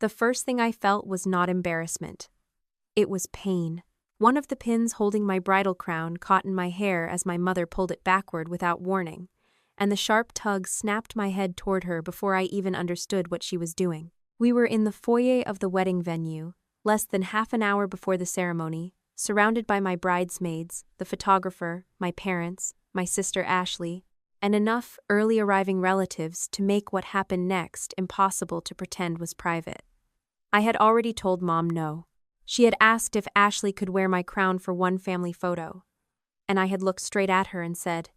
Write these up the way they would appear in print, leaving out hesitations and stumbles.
The first thing I felt was not embarrassment. It was pain. One of the pins holding my bridal crown caught in my hair as my mother pulled it backward without warning, and the sharp tug snapped my head toward her before I even understood what she was doing. We were in the foyer of the wedding venue, less than half an hour before the ceremony, surrounded by my bridesmaids, the photographer, my parents, my sister Ashley, and enough early-arriving relatives to make what happened next impossible to pretend was private. I had already told Mom no. She had asked if Ashley could wear my crown for one family photo, and I had looked straight at her and said,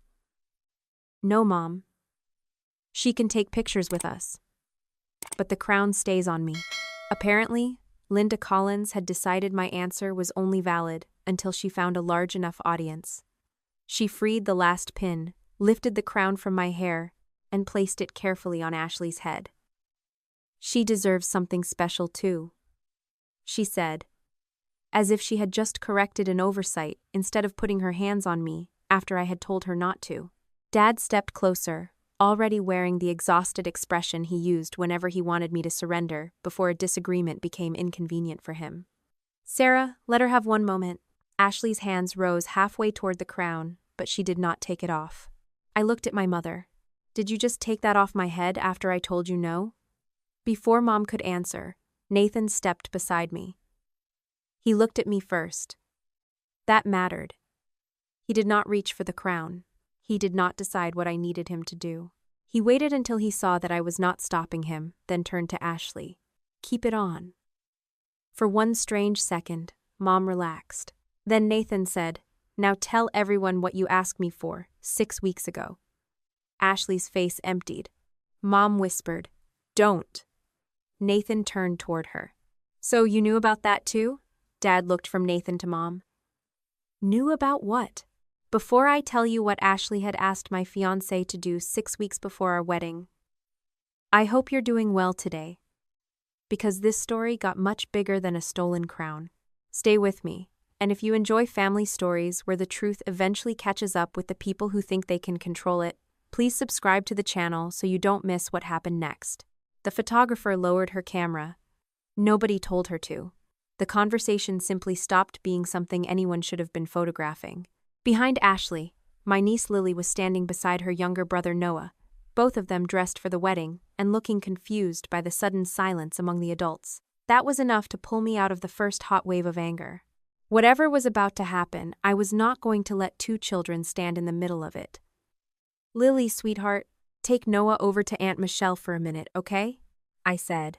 "No, Mom. She can take pictures with us. But the crown stays on me." Apparently, Linda Collins had decided my answer was only valid until she found a large enough audience. She freed the last pin, lifted the crown from my hair, and placed it carefully on Ashley's head. "She deserves something special too," she said, as if she had just corrected an oversight instead of putting her hands on me after I had told her not to. Dad stepped closer, already wearing the exhausted expression he used whenever he wanted me to surrender before a disagreement became inconvenient for him. "Sarah, let her have one moment." Ashley's hands rose halfway toward the crown, but she did not take it off. I looked at my mother. "Did you just take that off my head after I told you no?" Before Mom could answer, Nathan stepped beside me. He looked at me first. That mattered. He did not reach for the crown. He did not decide what I needed him to do. He waited until he saw that I was not stopping him, then turned to Ashley. "Keep it on." For one strange second, Mom relaxed. Then Nathan said, "Now tell everyone what you asked me for 6 weeks ago." Ashley's face emptied. Mom whispered, "Don't." Nathan turned toward her. "So you knew about that too?" Dad looked from Nathan to Mom. "Knew about what?" "Before I tell you what Ashley had asked my fiancé to do 6 weeks before our wedding, I hope you're doing well today. Because this story got much bigger than a stolen crown. Stay with me, and if you enjoy family stories where the truth eventually catches up with the people who think they can control it, please subscribe to the channel so you don't miss what happened next." The photographer lowered her camera. Nobody told her to. The conversation simply stopped being something anyone should have been photographing. Behind Ashley, my niece Lily was standing beside her younger brother Noah, both of them dressed for the wedding and looking confused by the sudden silence among the adults. That was enough to pull me out of the first hot wave of anger. Whatever was about to happen, I was not going to let 2 children stand in the middle of it. "Lily, sweetheart, take Noah over to Aunt Michelle for a minute, okay?" I said.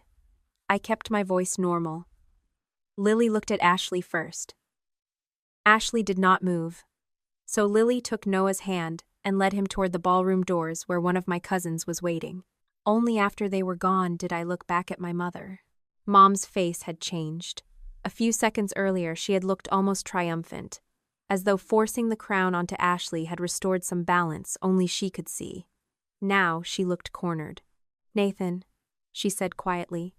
I kept my voice normal. Lily looked at Ashley first. Ashley did not move. So Lily took Noah's hand and led him toward the ballroom doors where one of my cousins was waiting. Only after they were gone did I look back at my mother. Mom's face had changed. A few seconds earlier she had looked almost triumphant, as though forcing the crown onto Ashley had restored some balance only she could see. Now she looked cornered. "Nathan," she said quietly,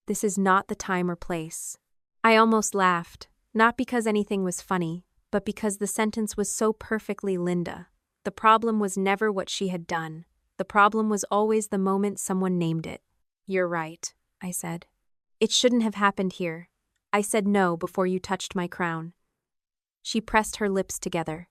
"this is not the time or place." I almost laughed, not because anything was funny, but because the sentence was so perfectly Linda. The problem was never what she had done. The problem was always the moment someone named it. "You're right," I said. "It shouldn't have happened here. I said no before you touched my crown." She pressed her lips together.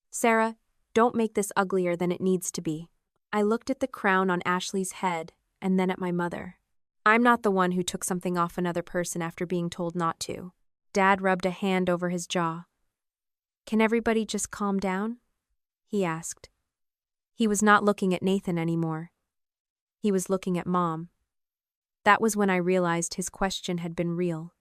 "Sarah, don't make this uglier than it needs to be." I looked at the crown on Ashley's head and then at my mother. I'm not the one who took something off another person after being told not to. Dad rubbed a hand over his jaw. "Can everybody just calm down?" he asked. He was not looking at Nathan anymore. He was looking at Mom. That was when I realized his question had been real.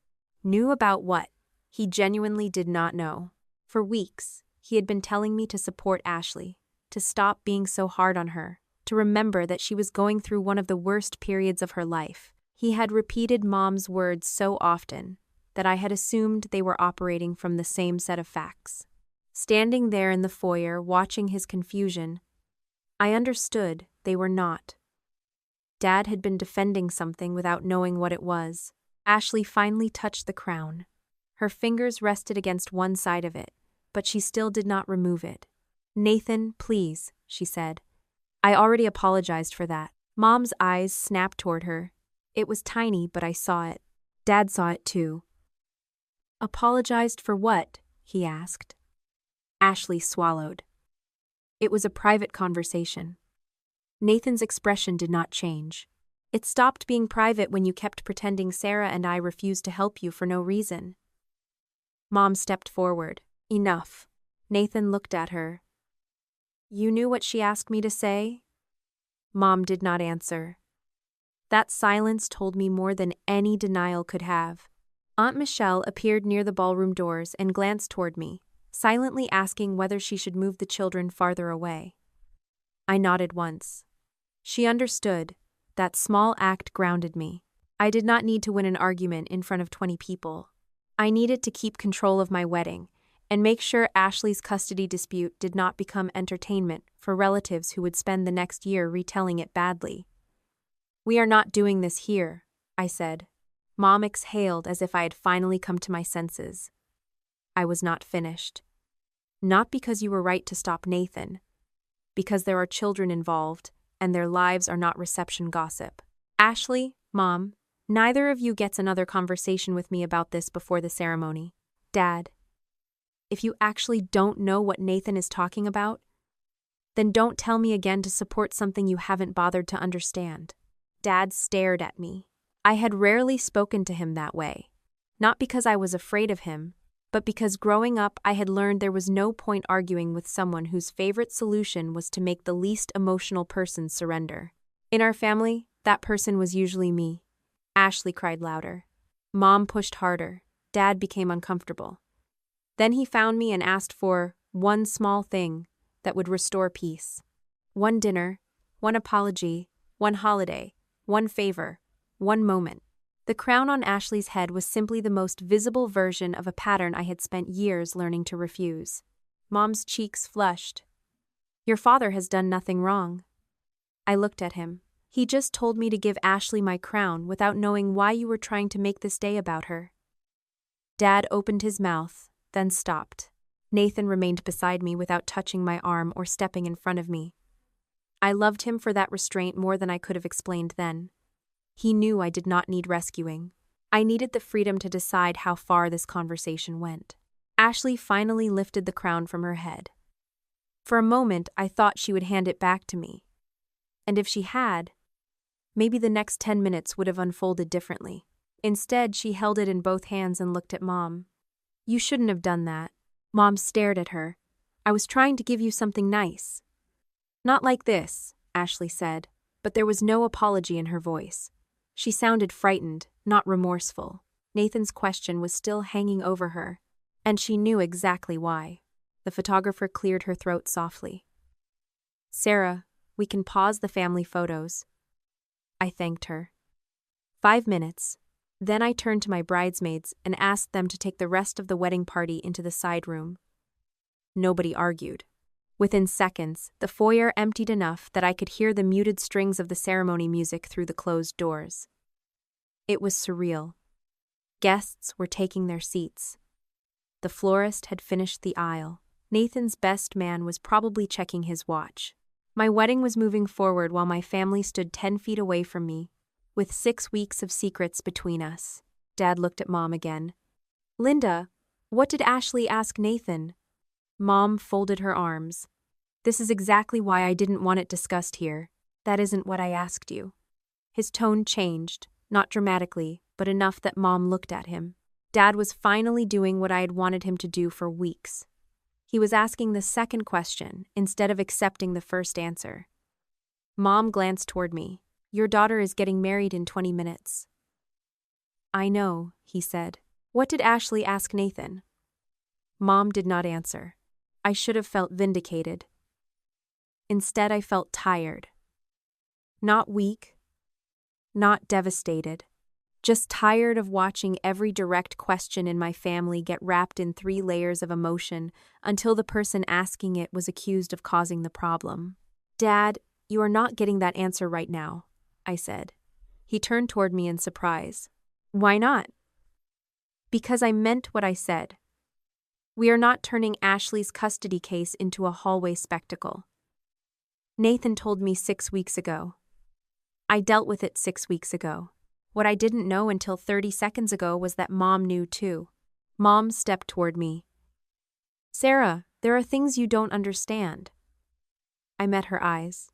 Knew about what? He genuinely did not know. For weeks, he had been telling me to support Ashley, to stop being so hard on her, to remember that she was going through one of the worst periods of her life. He had repeated Mom's words so often that I had assumed they were operating from the same set of facts. Standing there in the foyer, watching his confusion, I understood they were not. Dad had been defending something without knowing what it was. Ashley finally touched the crown. Her fingers rested against one side of it, but she still did not remove it. "Nathan, please," she said. "I already apologized for that." Mom's eyes snapped toward her. It was tiny, but I saw it. Dad saw it too. Apologized for what? He asked. Ashley swallowed. It was a private conversation. Nathan's expression did not change. It stopped being private when you kept pretending Sarah and I refused to help you for no reason. Mom stepped forward. Enough. Nathan looked at her. You knew what she asked me to say? Mom did not answer. That silence told me more than any denial could have. Aunt Michelle appeared near the ballroom doors and glanced toward me, silently asking whether she should move the children farther away. I nodded once. She understood. That small act grounded me. I did not need to win an argument in front of 20 people. I needed to keep control of my wedding and make sure Ashley's custody dispute did not become entertainment for relatives who would spend the next year retelling it badly. We are not doing this here, I said. Mom exhaled as if I had finally come to my senses. I was not finished. Not because you were right to stop Nathan, because there are children involved, and their lives are not reception gossip. Ashley, Mom, neither of you gets another conversation with me about this before the ceremony. Dad, if you actually don't know what Nathan is talking about, then don't tell me again to support something you haven't bothered to understand. Dad stared at me. I had rarely spoken to him that way, not because I was afraid of him, but because growing up I had learned there was no point arguing with someone whose favorite solution was to make the least emotional person surrender. In our family, that person was usually me. Ashley cried louder. Mom pushed harder. Dad became uncomfortable. Then he found me and asked for one small thing that would restore peace. One dinner, one apology, one holiday, one favor, one moment. The crown on Ashley's head was simply the most visible version of a pattern I had spent years learning to refuse. Mom's cheeks flushed. Your father has done nothing wrong. I looked at him. He just told me to give Ashley my crown without knowing why you were trying to make this day about her. Dad opened his mouth, then stopped. Nathan remained beside me without touching my arm or stepping in front of me. I loved him for that restraint more than I could have explained then. He knew I did not need rescuing. I needed the freedom to decide how far this conversation went. Ashley finally lifted the crown from her head. For a moment, I thought she would hand it back to me. And if she had, maybe the next 10 minutes would have unfolded differently. Instead, she held it in both hands and looked at Mom. You shouldn't have done that. Mom stared at her. I was trying to give you something nice. Not like this, Ashley said, but there was no apology in her voice. She sounded frightened, not remorseful. Nathan's question was still hanging over her, and she knew exactly why. The photographer cleared her throat softly. Sarah, we can pause the family photos. I thanked her. 5 minutes. Then I turned to my bridesmaids and asked them to take the rest of the wedding party into the side room. Nobody argued. Within seconds, the foyer emptied enough that I could hear the muted strings of the ceremony music through the closed doors. It was surreal. Guests were taking their seats. The florist had finished the aisle. Nathan's best man was probably checking his watch. My wedding was moving forward while my family stood 10 feet away from me, with 6 weeks of secrets between us. Dad looked at Mom again. Linda, what did Ashley ask Nathan? Mom folded her arms. This is exactly why I didn't want it discussed here. That isn't what I asked you. His tone changed, not dramatically, but enough that Mom looked at him. Dad was finally doing what I had wanted him to do for weeks. He was asking the second question instead of accepting the first answer. Mom glanced toward me. Your daughter is getting married in 20 minutes. I know, he said. What did Ashley ask Nathan? Mom did not answer. I should have felt vindicated. Instead, I felt tired. Not weak, not devastated. Just tired of watching every direct question in my family get wrapped in 3 layers of emotion until the person asking it was accused of causing the problem. Dad, you are not getting that answer right now, I said. He turned toward me in surprise. Why not? Because I meant what I said. We are not turning Ashley's custody case into a hallway spectacle. Nathan told me 6 weeks ago. I dealt with it 6 weeks ago. What I didn't know until 30 seconds ago was that Mom knew too. Mom stepped toward me. "Sarah, there are things you don't understand." I met her eyes.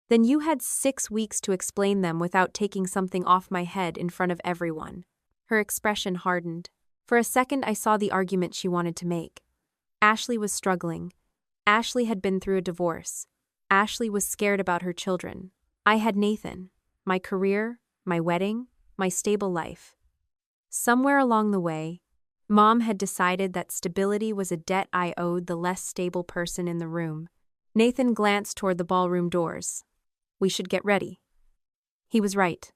"Then you had 6 weeks to explain them without taking something off my head in front of everyone." Her expression hardened. For a second I saw the argument she wanted to make. Ashley was struggling. Ashley had been through a divorce. Ashley was scared about her children. I had Nathan, my career, my wedding, my stable life. Somewhere along the way, Mom had decided that stability was a debt I owed the less stable person in the room. Nathan glanced toward the ballroom doors. "We should get ready." He was right.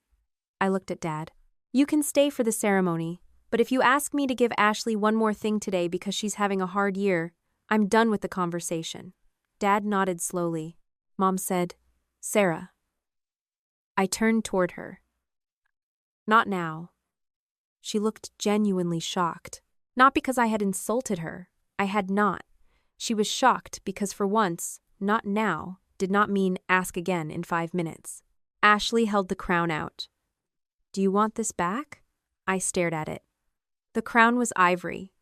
I looked at Dad. "You can stay for the ceremony, but if you ask me to give Ashley one more thing today because she's having a hard year, I'm done with the conversation." Dad nodded slowly. Mom said, "Sarah." I turned toward her. "Not now." She looked genuinely shocked. Not because I had insulted her. I had not. She was shocked because for once, "not now," did not mean ask again in 5 minutes. Ashley held the crown out. "Do you want this back?" I stared at it. The crown was ivory,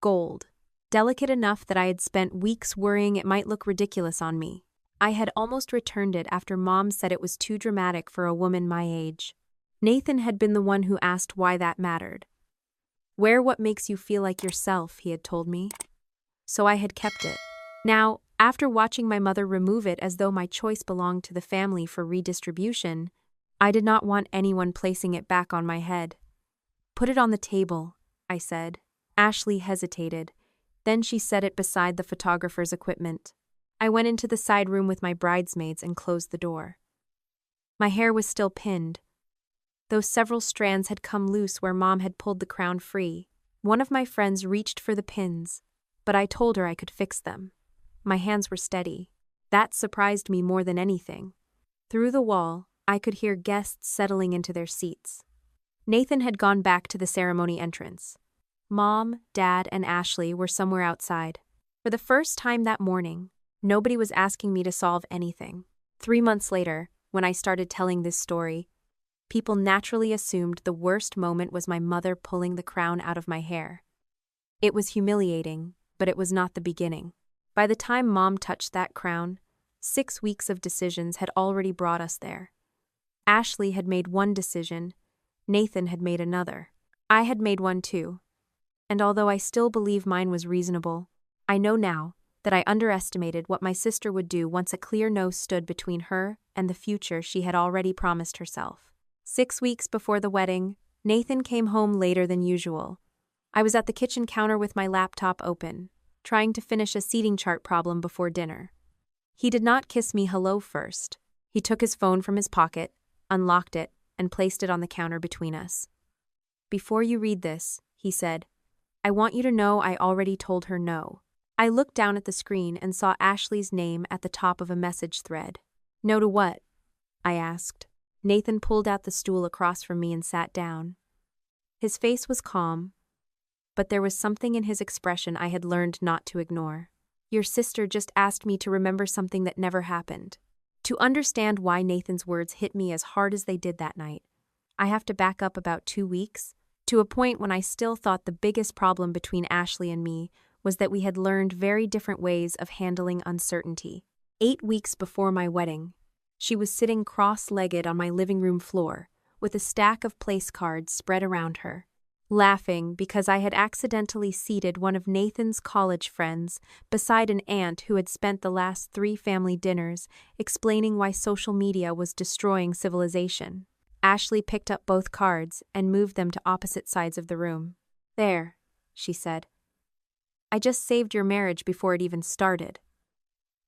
gold, delicate enough that I had spent weeks worrying it might look ridiculous on me. I had almost returned it after Mom said it was too dramatic for a woman my age. Nathan had been the one who asked why that mattered. "Wear what makes you feel like yourself," he had told me. So I had kept it. Now, after watching my mother remove it as though my choice belonged to the family for redistribution, I did not want anyone placing it back on my head. "Put it on the table," I said. Ashley hesitated. Then she set it beside the photographer's equipment. I went into the side room with my bridesmaids and closed the door. My hair was still pinned, though several strands had come loose where Mom had pulled the crown free. One of my friends reached for the pins, but I told her I could fix them. My hands were steady. That surprised me more than anything. Through the wall, I could hear guests settling into their seats. Nathan had gone back to the ceremony entrance. Mom, Dad, and Ashley were somewhere outside. For the first time that morning, nobody was asking me to solve anything. 3 months later, when I started telling this story, people naturally assumed the worst moment was my mother pulling the crown out of my hair. It was humiliating, but it was not the beginning. By the time Mom touched that crown, 6 weeks of decisions had already brought us there. Ashley had made one decision, Nathan had made another. I had made one too. And although I still believe mine was reasonable, I know now that I underestimated what my sister would do once a clear no stood between her and the future she had already promised herself. 6 weeks before the wedding, Nathan came home later than usual. I was at the kitchen counter with my laptop open, trying to finish a seating chart problem before dinner. He did not kiss me hello first. He took his phone from his pocket, unlocked it, and placed it on the counter between us. "Before you read this," he said, "I want you to know I already told her no." I looked down at the screen and saw Ashley's name at the top of a message thread. "No to what?" I asked. Nathan pulled out the stool across from me and sat down. His face was calm, but there was something in his expression I had learned not to ignore. "Your sister just asked me to remember something that never happened." To understand why Nathan's words hit me as hard as they did that night, I have to back up about 2 weeks, to a point when I still thought the biggest problem between Ashley and me was that we had learned very different ways of handling uncertainty. 8 weeks before my wedding, she was sitting cross-legged on my living room floor, with a stack of place cards spread around her, laughing because I had accidentally seated one of Nathan's college friends beside an aunt who had spent the last 3 family dinners explaining why social media was destroying civilization. Ashley picked up both cards and moved them to opposite sides of the room. "There," she said. "I just saved your marriage before it even started."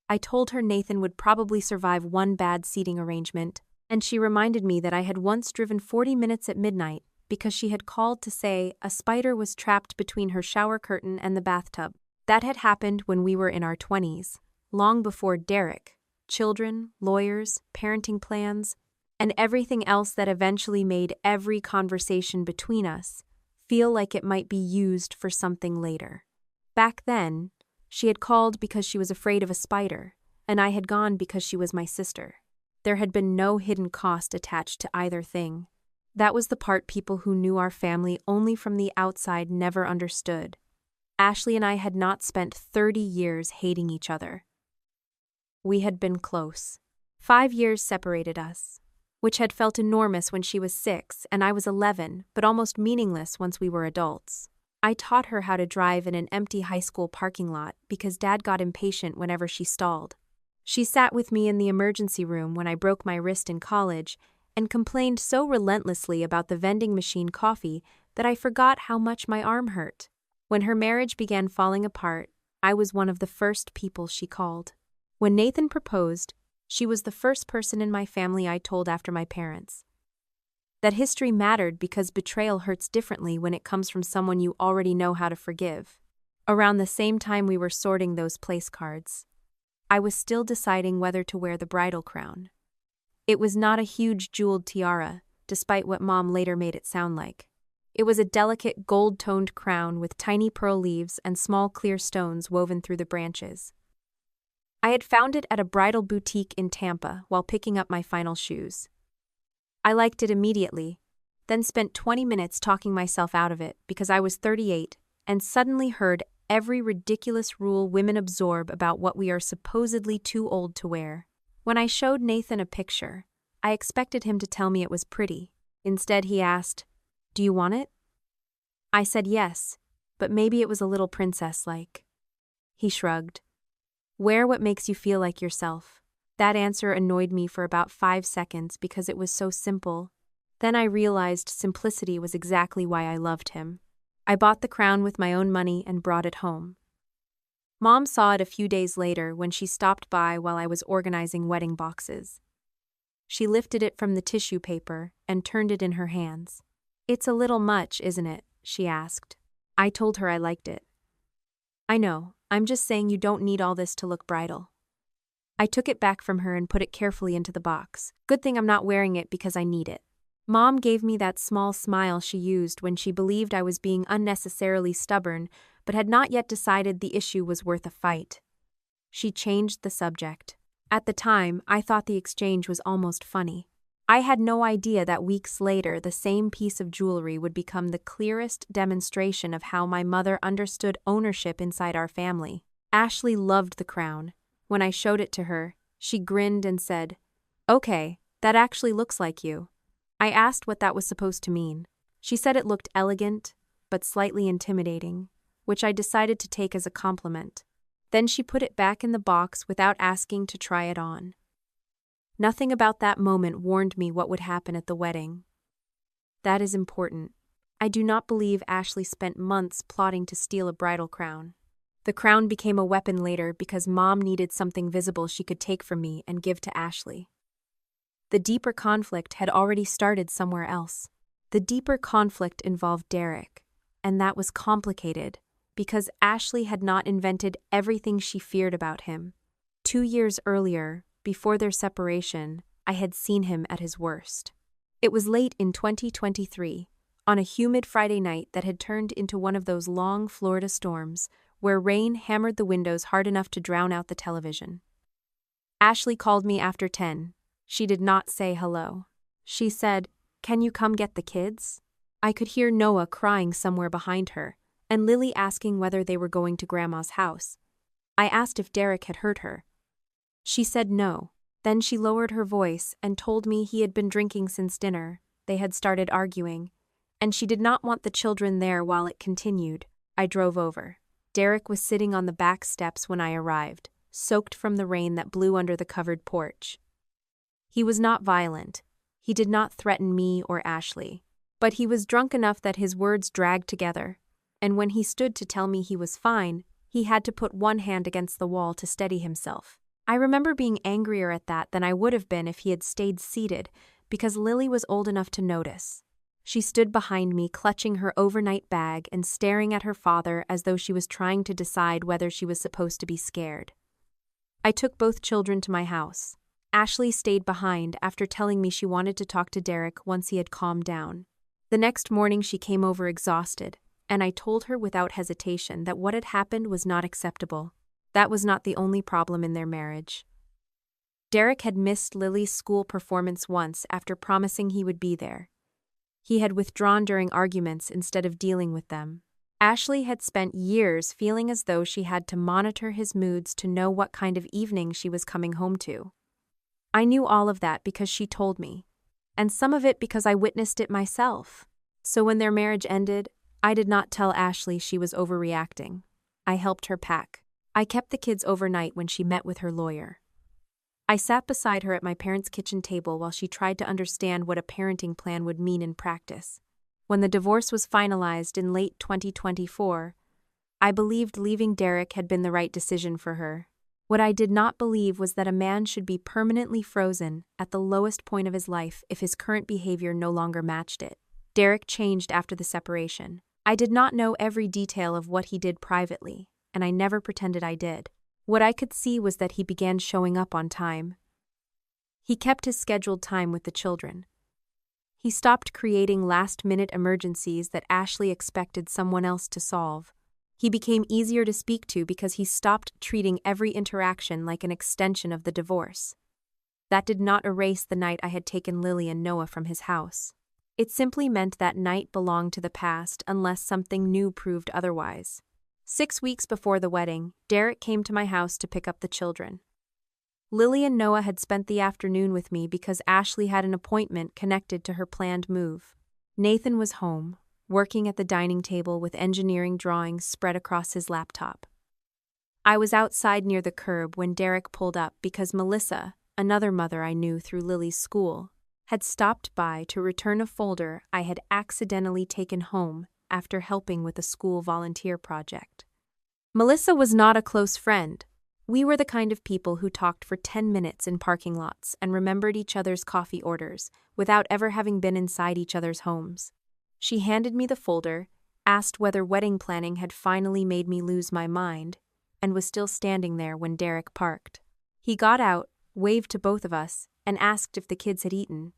I told her Nathan would probably survive one bad seating arrangement, and she reminded me that I had once driven 40 minutes at midnight because she had called to say a spider was trapped between her shower curtain and the bathtub. That had happened when we were in our 20s, long before Derek, children, lawyers, parenting plans, and everything else that eventually made every conversation between us feel like it might be used for something later. Back then, she had called because she was afraid of a spider, and I had gone because she was my sister. There had been no hidden cost attached to either thing. That was the part people who knew our family only from the outside never understood. Ashley and I had not spent 30 years hating each other. We had been close. 5 years separated us, which had felt enormous when she was 6 and I was 11, but almost meaningless once we were adults. I taught her how to drive in an empty high school parking lot because Dad got impatient whenever she stalled. She sat with me in the emergency room when I broke my wrist in college and complained so relentlessly about the vending machine coffee that I forgot how much my arm hurt. When her marriage began falling apart, I was one of the first people she called. When Nathan proposed, she was the first person in my family I told after my parents. That history mattered because betrayal hurts differently when it comes from someone you already know how to forgive. Around the same time we were sorting those place cards, I was still deciding whether to wear the bridal crown. It was not a huge jeweled tiara, despite what Mom later made it sound like. It was a delicate gold-toned crown with tiny pearl leaves and small clear stones woven through the branches. I had found it at a bridal boutique in Tampa while picking up my final shoes. I liked it immediately, then spent 20 minutes talking myself out of it because I was 38 and suddenly heard every ridiculous rule women absorb about what we are supposedly too old to wear. When I showed Nathan a picture, I expected him to tell me it was pretty. Instead, he asked, "Do you want it?" I said yes, but maybe it was a little princess-like. He shrugged. "Wear what makes you feel like yourself." That answer annoyed me for about 5 seconds because it was so simple. Then I realized simplicity was exactly why I loved him. I bought the crown with my own money and brought it home. Mom saw it a few days later when she stopped by while I was organizing wedding boxes. She lifted it from the tissue paper and turned it in her hands. "It's a little much, isn't it?" she asked. I told her I liked it. "I know, I'm just saying you don't need all this to look bridal." I took it back from her and put it carefully into the box. Good thing I'm not wearing it because I need it. Mom gave me that small smile she used when she believed I was being unnecessarily stubborn, but had not yet decided the issue was worth a fight. She changed the subject. At the time, I thought the exchange was almost funny. I had no idea that weeks later the same piece of jewelry would become the clearest demonstration of how my mother understood ownership inside our family. Ashley loved the crown. When I showed it to her, she grinned and said, "Okay, that actually looks like you." I asked what that was supposed to mean. She said it looked elegant, but slightly intimidating, which I decided to take as a compliment. Then she put it back in the box without asking to try it on. Nothing about that moment warned me what would happen at the wedding. That is important. I do not believe Ashley spent months plotting to steal a bridal crown. The crown became a weapon later because Mom needed something visible she could take from me and give to Ashley. The deeper conflict had already started somewhere else. The deeper conflict involved Derek, and that was complicated because Ashley had not invented everything she feared about him. 2 years earlier, before their separation, I had seen him at his worst. It was late in 2023, on a humid Friday night that had turned into one of those long Florida storms where rain hammered the windows hard enough to drown out the television. Ashley called me after 10. She did not say hello. She said, "Can you come get the kids?" I could hear Noah crying somewhere behind her, and Lily asking whether they were going to Grandma's house. I asked if Derek had hurt her. She said no. Then she lowered her voice and told me he had been drinking since dinner. They had started arguing, and she did not want the children there while it continued. I drove over. Derek was sitting on the back steps when I arrived, soaked from the rain that blew under the covered porch. He was not violent. He did not threaten me or Ashley. But he was drunk enough that his words dragged together, and when he stood to tell me he was fine, he had to put one hand against the wall to steady himself. I remember being angrier at that than I would have been if he had stayed seated, because Lily was old enough to notice. She stood behind me, clutching her overnight bag and staring at her father as though she was trying to decide whether she was supposed to be scared. I took both children to my house. Ashley stayed behind after telling me she wanted to talk to Derek once he had calmed down. The next morning she came over exhausted, and I told her without hesitation that what had happened was not acceptable. That was not the only problem in their marriage. Derek had missed Lily's school performance once after promising he would be there. He had withdrawn during arguments instead of dealing with them. Ashley had spent years feeling as though she had to monitor his moods to know what kind of evening she was coming home to. I knew all of that because she told me, and some of it because I witnessed it myself. So when their marriage ended, I did not tell Ashley she was overreacting. I helped her pack. I kept the kids overnight when she met with her lawyer. I sat beside her at my parents' kitchen table while she tried to understand what a parenting plan would mean in practice. When the divorce was finalized in late 2024, I believed leaving Derek had been the right decision for her. What I did not believe was that a man should be permanently frozen at the lowest point of his life if his current behavior no longer matched it. Derek changed after the separation. I did not know every detail of what he did privately, and I never pretended I did. What I could see was that he began showing up on time. He kept his scheduled time with the children. He stopped creating last-minute emergencies that Ashley expected someone else to solve. He became easier to speak to because he stopped treating every interaction like an extension of the divorce. That did not erase the night I had taken Lily and Noah from his house. It simply meant that night belonged to the past unless something new proved otherwise. 6 weeks before the wedding, Derek came to my house to pick up the children. Lily and Noah had spent the afternoon with me because Ashley had an appointment connected to her planned move. Nathan was home, working at the dining table with engineering drawings spread across his laptop. I was outside near the curb when Derek pulled up because Melissa, another mother I knew through Lily's school, had stopped by to return a folder I had accidentally taken home after helping with a school volunteer project. Melissa was not a close friend. We were the kind of people who talked for 10 minutes in parking lots and remembered each other's coffee orders without ever having been inside each other's homes. She handed me the folder, asked whether wedding planning had finally made me lose my mind, and was still standing there when Derek parked. He got out, waved to both of us, and asked if the kids had eaten.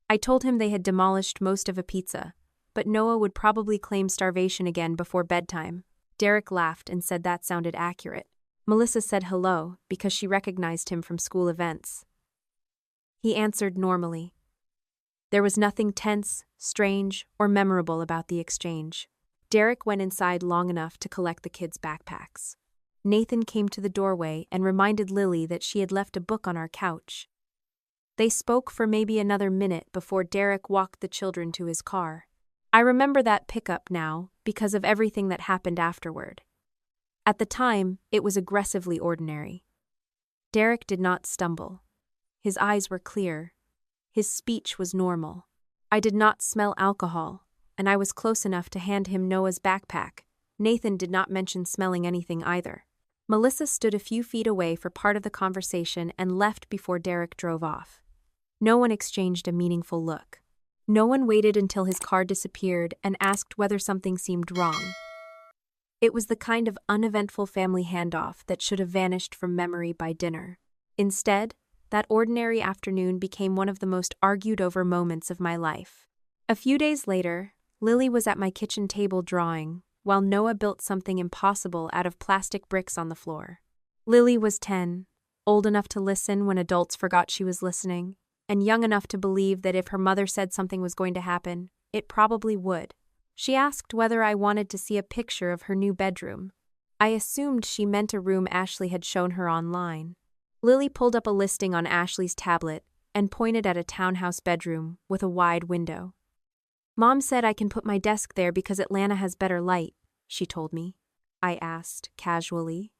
I told him they had demolished most of a pizza, but Noah would probably claim starvation again before bedtime. Derek laughed and said that sounded accurate. Melissa said hello because she recognized him from school events. He answered normally. There was nothing tense, strange, or memorable about the exchange. Derek went inside long enough to collect the kids' backpacks. Nathan came to the doorway and reminded Lily that she had left a book on our couch. They spoke for maybe another minute before Derek walked the children to his car. I remember that pickup now because of everything that happened afterward. At the time, it was aggressively ordinary. Derek did not stumble. His eyes were clear. His speech was normal. I did not smell alcohol, and I was close enough to hand him Noah's backpack. Nathan did not mention smelling anything either. Melissa stood a few feet away for part of the conversation and left before Derek drove off. No one exchanged a meaningful look. No one waited until his car disappeared and asked whether something seemed wrong. It was the kind of uneventful family handoff that should have vanished from memory by dinner. Instead, that ordinary afternoon became one of the most argued-over moments of my life. A few days later, Lily was at my kitchen table drawing, while Noah built something impossible out of plastic bricks on the floor. Lily was 10, old enough to listen when adults forgot she was listening, and young enough to believe that if her mother said something was going to happen, it probably would. She asked whether I wanted to see a picture of her new bedroom. I assumed she meant a room Ashley had shown her online. Lily pulled up a listing on Ashley's tablet and pointed at a townhouse bedroom with a wide window. Mom said I can put my desk there because Atlanta has better light, she told me. I asked, casually,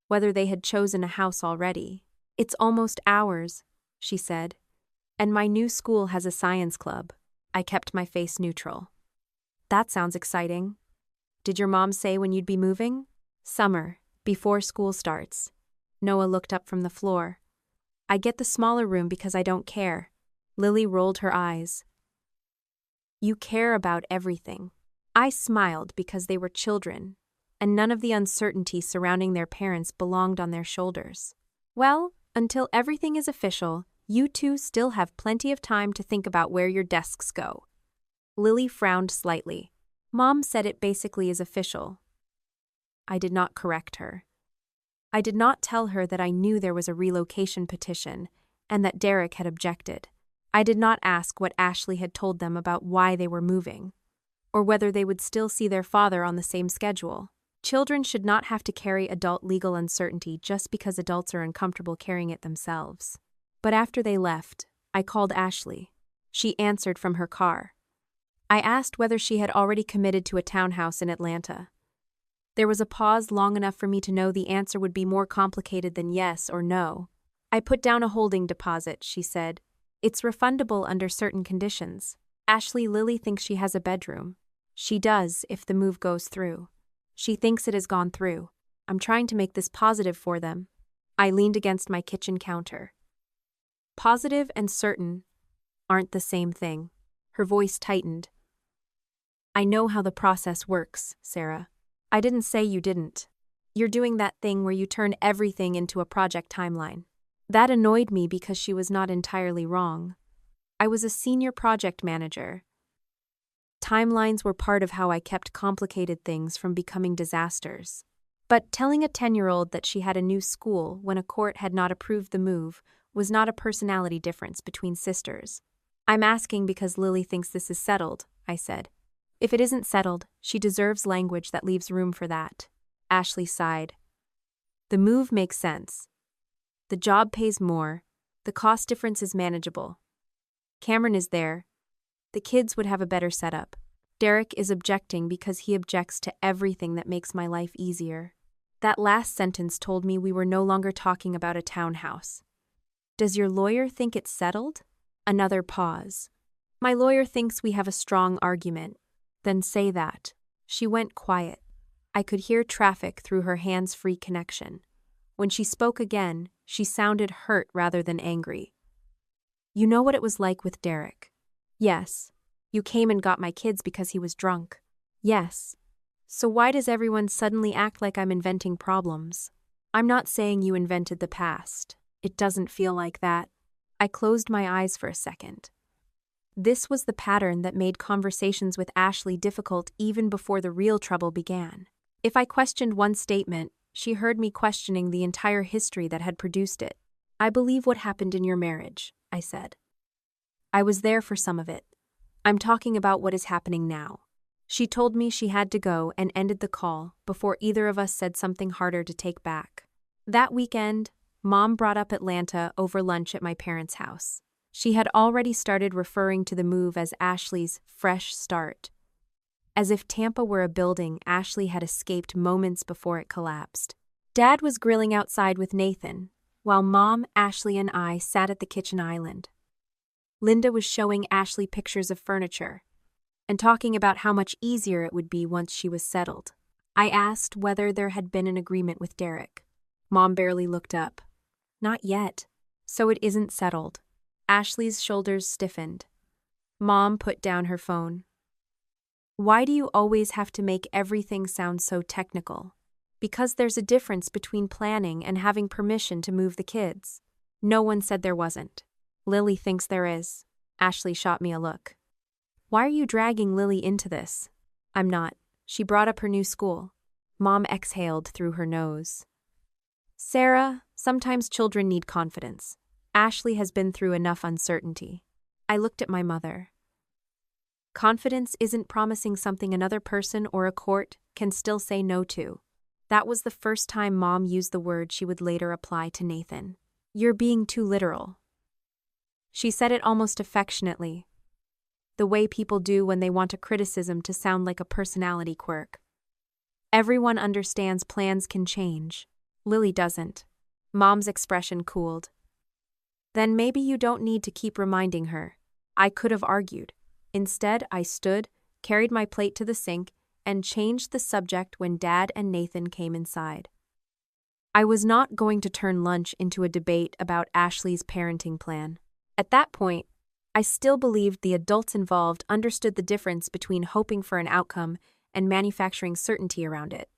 whether they had chosen a house already. It's almost ours, she said. And my new school has a science club. I kept my face neutral. That sounds exciting. Did your mom say when you'd be moving? Summer, before school starts. Noah looked up from the floor. I get the smaller room because I don't care. Lily rolled her eyes. You care about everything. I smiled because they were children, and none of the uncertainty surrounding their parents belonged on their shoulders. Well, until everything is official, you two still have plenty of time to think about where your desks go. Lily frowned slightly. Mom said it basically is official. I did not correct her. I did not tell her that I knew there was a relocation petition and that Derek had objected. I did not ask what Ashley had told them about why they were moving, or whether they would still see their father on the same schedule. Children should not have to carry adult legal uncertainty just because adults are uncomfortable carrying it themselves. But after they left, I called Ashley. She answered from her car. I asked whether she had already committed to a townhouse in Atlanta. There was a pause long enough for me to know the answer would be more complicated than yes or no. I put down a holding deposit, she said. It's refundable under certain conditions. Ashley Lily thinks she has a bedroom. She does if the move goes through. She thinks it has gone through. I'm trying to make this positive for them. I leaned against my kitchen counter. Positive and certain aren't the same thing. Her voice tightened. I know how the process works, Sarah. I didn't say you didn't. You're doing that thing where you turn everything into a project timeline. That annoyed me because she was not entirely wrong. I was a senior project manager. Timelines were part of how I kept complicated things from becoming disasters. But telling a 10-year-old that she had a new school when a court had not approved the move was not a personality difference between sisters. I'm asking because Lily thinks this is settled, I said. If it isn't settled, she deserves language that leaves room for that. Ashley sighed. The move makes sense. The job pays more. The cost difference is manageable. Cameron is there. The kids would have a better setup. Derek is objecting because he objects to everything that makes my life easier. That last sentence told me we were no longer talking about a townhouse. Does your lawyer think it's settled? Another pause. My lawyer thinks we have a strong argument. Then say that. She went quiet. I could hear traffic through her hands-free connection. When she spoke again, she sounded hurt rather than angry. You know what it was like with Derek? Yes. You came and got my kids because he was drunk. Yes. So why does everyone suddenly act like I'm inventing problems? I'm not saying you invented the past. It doesn't feel like that. I closed my eyes for a second. This was the pattern that made conversations with Ashley difficult even before the real trouble began. If I questioned one statement, she heard me questioning the entire history that had produced it. I believe what happened in your marriage, I said. I was there for some of it. I'm talking about what is happening now. She told me she had to go and ended the call before either of us said something harder to take back. That weekend, Mom brought up Atlanta over lunch at my parents' house. She had already started referring to the move as Ashley's fresh start. As if Tampa were a building Ashley had escaped moments before it collapsed. Dad was grilling outside with Nathan, while Mom, Ashley, and I sat at the kitchen island. Linda was showing Ashley pictures of furniture and talking about how much easier it would be once she was settled. I asked whether there had been an agreement with Derek. Mom barely looked up. Not yet. So it isn't settled. Ashley's shoulders stiffened. Mom put down her phone. Why do you always have to make everything sound so technical? Because there's a difference between planning and having permission to move the kids. No one said there wasn't. Lily thinks there is. Ashley shot me a look. Why are you dragging Lily into this? I'm not. She brought up her new school. Mom exhaled through her nose. Sarah, sometimes children need confidence. Ashley has been through enough uncertainty. I looked at my mother. Confidence isn't promising something another person or a court can still say no to. That was the first time Mom used the word she would later apply to Nathan. You're being too literal. She said it almost affectionately, the way people do when they want a criticism to sound like a personality quirk. Everyone understands plans can change. Lily doesn't. Mom's expression cooled. Then maybe you don't need to keep reminding her. I could have argued. Instead, I stood, carried my plate to the sink, and changed the subject when Dad and Nathan came inside. I was not going to turn lunch into a debate about Ashley's parenting plan. At that point, I still believed the adults involved understood the difference between hoping for an outcome and manufacturing certainty around it.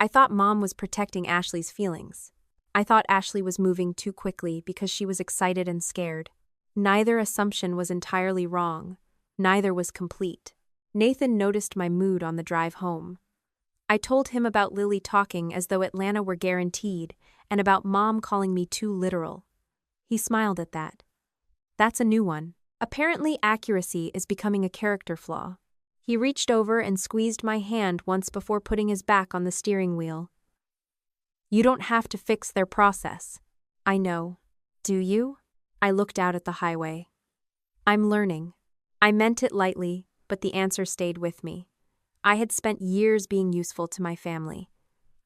I thought Mom was protecting Ashley's feelings. I thought Ashley was moving too quickly because she was excited and scared. Neither assumption was entirely wrong. Neither was complete. Nathan noticed my mood on the drive home. I told him about Lily talking as though Atlanta were guaranteed and about Mom calling me too literal. He smiled at that. That's a new one. Apparently, accuracy is becoming a character flaw. He reached over and squeezed my hand once before putting his back on the steering wheel. You don't have to fix their process. I know. Do you? I looked out at the highway. I'm learning. I meant it lightly, but the answer stayed with me. I had spent years being useful to my family.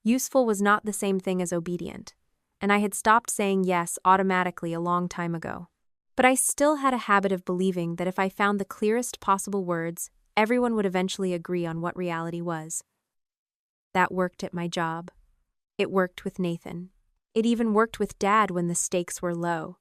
Useful was not the same thing as obedient, and I had stopped saying yes automatically a long time ago. But I still had a habit of believing that if I found the clearest possible words, everyone would eventually agree on what reality was. That worked at my job. It worked with Nathan. It even worked with Dad when the stakes were low.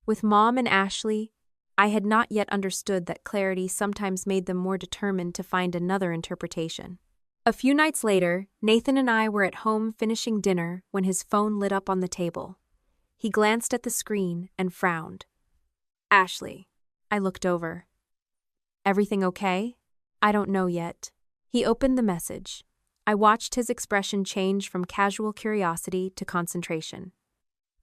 With Mom and Ashley, I had not yet understood that clarity sometimes made them more determined to find another interpretation. A few nights later, Nathan and I were at home finishing dinner when his phone lit up on the table. He glanced at the screen and frowned. Ashley. I looked over. Everything okay? I don't know yet. He opened the message. I watched his expression change from casual curiosity to concentration.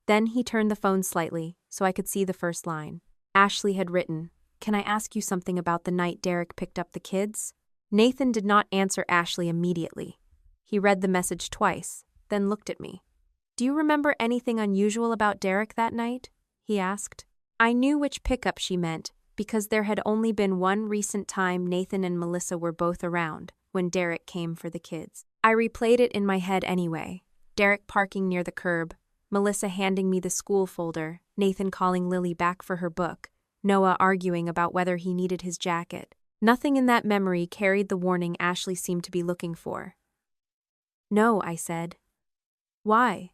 Then he turned the phone slightly so I could see the first line. Ashley had written, "Can I ask you something about the night Derek picked up the kids?" Nathan did not answer Ashley immediately. He read the message twice, then looked at me. Do you remember anything unusual about Derek that night? He asked. I knew which pickup she meant because there had only been one recent time Nathan and Melissa were both around when Derek came for the kids. I replayed it in my head anyway. Derek parking near the curb, Melissa handing me the school folder, Nathan calling Lily back for her book, Noah arguing about whether he needed his jacket. Nothing in that memory carried the warning Ashley seemed to be looking for. No, I said. Why?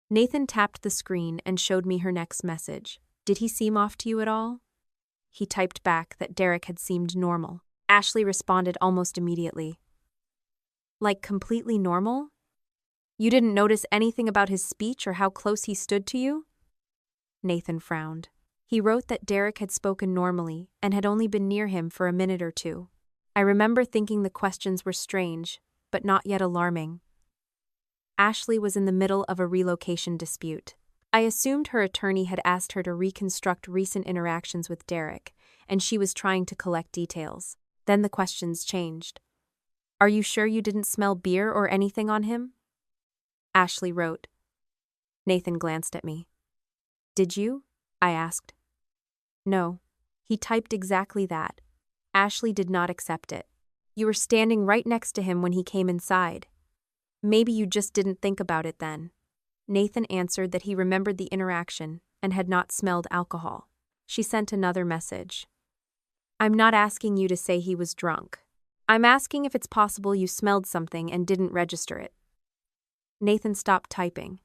Nathan tapped the screen and showed me her next message. Did he seem off to you at all? He typed back that Derek had seemed normal. Ashley responded almost immediately. Like completely normal? You didn't notice anything about his speech or how close he stood to you? Nathan frowned. He wrote that Derek had spoken normally and had only been near him for a minute or two. I remember thinking the questions were strange, but not yet alarming. Ashley was in the middle of a relocation dispute. I assumed her attorney had asked her to reconstruct recent interactions with Derek, and she was trying to collect details. Then the questions changed. Are you sure you didn't smell beer or anything on him? Ashley wrote. Nathan glanced at me. Did you? I asked. No. He typed exactly that. Ashley did not accept it. You were standing right next to him when he came inside. Maybe you just didn't think about it then. Nathan answered that he remembered the interaction and had not smelled alcohol. She sent another message. I'm not asking you to say he was drunk. I'm asking if it's possible you smelled something and didn't register it. Nathan stopped typing.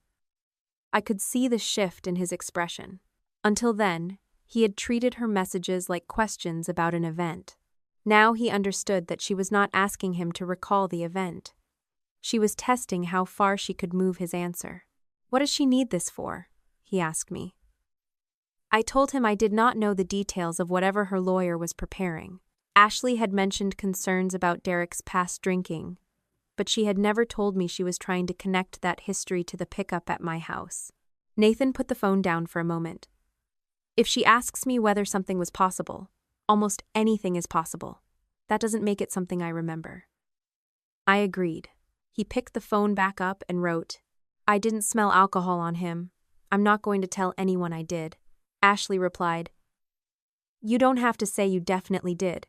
I could see the shift in his expression. Until then, he had treated her messages like questions about an event. Now he understood that she was not asking him to recall the event. She was testing how far she could move his answer. What does she need this for? He asked me. I told him I did not know the details of whatever her lawyer was preparing. Ashley had mentioned concerns about Derek's past drinking, but she had never told me she was trying to connect that history to the pickup at my house. Nathan put the phone down for a moment. If she asks me whether something was possible, almost anything is possible. That doesn't make it something I remember. I agreed. He picked the phone back up and wrote, I didn't smell alcohol on him. I'm not going to tell anyone I did. Ashley replied, You don't have to say you definitely did.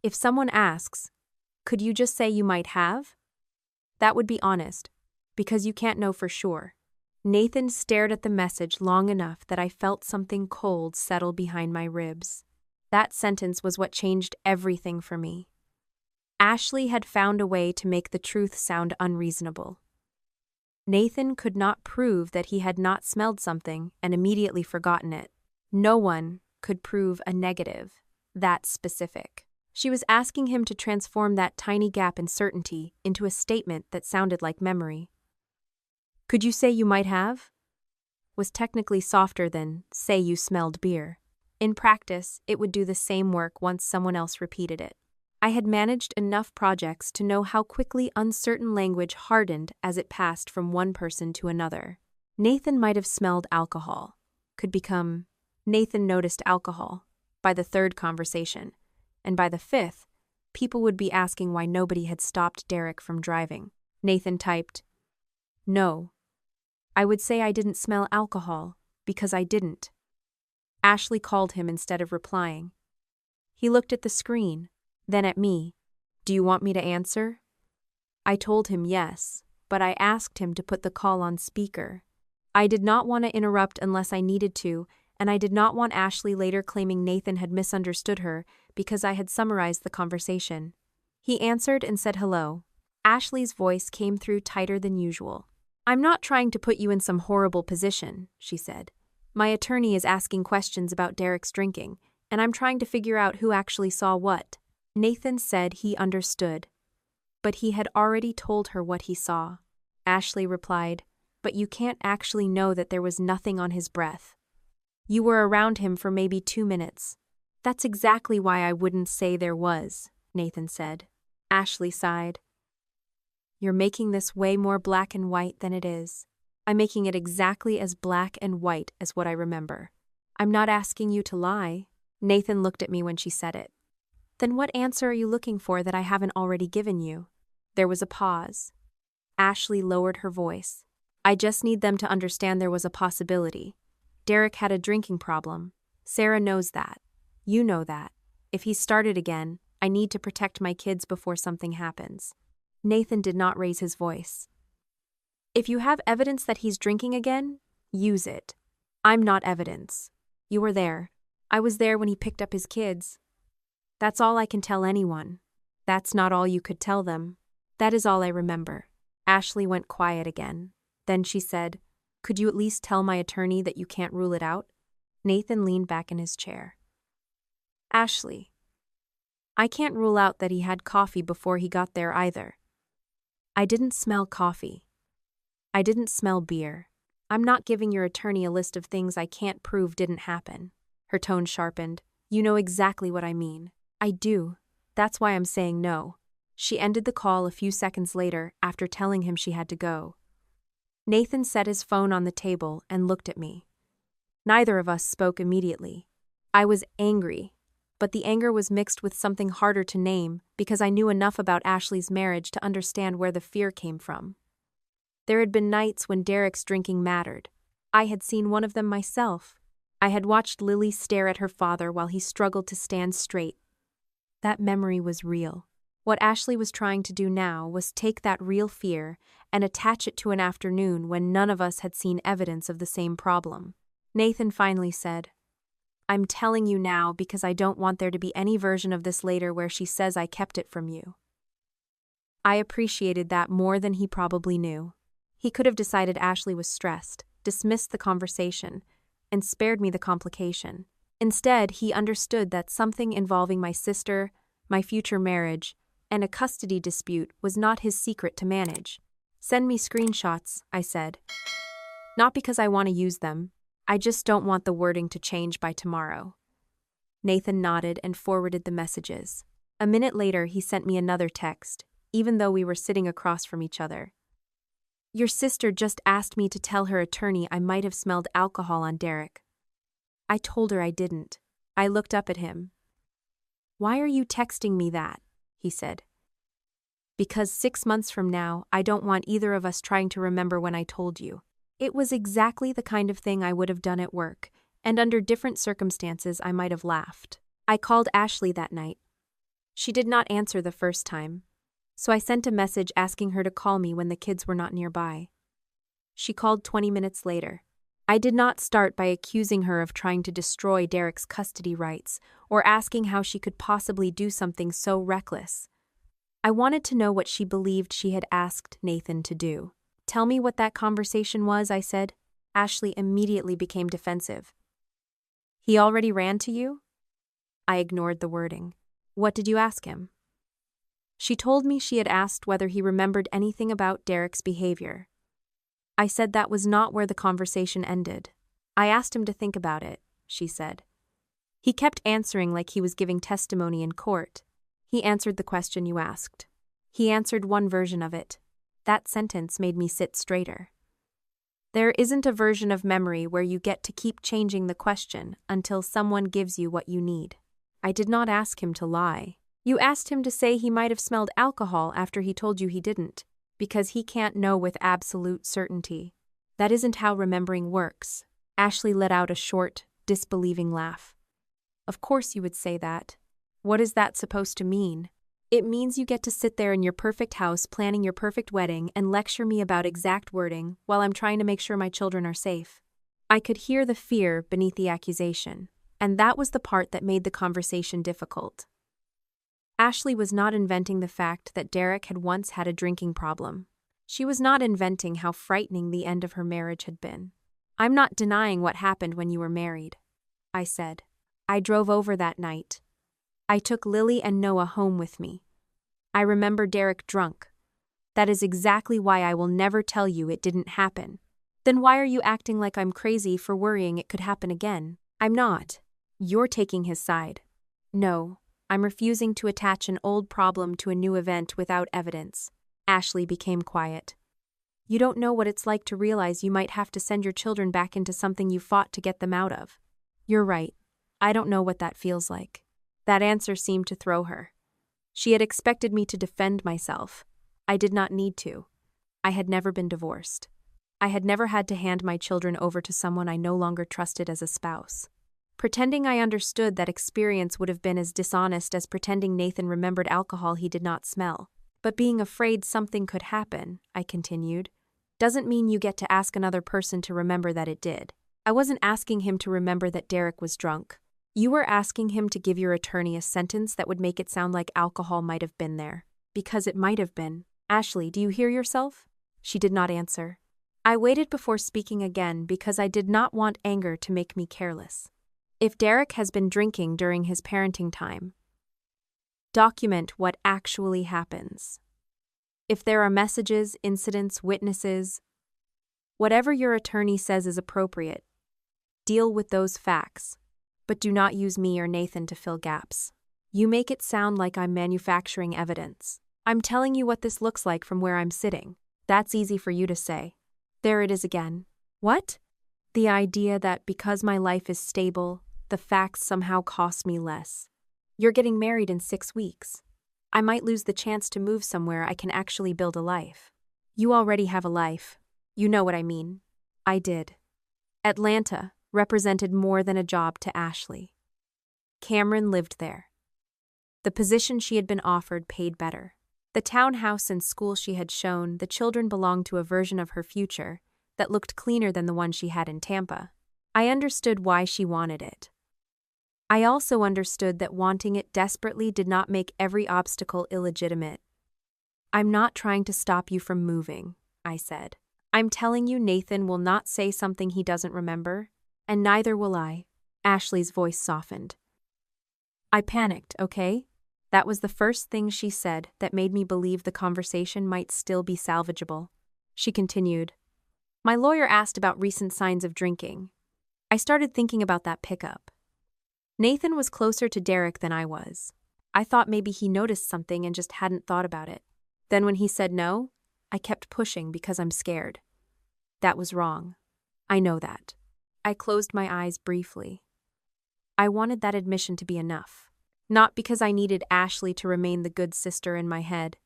If someone asks, could you just say you might have? That would be honest, because you can't know for sure. Nathan stared at the message long enough that I felt something cold settle behind my ribs. That sentence was what changed everything for me. Ashley had found a way to make the truth sound unreasonable. Nathan could not prove that he had not smelled something and immediately forgotten it. No one could prove a negative, that specific. She was asking him to transform that tiny gap in certainty into a statement that sounded like memory. Could you say you might have? Was technically softer than, say you smelled beer. In practice, it would do the same work once someone else repeated it. I had managed enough projects to know how quickly uncertain language hardened as it passed from one person to another. Nathan might have smelled alcohol. Could become, Nathan noticed alcohol. by the third conversation, and by the fifth, people would be asking why nobody had stopped Derek from driving. Nathan typed, "No. I would say I didn't smell alcohol, because I didn't." Ashley called him instead of replying. He looked at the screen, then at me. "Do you want me to answer?" I told him yes, but I asked him to put the call on speaker. I did not want to interrupt unless I needed to, and I did not want Ashley later claiming Nathan had misunderstood her because I had summarized the conversation. He answered and said hello. Ashley's voice came through tighter than usual. "I'm not trying to put you in some horrible position," she said. "My attorney is asking questions about Derek's drinking, and I'm trying to figure out who actually saw what." Nathan said he understood, but he had already told her what he saw. Ashley replied, "But you can't actually know that there was nothing on his breath. You were around him for maybe 2 minutes." "That's exactly why I wouldn't say there was," Nathan said. Ashley sighed. "You're making this way more black and white than it is. I'm making it exactly as black and white as what I remember. I'm not asking you to lie." Nathan looked at me when she said it. "Then what answer are you looking for that I haven't already given you?" There was a pause. Ashley lowered her voice. "I just need them to understand there was a possibility. Derek had a drinking problem. Sarah knows that. You know that. If he started again, I need to protect my kids before something happens." Nathan did not raise his voice. "If you have evidence that he's drinking again, use it. I'm not evidence. You were there. I was there when he picked up his kids. That's all I can tell anyone." "That's not all you could tell them." "That is all I remember." Ashley went quiet again. Then she said, "Could you at least tell my attorney that you can't rule it out?" Nathan leaned back in his chair. "Ashley, I can't rule out that he had coffee before he got there either. I didn't smell coffee. I didn't smell beer. I'm not giving your attorney a list of things I can't prove didn't happen." Her tone sharpened. "You know exactly what I mean." "I do. That's why I'm saying no." She ended the call a few seconds later after telling him she had to go. Nathan set his phone on the table and looked at me. Neither of us spoke immediately. I was angry, but the anger was mixed with something harder to name because I knew enough about Ashley's marriage to understand where the fear came from. There had been nights when Derek's drinking mattered. I had seen one of them myself. I had watched Lily stare at her father while he struggled to stand straight. That memory was real. What Ashley was trying to do now was take that real fear and attach it to an afternoon when none of us had seen evidence of the same problem. Nathan finally said, "I'm telling you now because I don't want there to be any version of this later where she says I kept it from you." I appreciated that more than he probably knew. He could have decided Ashley was stressed, dismissed the conversation, and spared me the complication. Instead, he understood that something involving my sister, my future marriage, and a custody dispute was not his secret to manage. "Send me screenshots," I said. "Not because I want to use them. I just don't want the wording to change by tomorrow." Nathan nodded and forwarded the messages. A minute later, he sent me another text, even though we were sitting across from each other. "Your sister just asked me to tell her attorney I might have smelled alcohol on Derek. I told her I didn't." I looked up at him. "Why are you texting me that?" he said. "Because 6 months from now, I don't want either of us trying to remember when I told you. It was exactly the kind of thing I would have done at work, and under different circumstances I might have laughed." I called Ashley that night. She did not answer the first time, so I sent a message asking her to call me when the kids were not nearby. She called 20 minutes later. I did not start by accusing her of trying to destroy Derek's custody rights or asking how she could possibly do something so reckless. I wanted to know what she believed she had asked Nathan to do. "Tell me what that conversation was," I said. Ashley immediately became defensive. "He already ran to you?" I ignored the wording. "What did you ask him?" She told me she had asked whether he remembered anything about Derek's behavior. I said that was not where the conversation ended. "I asked him to think about it," she said. "He kept answering like he was giving testimony in court." "He answered the question you asked." "He answered one version of it." That sentence made me sit straighter. There isn't a version of memory where you get to keep changing the question until someone gives you what you need. I did not ask him to lie. You asked him to say he might have smelled alcohol after he told you he didn't, because he can't know with absolute certainty. That isn't how remembering works. Ashley let out a short, disbelieving laugh. Of course you would say that. What is that supposed to mean? It means you get to sit there in your perfect house planning your perfect wedding and lecture me about exact wording while I'm trying to make sure my children are safe. I could hear the fear beneath the accusation, and that was the part that made the conversation difficult. Ashley was not inventing the fact that Derek had once had a drinking problem. She was not inventing how frightening the end of her marriage had been. I'm not denying what happened when you were married, I said. I drove over that night. I took Lily and Noah home with me. I remember Derek drunk. That is exactly why I will never tell you it didn't happen. Then why are you acting like I'm crazy for worrying it could happen again? I'm not. You're taking his side. No, I'm refusing to attach an old problem to a new event without evidence. Ashley became quiet. You don't know what it's like to realize you might have to send your children back into something you fought to get them out of. You're right. I don't know what that feels like. That answer seemed to throw her. She had expected me to defend myself. I did not need to. I had never been divorced. I had never had to hand my children over to someone I no longer trusted as a spouse. Pretending I understood that experience would have been as dishonest as pretending Nathan remembered alcohol he did not smell. But being afraid something could happen, I continued, doesn't mean you get to ask another person to remember that it did. I wasn't asking him to remember that Derek was drunk. You were asking him to give your attorney a sentence that would make it sound like alcohol might have been there. Because it might have been. Ashley, do you hear yourself? She did not answer. I waited before speaking again because I did not want anger to make me careless. If Derek has been drinking during his parenting time, document what actually happens. If there are messages, incidents, witnesses, whatever your attorney says is appropriate, deal with those facts. But do not use me or Nathan to fill gaps. You make it sound like I'm manufacturing evidence. I'm telling you what this looks like from where I'm sitting. That's easy for you to say. There it is again. What? The idea that because my life is stable, the facts somehow cost me less. You're getting married in 6 weeks. I might lose the chance to move somewhere I can actually build a life. You already have a life. You know what I mean. I did. Atlanta represented more than a job to Ashley. Cameron lived there. The position she had been offered paid better. The townhouse and school she had shown the children belonged to a version of her future that looked cleaner than the one she had in Tampa. I understood why she wanted it. I also understood that wanting it desperately did not make every obstacle illegitimate. I'm not trying to stop you from moving, I said. I'm telling you Nathan will not say something he doesn't remember, and neither will I. Ashley's voice softened. I panicked, okay? That was the first thing she said that made me believe the conversation might still be salvageable. She continued. My lawyer asked about recent signs of drinking. I started thinking about that pickup. Nathan was closer to Derek than I was. I thought maybe he noticed something and just hadn't thought about it. Then when he said no, I kept pushing because I'm scared. That was wrong. I know that. I closed my eyes briefly. I wanted that admission to be enough. Not because I needed Ashley to remain the good sister in my head,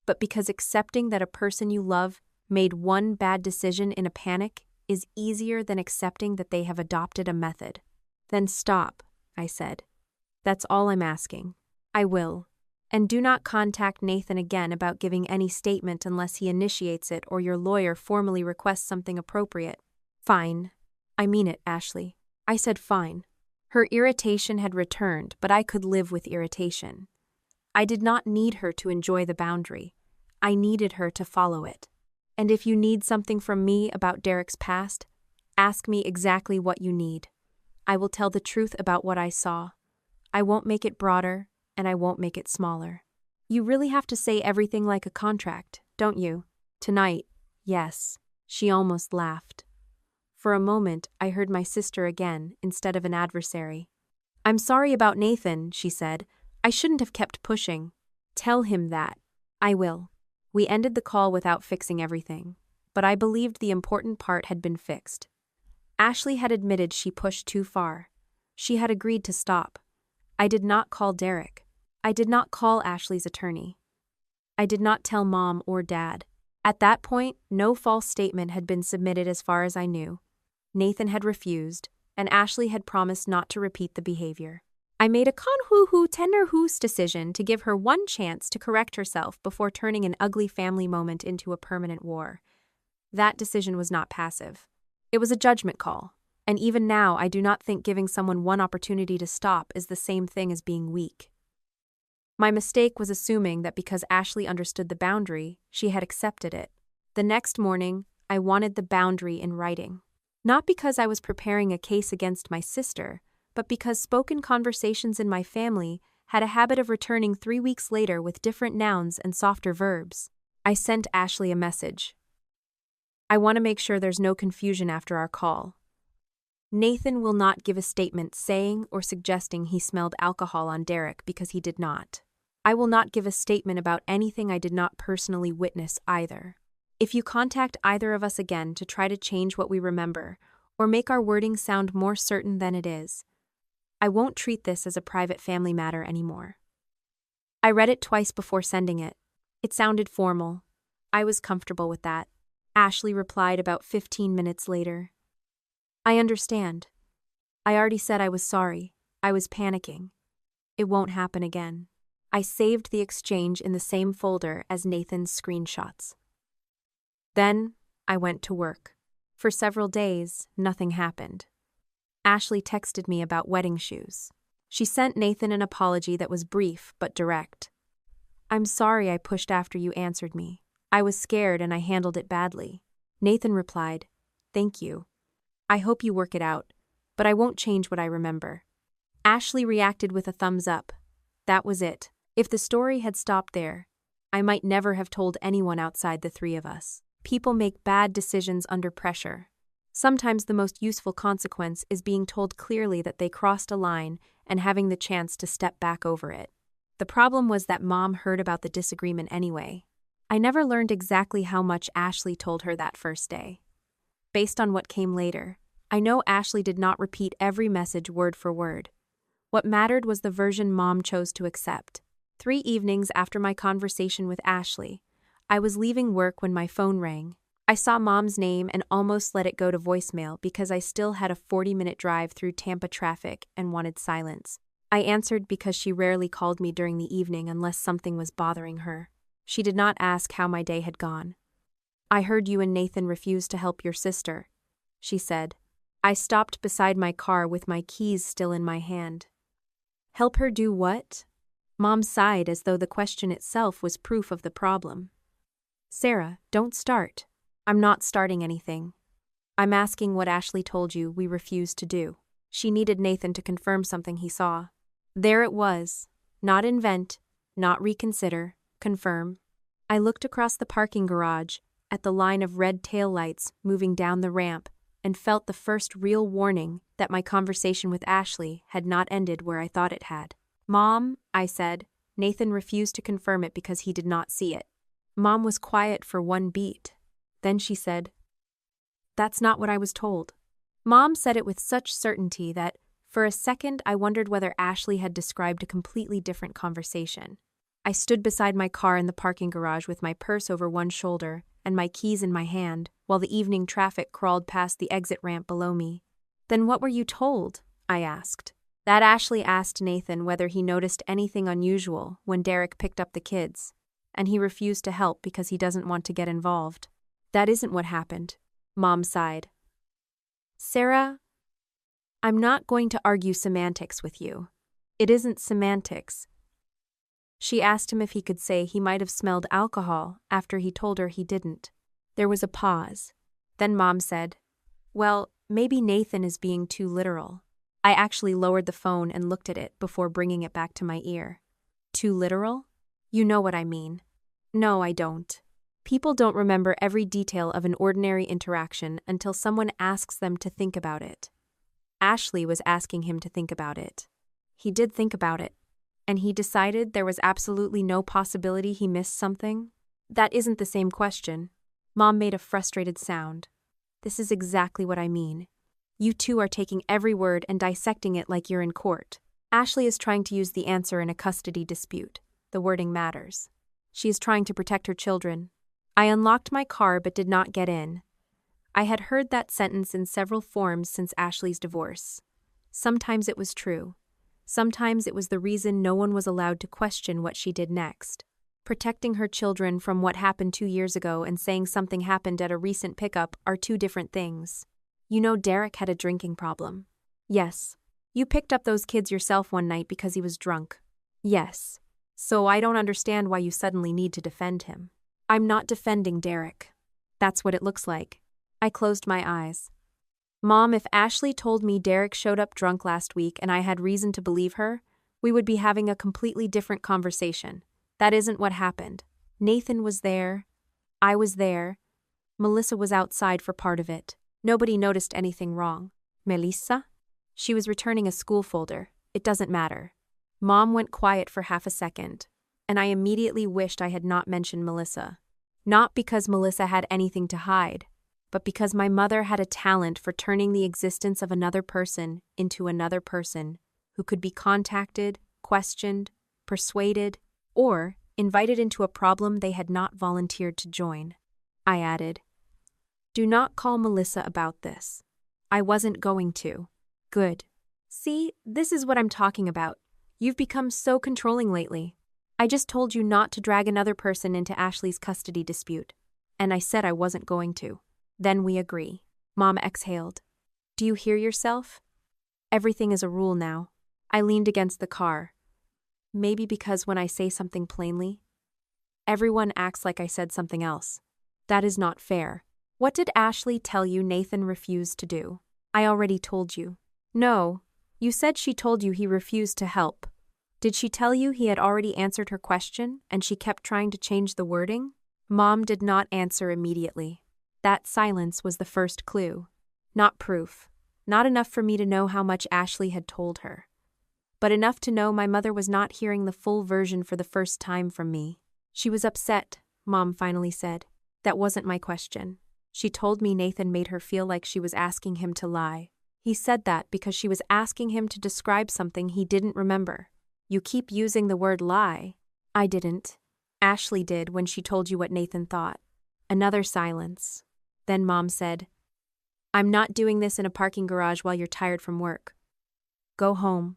but because accepting that a person you love made one bad decision in a panic is easier than accepting that they have adopted a method. Then stop, I said. That's all I'm asking. I will. And do not contact Nathan again about giving any statement unless he initiates it or your lawyer formally requests something appropriate. Fine. I mean it, Ashley. I said fine. Her irritation had returned, but I could live with irritation. I did not need her to enjoy the boundary. I needed her to follow it. And if you need something from me about Derek's past, ask me exactly what you need. I will tell the truth about what I saw. I won't make it broader, and I won't make it smaller. You really have to say everything like a contract, don't you? Tonight, yes. She almost laughed. For a moment, I heard my sister again, instead of an adversary. I'm sorry about Nathan, she said. I shouldn't have kept pushing. Tell him that. I will. We ended the call without fixing everything. but I believed the important part had been fixed. Ashley had admitted she pushed too far. She had agreed to stop. I did not call Derek. I did not call Ashley's attorney. I did not tell Mom or Dad. At that point, no false statement had been submitted as far as I knew. Nathan had refused, and Ashley had promised not to repeat the behavior. I made a tender decision to give her one chance to correct herself before turning an ugly family moment into a permanent war. That decision was not passive. It was a judgment call, and even now I do not think giving someone one opportunity to stop is the same thing as being weak. My mistake was assuming that because Ashley understood the boundary, she had accepted it. The next morning, I wanted the boundary in writing. Not because I was preparing a case against my sister, but because spoken conversations in my family had a habit of returning 3 weeks later with different nouns and softer verbs. I sent Ashley a message. I want to make sure there's no confusion after our call. Nathan will not give a statement saying or suggesting he smelled alcohol on Derek because he did not. I will not give a statement about anything I did not personally witness either. If you contact either of us again to try to change what we remember or make our wording sound more certain than it is, I won't treat this as a private family matter anymore. I read it twice before sending it. It sounded formal. I was comfortable with that. Ashley replied about 15 minutes later. I understand. I already said I was sorry. I was panicking. It won't happen again. I saved the exchange in the same folder as Nathan's screenshots. Then, I went to work. For several days, nothing happened. Ashley texted me about wedding shoes. She sent Nathan an apology that was brief but direct. I'm sorry I pushed after you answered me. I was scared and I handled it badly. Nathan replied, Thank you. I hope you work it out, but I won't change what I remember. Ashley reacted with a thumbs up. That was it. If the story had stopped there, I might never have told anyone outside the three of us. People make bad decisions under pressure. Sometimes the most useful consequence is being told clearly that they crossed a line and having the chance to step back over it. The problem was that Mom heard about the disagreement anyway. I never learned exactly how much Ashley told her that first day. Based on what came later, I know Ashley did not repeat every message word for word. What mattered was the version Mom chose to accept. 3 evenings after my conversation with Ashley, I was leaving work when my phone rang. I saw Mom's name and almost let it go to voicemail because I still had a 40-minute drive through Tampa traffic and wanted silence. I answered because she rarely called me during the evening unless something was bothering her. She did not ask how my day had gone. I heard you and Nathan refused to help your sister, she said. I stopped beside my car with my keys still in my hand. Help her do what? Mom sighed as though the question itself was proof of the problem. Sarah, don't start. I'm not starting anything. I'm asking what Ashley told you we refused to do. She needed Nathan to confirm something he saw. There it was. Not invent, not reconsider, confirm. I looked across the parking garage, at the line of red taillights moving down the ramp, and felt the first real warning that my conversation with Ashley had not ended where I thought it had. Mom, I said. Nathan refused to confirm it because he did not see it. Mom was quiet for one beat. Then she said, That's not what I was told. Mom said it with such certainty that, for a second, I wondered whether Ashley had described a completely different conversation. I stood beside my car in the parking garage with my purse over one shoulder and my keys in my hand, while the evening traffic crawled past the exit ramp below me. Then what were you told? I asked. That Ashley asked Nathan whether he noticed anything unusual when Derek picked up the kids, and he refused to help because he doesn't want to get involved. That isn't what happened, Mom sighed. Sarah, I'm not going to argue semantics with you. It isn't semantics. She asked him if he could say he might have smelled alcohol after he told her he didn't. There was a pause. Then Mom said, Well, maybe Nathan is being too literal. I actually lowered the phone and looked at it before bringing it back to my ear. Too literal? You know what I mean. No, I don't. People don't remember every detail of an ordinary interaction until someone asks them to think about it. Ashley was asking him to think about it. He did think about it, and he decided there was absolutely no possibility he missed something. That isn't the same question. Mom made a frustrated sound. This is exactly what I mean. You two are taking every word and dissecting it like you're in court. Ashley is trying to use the answer in a custody dispute. The wording matters. She is trying to protect her children. I unlocked my car but did not get in. I had heard that sentence in several forms since Ashley's divorce. Sometimes it was true. Sometimes it was the reason no one was allowed to question what she did next. Protecting her children from what happened 2 years ago and saying something happened at a recent pickup are two different things. You know Derek had a drinking problem. Yes. You picked up those kids yourself one night because he was drunk. Yes. So I don't understand why you suddenly need to defend him. I'm not defending Derek. That's what it looks like. I closed my eyes. Mom, if Ashley told me Derek showed up drunk last week and I had reason to believe her, we would be having a completely different conversation. That isn't what happened. Nathan was there. I was there. Melissa was outside for part of it. Nobody noticed anything wrong. Melissa? She was returning a school folder. It doesn't matter. Mom went quiet for half a second, and I immediately wished I had not mentioned Melissa. Not because Melissa had anything to hide, but because my mother had a talent for turning the existence of another person into another person who could be contacted, questioned, persuaded, or invited into a problem they had not volunteered to join. I added, "Do not call Melissa about this." I wasn't going to. Good. See, this is what I'm talking about. You've become so controlling lately. I just told you not to drag another person into Ashley's custody dispute, and I said I wasn't going to. Then we agree. Mom exhaled. Do you hear yourself? Everything is a rule now. I leaned against the car. Maybe because when I say something plainly, everyone acts like I said something else. That is not fair. What did Ashley tell you Nathan refused to do? I already told you. No, you said she told you he refused to help. Did she tell you he had already answered her question and she kept trying to change the wording? Mom did not answer immediately. That silence was the first clue. Not proof. Not enough for me to know how much Ashley had told her. But enough to know my mother was not hearing the full version for the first time from me. She was upset, Mom finally said. That wasn't my question. She told me Nathan made her feel like she was asking him to lie. He said that because she was asking him to describe something he didn't remember. You keep using the word lie. I didn't. Ashley did when she told you what Nathan thought. Another silence. Then Mom said, I'm not doing this in a parking garage while you're tired from work. Go home.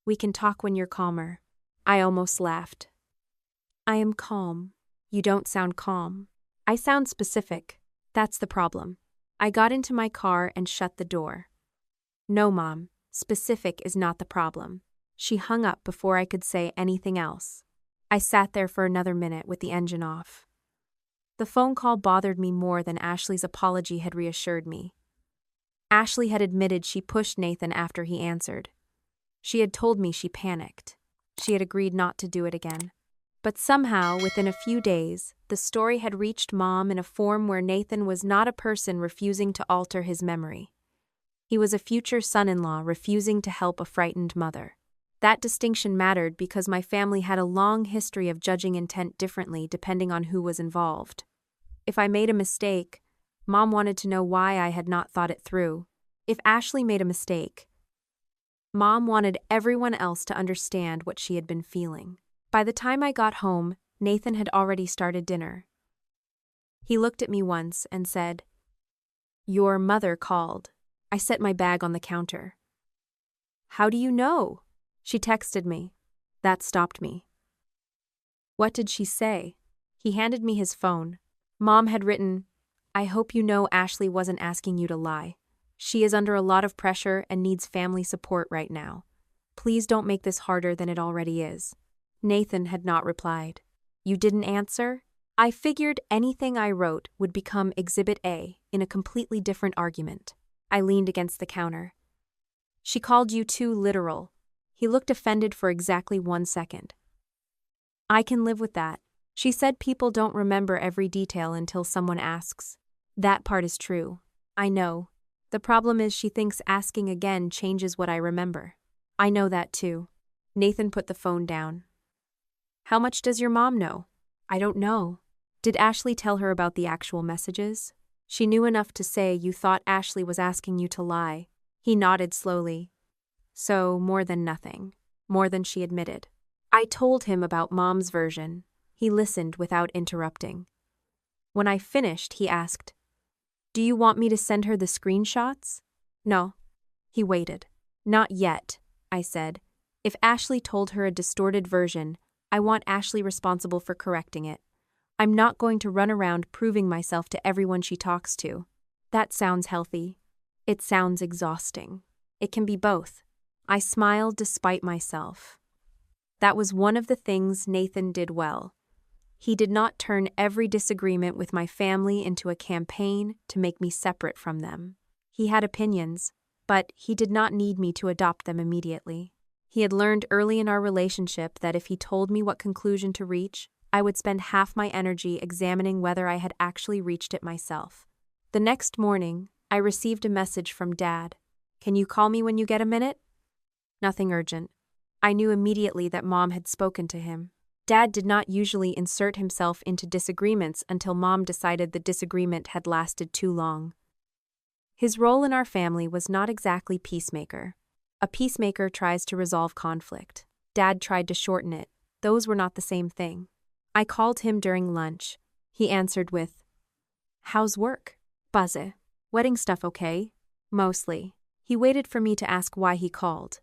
We can talk when you're calmer. I almost laughed. I am calm. You don't sound calm. I sound specific. That's the problem. I got into my car and shut the door. No, Mom, specific is not the problem. She hung up before I could say anything else. I sat there for another minute with the engine off. The phone call bothered me more than Ashley's apology had reassured me. Ashley had admitted she pushed Nathan after he answered. She had told me she panicked. She had agreed not to do it again. But somehow, within a few days, the story had reached Mom in a form where Nathan was not a person refusing to alter his memory. He was a future son-in-law refusing to help a frightened mother. That distinction mattered because my family had a long history of judging intent differently depending on who was involved. If I made a mistake, Mom wanted to know why I had not thought it through. If Ashley made a mistake, Mom wanted everyone else to understand what she had been feeling. By the time I got home, Nathan had already started dinner. He looked at me once and said, Your mother called. I set my bag on the counter. How do you know? She texted me. That stopped me. What did she say? He handed me his phone. Mom had written, I hope you know Ashley wasn't asking you to lie. She is under a lot of pressure and needs family support right now. Please don't make this harder than it already is. Nathan had not replied. You didn't answer? I figured anything I wrote would become Exhibit A in a completely different argument. I leaned against the counter. She called you too literal. He looked offended for exactly 1 second. I can live with that. She said people don't remember every detail until someone asks. That part is true. I know. The problem is she thinks asking again changes what I remember. I know that too. Nathan put the phone down. How much does your mom know? I don't know. Did Ashley tell her about the actual messages? She knew enough to say you thought Ashley was asking you to lie. He nodded slowly. So, more than nothing. More than she admitted. I told him about Mom's version. He listened without interrupting. When I finished, he asked, "Do you want me to send her the screenshots?" No. He waited. "Not yet," I said. "If Ashley told her a distorted version, I want Ashley responsible for correcting it. I'm not going to run around proving myself to everyone she talks to." That sounds healthy. It sounds exhausting. It can be both. I smiled despite myself. That was one of the things Nathan did well. He did not turn every disagreement with my family into a campaign to make me separate from them. He had opinions, but he did not need me to adopt them immediately. He had learned early in our relationship that if he told me what conclusion to reach, I would spend half my energy examining whether I had actually reached it myself. The next morning, I received a message from Dad. "Can you call me when you get a minute?" Nothing urgent. I knew immediately that Mom had spoken to him. Dad did not usually insert himself into disagreements until Mom decided the disagreement had lasted too long. His role in our family was not exactly peacemaker. A peacemaker tries to resolve conflict. Dad tried to shorten it. Those were not the same thing. I called him during lunch. He answered with, "How's work?" "Buzzy. Wedding stuff okay?" "Mostly." He waited for me to ask why he called.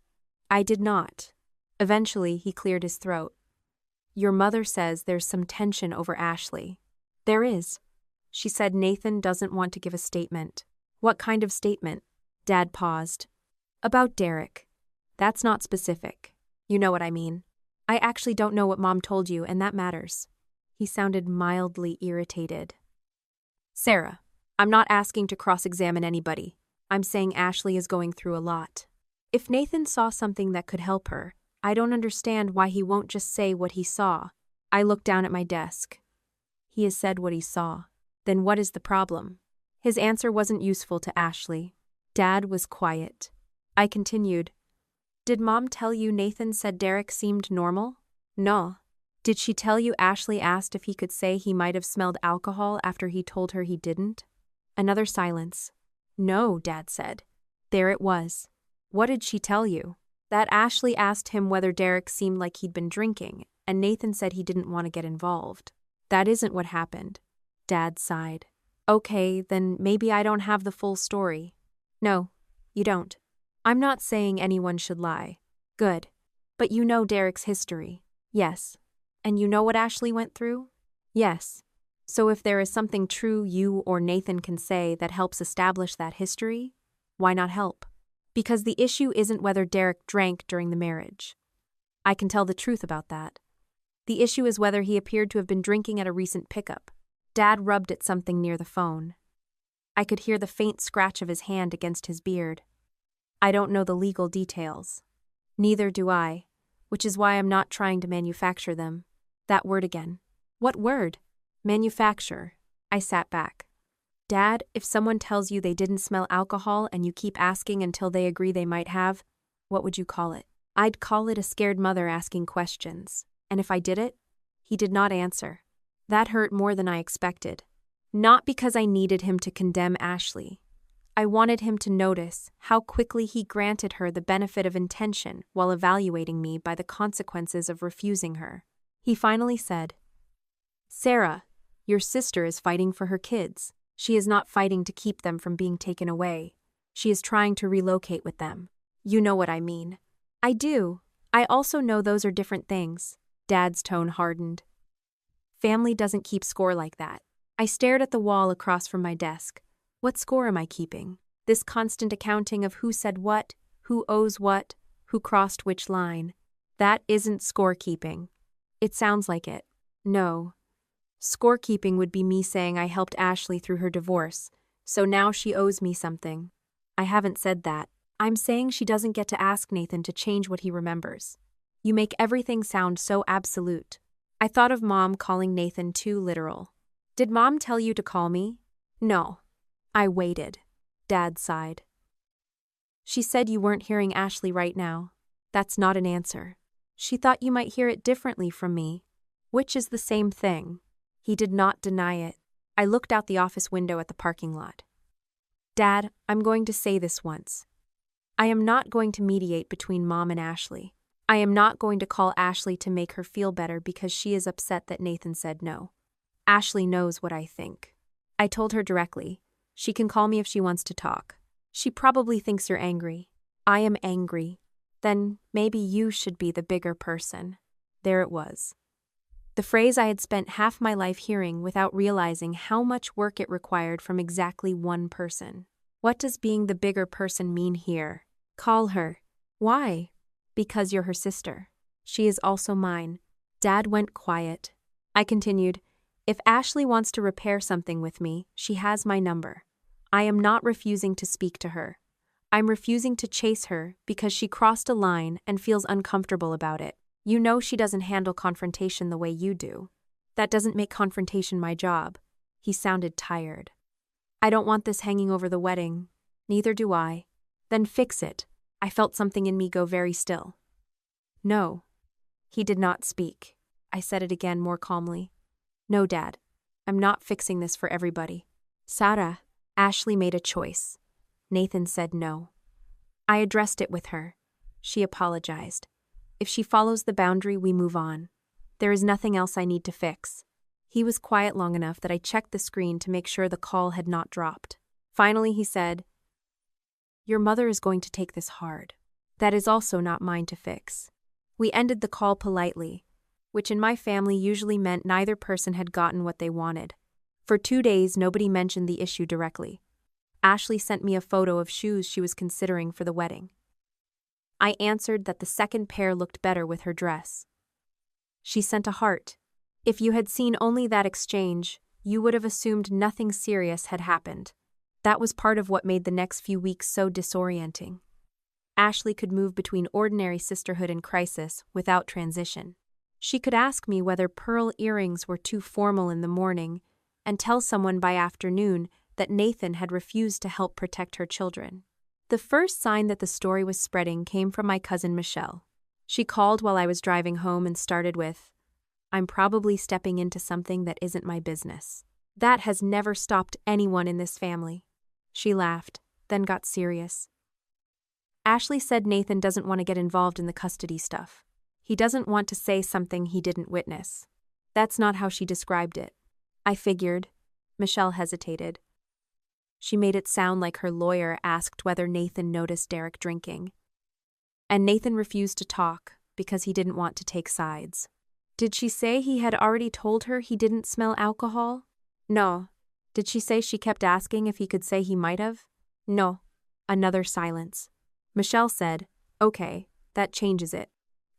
I did not. Eventually, he cleared his throat. "Your mother says there's some tension over Ashley." "There is." She said Nathan doesn't want to give a statement. "What kind of statement?" Dad paused. "About Derek. That's not specific. You know what I mean. I actually don't know what Mom told you, and that matters." He sounded mildly irritated. "Sarah, I'm not asking to cross-examine anybody. I'm saying Ashley is going through a lot. If Nathan saw something that could help her, I don't understand why he won't just say what he saw." I looked down at my desk. He has said what he saw. Then what is the problem? His answer wasn't useful to Ashley. Dad was quiet. I continued. "Did Mom tell you Nathan said Derek seemed normal?" "No." "Did she tell you Ashley asked if he could say he might have smelled alcohol after he told her he didn't?" Another silence. "No," Dad said. There it was. "What did she tell you?" "That Ashley asked him whether Derek seemed like he'd been drinking, and Nathan said he didn't want to get involved." "That isn't what happened." Dad sighed. "Okay, then maybe I don't have the full story." "No, you don't. I'm not saying anyone should lie." "Good. But you know Derek's history." "Yes." "And you know what Ashley went through?" "Yes." "So if there is something true you or Nathan can say that helps establish that history, why not help? Because the issue isn't whether Derek drank during the marriage. I can tell the truth about that. The issue is whether he appeared to have been drinking at a recent pickup." Dad rubbed at something near the phone. I could hear the faint scratch of his hand against his beard. "I don't know the legal details." "Neither do I, which is why I'm not trying to manufacture them." That word again. "What word?" "Manufacture." I sat back. "Dad, if someone tells you they didn't smell alcohol and you keep asking until they agree they might have, what would you call it?" "I'd call it a scared mother asking questions. And if I did it?" He did not answer. That hurt more than I expected. Not because I needed him to condemn Ashley. I wanted him to notice how quickly he granted her the benefit of intention while evaluating me by the consequences of refusing her. He finally said, "Sarah, your sister is fighting for her kids. She is not fighting to keep them from being taken away. She is trying to relocate with them. You know what I mean." "I do. I also know those are different things." Dad's tone hardened. "Family doesn't keep score like that." I stared at the wall across from my desk. What score am I keeping? This constant accounting of who said what, who owes what, who crossed which line. That isn't scorekeeping. It sounds like it. No. Scorekeeping would be me saying I helped Ashley through her divorce, so now she owes me something. I haven't said that. I'm saying she doesn't get to ask Nathan to change what he remembers. You make everything sound so absolute. I thought of Mom calling Nathan too literal. "Did Mom tell you to call me?" "No." I waited. Dad sighed. "She said you weren't hearing Ashley right now. That's not an answer. She thought you might hear it differently from me, which is the same thing." He did not deny it. I looked out the office window at the parking lot. Dad, I'm going to say this once. I am not going to mediate between Mom and Ashley. I am not going to call Ashley to make her feel better because she is upset that Nathan said no. Ashley knows what I think. I told her directly. She can call me if she wants to talk. She probably thinks you're angry. I am angry. Then maybe you should be the bigger person. There it was. The phrase I had spent half my life hearing without realizing how much work it required from exactly one person. What does being the bigger person mean here? Call her. Why? Because you're her sister. She is also mine. Dad went quiet. I continued, if Ashley wants to repair something with me, she has my number. I am not refusing to speak to her. I'm refusing to chase her because she crossed a line and feels uncomfortable about it. You know she doesn't handle confrontation the way you do. That doesn't make confrontation my job. He sounded tired. I don't want this hanging over the wedding. Neither do I. Then fix it. I felt something in me go very still. No. He did not speak. I said it again more calmly. No, Dad. I'm not fixing this for everybody. Sarah, Ashley made a choice. Nathan said no. I addressed it with her. She apologized. If she follows the boundary, we move on. There is nothing else I need to fix. He was quiet long enough that I checked the screen to make sure the call had not dropped. Finally, he said, Your mother is going to take this hard. That is also not mine to fix. We ended the call politely, which in my family usually meant neither person had gotten what they wanted. For 2 days, nobody mentioned the issue directly. Ashley sent me a photo of shoes she was considering for the wedding. I answered that the second pair looked better with her dress. She sent a heart. If you had seen only that exchange, you would have assumed nothing serious had happened. That was part of what made the next few weeks so disorienting. Ashley could move between ordinary sisterhood and crisis without transition. She could ask me whether pearl earrings were too formal in the morning and tell someone by afternoon that Nathan had refused to help protect her children. The first sign that the story was spreading came from my cousin Michelle. She called while I was driving home and started with, I'm probably stepping into something that isn't my business. That has never stopped anyone in this family. She laughed, then got serious. Ashley said Nathan doesn't want to get involved in the custody stuff. He doesn't want to say something he didn't witness. That's not how she described it. I figured. Michelle hesitated. She made it sound like her lawyer asked whether Nathan noticed Derek drinking. And Nathan refused to talk because he didn't want to take sides. Did she say he had already told her he didn't smell alcohol? No. Did she say she kept asking if he could say he might have? No. Another silence. Michelle said, Okay, that changes it.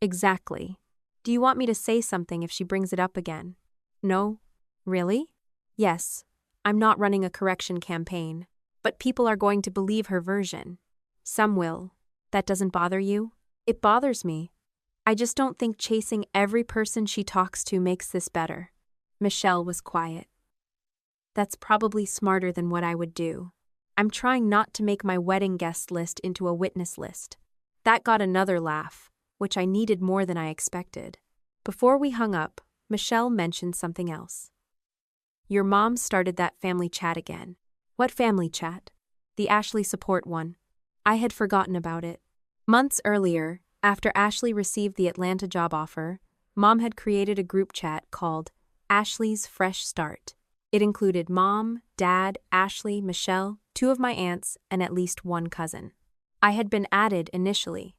Exactly. Do you want me to say something if she brings it up again? No. Really? Yes. I'm not running a correction campaign, but people are going to believe her version. Some will. That doesn't bother you? It bothers me. I just don't think chasing every person she talks to makes this better. Michelle was quiet. That's probably smarter than what I would do. I'm trying not to make my wedding guest list into a witness list. That got another laugh, which I needed more than I expected. Before we hung up, Michelle mentioned something else. Your mom started that family chat again. What family chat? The Ashley support one. I had forgotten about it. Months earlier, after Ashley received the Atlanta job offer, Mom had created a group chat called Ashley's Fresh Start. It included Mom, Dad, Ashley, Michelle, 2 of my aunts, and at least 1 cousin. I had been added initially.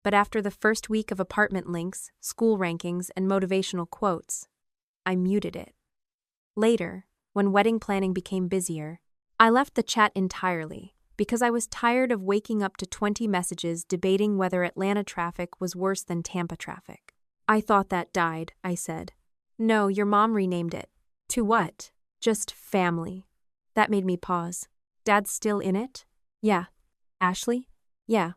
But after the first week of apartment links, school rankings, and motivational quotes, I muted it. Later, when wedding planning became busier, I left the chat entirely because I was tired of waking up to 20 messages debating whether Atlanta traffic was worse than Tampa traffic. I thought that died, I said. No, your mom renamed it. To what? Just family. That made me pause. Dad's still in it? Yeah. Ashley? Yeah.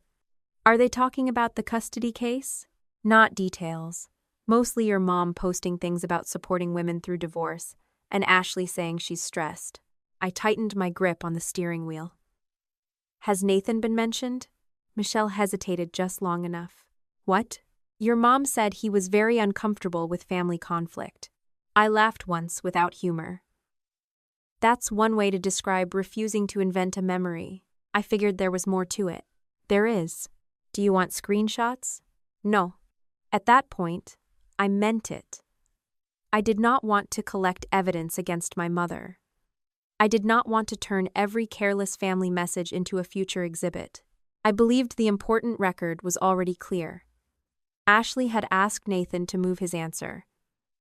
Are they talking about the custody case? Not details. Mostly your mom posting things about supporting women through divorce, and Ashley saying she's stressed. I tightened my grip on the steering wheel. Has Nathan been mentioned? Michelle hesitated just long enough. What? Your mom said he was very uncomfortable with family conflict. I laughed once without humor. That's one way to describe refusing to invent a memory. I figured there was more to it. There is. Do you want screenshots? No. At that point, I meant it. I did not want to collect evidence against my mother. I did not want to turn every careless family message into a future exhibit. I believed the important record was already clear. Ashley had asked Nathan to move his answer.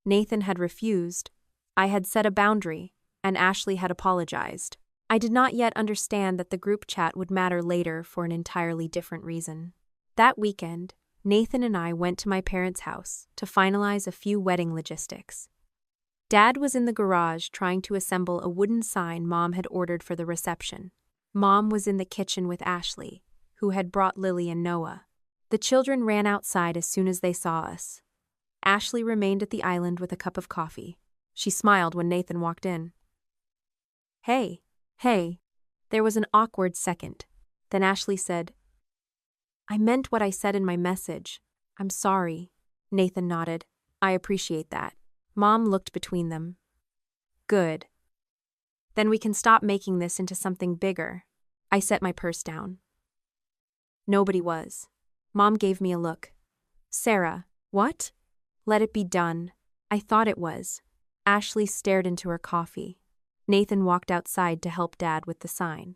Nathan had refused. I had set a boundary, and Ashley had apologized. I did not yet understand that the group chat would matter later for an entirely different reason. That weekend, Nathan and I went to my parents' house to finalize a few wedding logistics. Dad was in the garage trying to assemble a wooden sign Mom had ordered for the reception. Mom was in the kitchen with Ashley, who had brought Lily and Noah. The children ran outside as soon as they saw us. Ashley remained at the island with a cup of coffee. She smiled when Nathan walked in. Hey. There was an awkward second. Then Ashley said, I meant what I said in my message. I'm sorry. Nathan nodded. I appreciate that. Mom looked between them. Good. Then we can stop making this into something bigger. I set my purse down. Nobody was. Mom gave me a look. Sarah, what? Let it be done. I thought it was. Ashley stared into her coffee. Nathan walked outside to help Dad with the sign.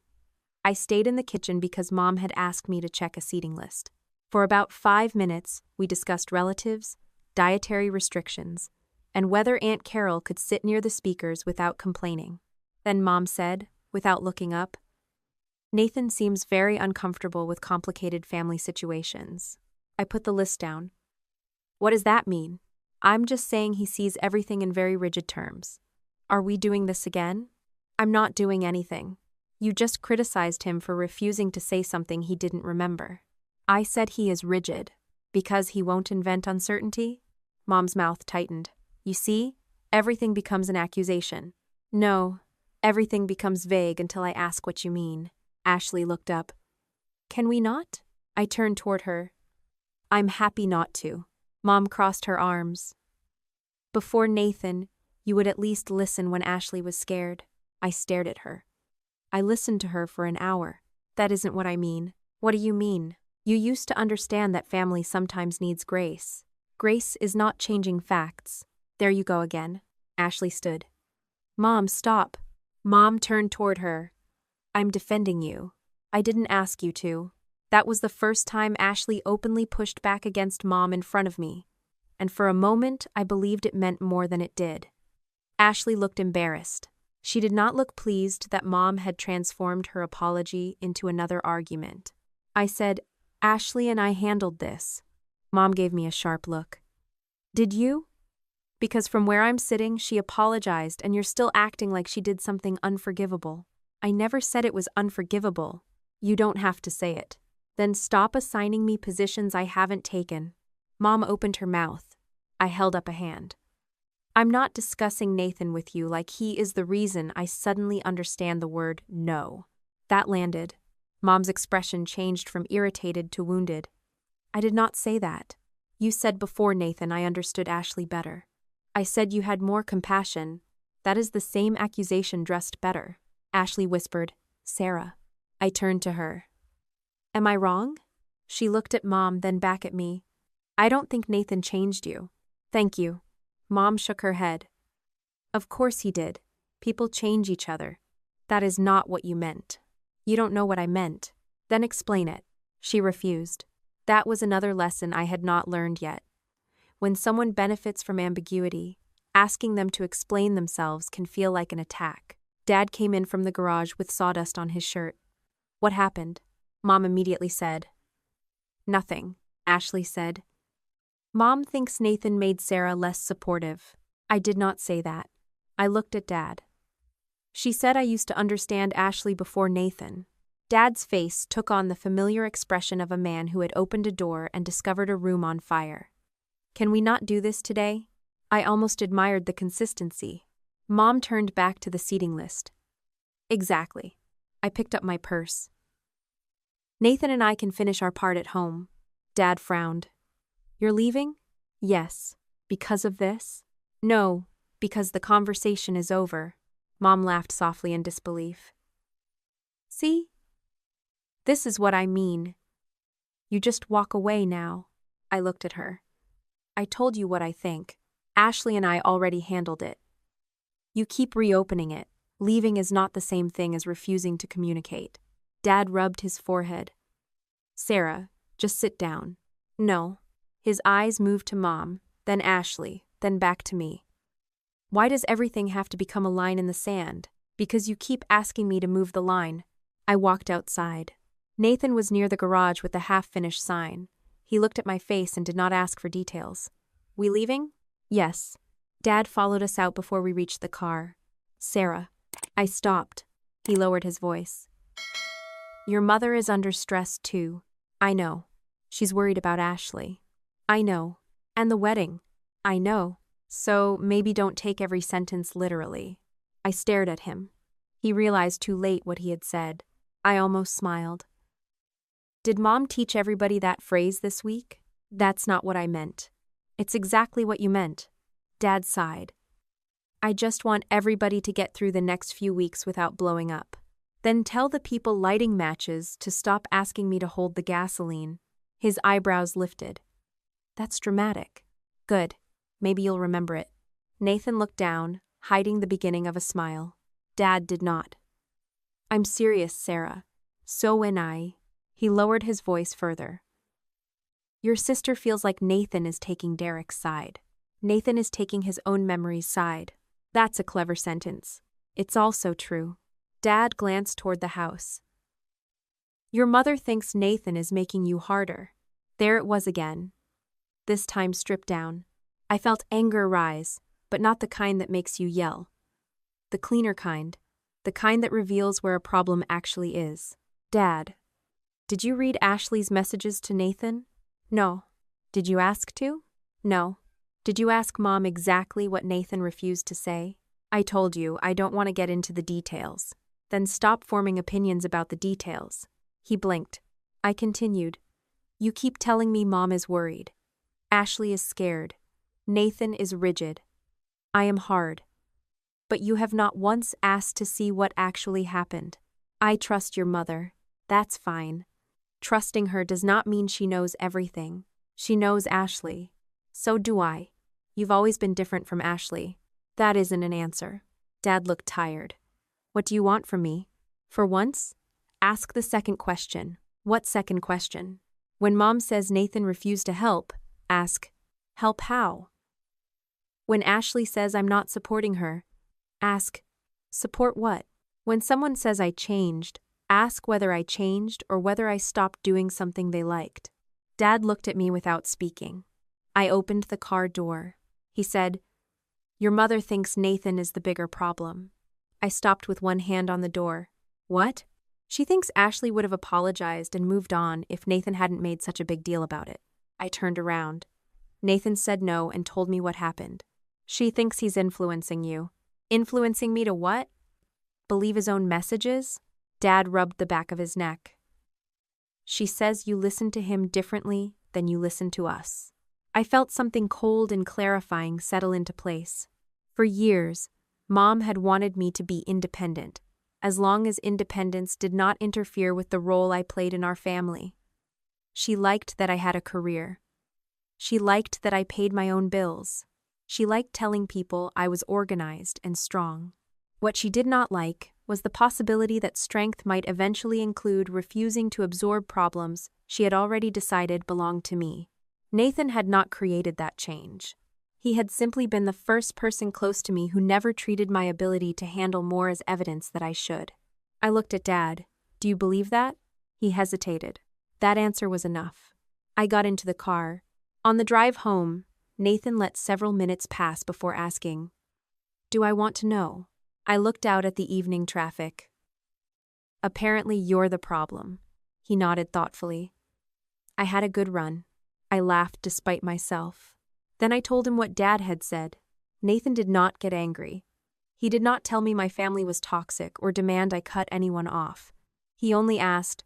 I stayed in the kitchen because Mom had asked me to check a seating list. For about 5 minutes, we discussed relatives, dietary restrictions, and whether Aunt Carol could sit near the speakers without complaining. Then Mom said, without looking up, Nathan seems very uncomfortable with complicated family situations. I put the list down. What does that mean? I'm just saying he sees everything in very rigid terms. Are we doing this again? I'm not doing anything. You just criticized him for refusing to say something he didn't remember. I said he is rigid. Because he won't invent uncertainty? Mom's mouth tightened. You see? Everything becomes an accusation. No, everything becomes vague until I ask what you mean. Ashley looked up. Can we not? I turned toward her. I'm happy not to. Mom crossed her arms. Before Nathan, you would at least listen when Ashley was scared. I stared at her. I listened to her for an hour. That isn't what I mean. What do you mean? You used to understand that family sometimes needs grace. Grace is not changing facts. There you go again. Ashley stood. Mom, stop. Mom turned toward her. I'm defending you. I didn't ask you to. That was the first time Ashley openly pushed back against Mom in front of me. And for a moment, I believed it meant more than it did. Ashley looked embarrassed. She did not look pleased that Mom had transformed her apology into another argument. I said, Ashley and I handled this. Mom gave me a sharp look. Did you? Because from where I'm sitting, she apologized and you're still acting like she did something unforgivable. I never said it was unforgivable. You don't have to say it. Then stop assigning me positions I haven't taken. Mom opened her mouth. I held up a hand. I'm not discussing Nathan with you like he is the reason I suddenly understand the word no. That landed. Mom's expression changed from irritated to wounded. I did not say that. You said before, Nathan, I understood Ashley better. I said you had more compassion. That is the same accusation dressed better. Ashley whispered, Sarah. I turned to her. Am I wrong? She looked at Mom, then back at me. I don't think Nathan changed you. Thank you. Mom shook her head. Of course he did. People change each other. That is not what you meant. You don't know what I meant. Then explain it. She refused. That was another lesson I had not learned yet. When someone benefits from ambiguity, asking them to explain themselves can feel like an attack. Dad came in from the garage with sawdust on his shirt. What happened? Mom immediately said. Nothing, Ashley said. Mom thinks Nathan made Sarah less supportive. I did not say that. I looked at Dad. She said I used to understand Ashley before Nathan. Dad's face took on the familiar expression of a man who had opened a door and discovered a room on fire. Can we not do this today? I almost admired the consistency. Mom turned back to the seating list. Exactly. I picked up my purse. Nathan and I can finish our part at home. Dad frowned. You're leaving? Yes. Because of this? No, Because the conversation is over. Mom laughed softly in disbelief. See? This is what I mean. You just walk away now. I looked at her. I told you what I think. Ashley and I already handled it. You keep reopening it. Leaving is not the same thing as refusing to communicate. Dad rubbed his forehead. Sarah, just sit down. No. His eyes moved to Mom, then Ashley, then back to me. Why does everything have to become a line in the sand? Because you keep asking me to move the line. I walked outside. Nathan was near the garage with the half-finished sign. He looked at my face and did not ask for details. We leaving? Yes. Dad followed us out before we reached the car. Sarah. I stopped. He lowered his voice. Your mother is under stress too. I know. She's worried about Ashley. I know. And the wedding. I know. So maybe don't take every sentence literally. I stared at him. He realized too late what he had said. I almost smiled. Did Mom teach everybody that phrase this week? That's not what I meant. It's exactly what you meant. Dad sighed. I just want everybody to get through the next few weeks without blowing up. Then tell the people lighting matches to stop asking me to hold the gasoline. His eyebrows lifted. That's dramatic. Good. Maybe you'll remember it. Nathan looked down, hiding the beginning of a smile. Dad did not. I'm serious, Sarah. So am I. He lowered his voice further. Your sister feels like Nathan is taking Derek's side. Nathan is taking his own memory's side. That's a clever sentence. It's also true. Dad glanced toward the house. Your mother thinks Nathan is making you harder. There it was again. This time stripped down. I felt anger rise, but not the kind that makes you yell. The cleaner kind. The kind that reveals where a problem actually is. Dad. Did you read Ashley's messages to Nathan? No. Did you ask to? No. Did you ask Mom exactly what Nathan refused to say? I told you I don't want to get into the details. Then stop forming opinions about the details. He blinked. I continued. You keep telling me Mom is worried. Ashley is scared. Nathan is rigid. I am hard. But you have not once asked to see what actually happened. I trust your mother. That's fine. Trusting her does not mean she knows everything. She knows Ashley. So do I. You've always been different from Ashley. That isn't an answer. Dad looked tired. What do you want from me? For once, ask the second question. What second question? When Mom says Nathan refused to help, ask, help how? When Ashley says I'm not supporting her, ask, support what? When someone says I changed, ask whether I changed or whether I stopped doing something they liked. Dad looked at me without speaking. I opened the car door. He said, Your mother thinks Nathan is the bigger problem. I stopped with one hand on the door. What? She thinks Ashley would have apologized and moved on if Nathan hadn't made such a big deal about it. I turned around. Nathan said no and told me what happened. She thinks he's influencing you. Influencing me to what? Believe his own messages? Dad rubbed the back of his neck. She says you listen to him differently than you listen to us. I felt something cold and clarifying settle into place. For years, Mom had wanted me to be independent, as long as independence did not interfere with the role I played in our family. She liked that I had a career. She liked that I paid my own bills. She liked telling people I was organized and strong. What she did not like was the possibility that strength might eventually include refusing to absorb problems she had already decided belonged to me. Nathan had not created that change. He had simply been the first person close to me who never treated my ability to handle more as evidence that I should. I looked at Dad. Do you believe that? He hesitated. That answer was enough. I got into the car. On the drive home, Nathan let several minutes pass before asking, Do I want to know? I looked out at the evening traffic. Apparently you're the problem. He nodded thoughtfully. I had a good run. I laughed despite myself. Then I told him what Dad had said. Nathan did not get angry. He did not tell me my family was toxic or demand I cut anyone off. He only asked,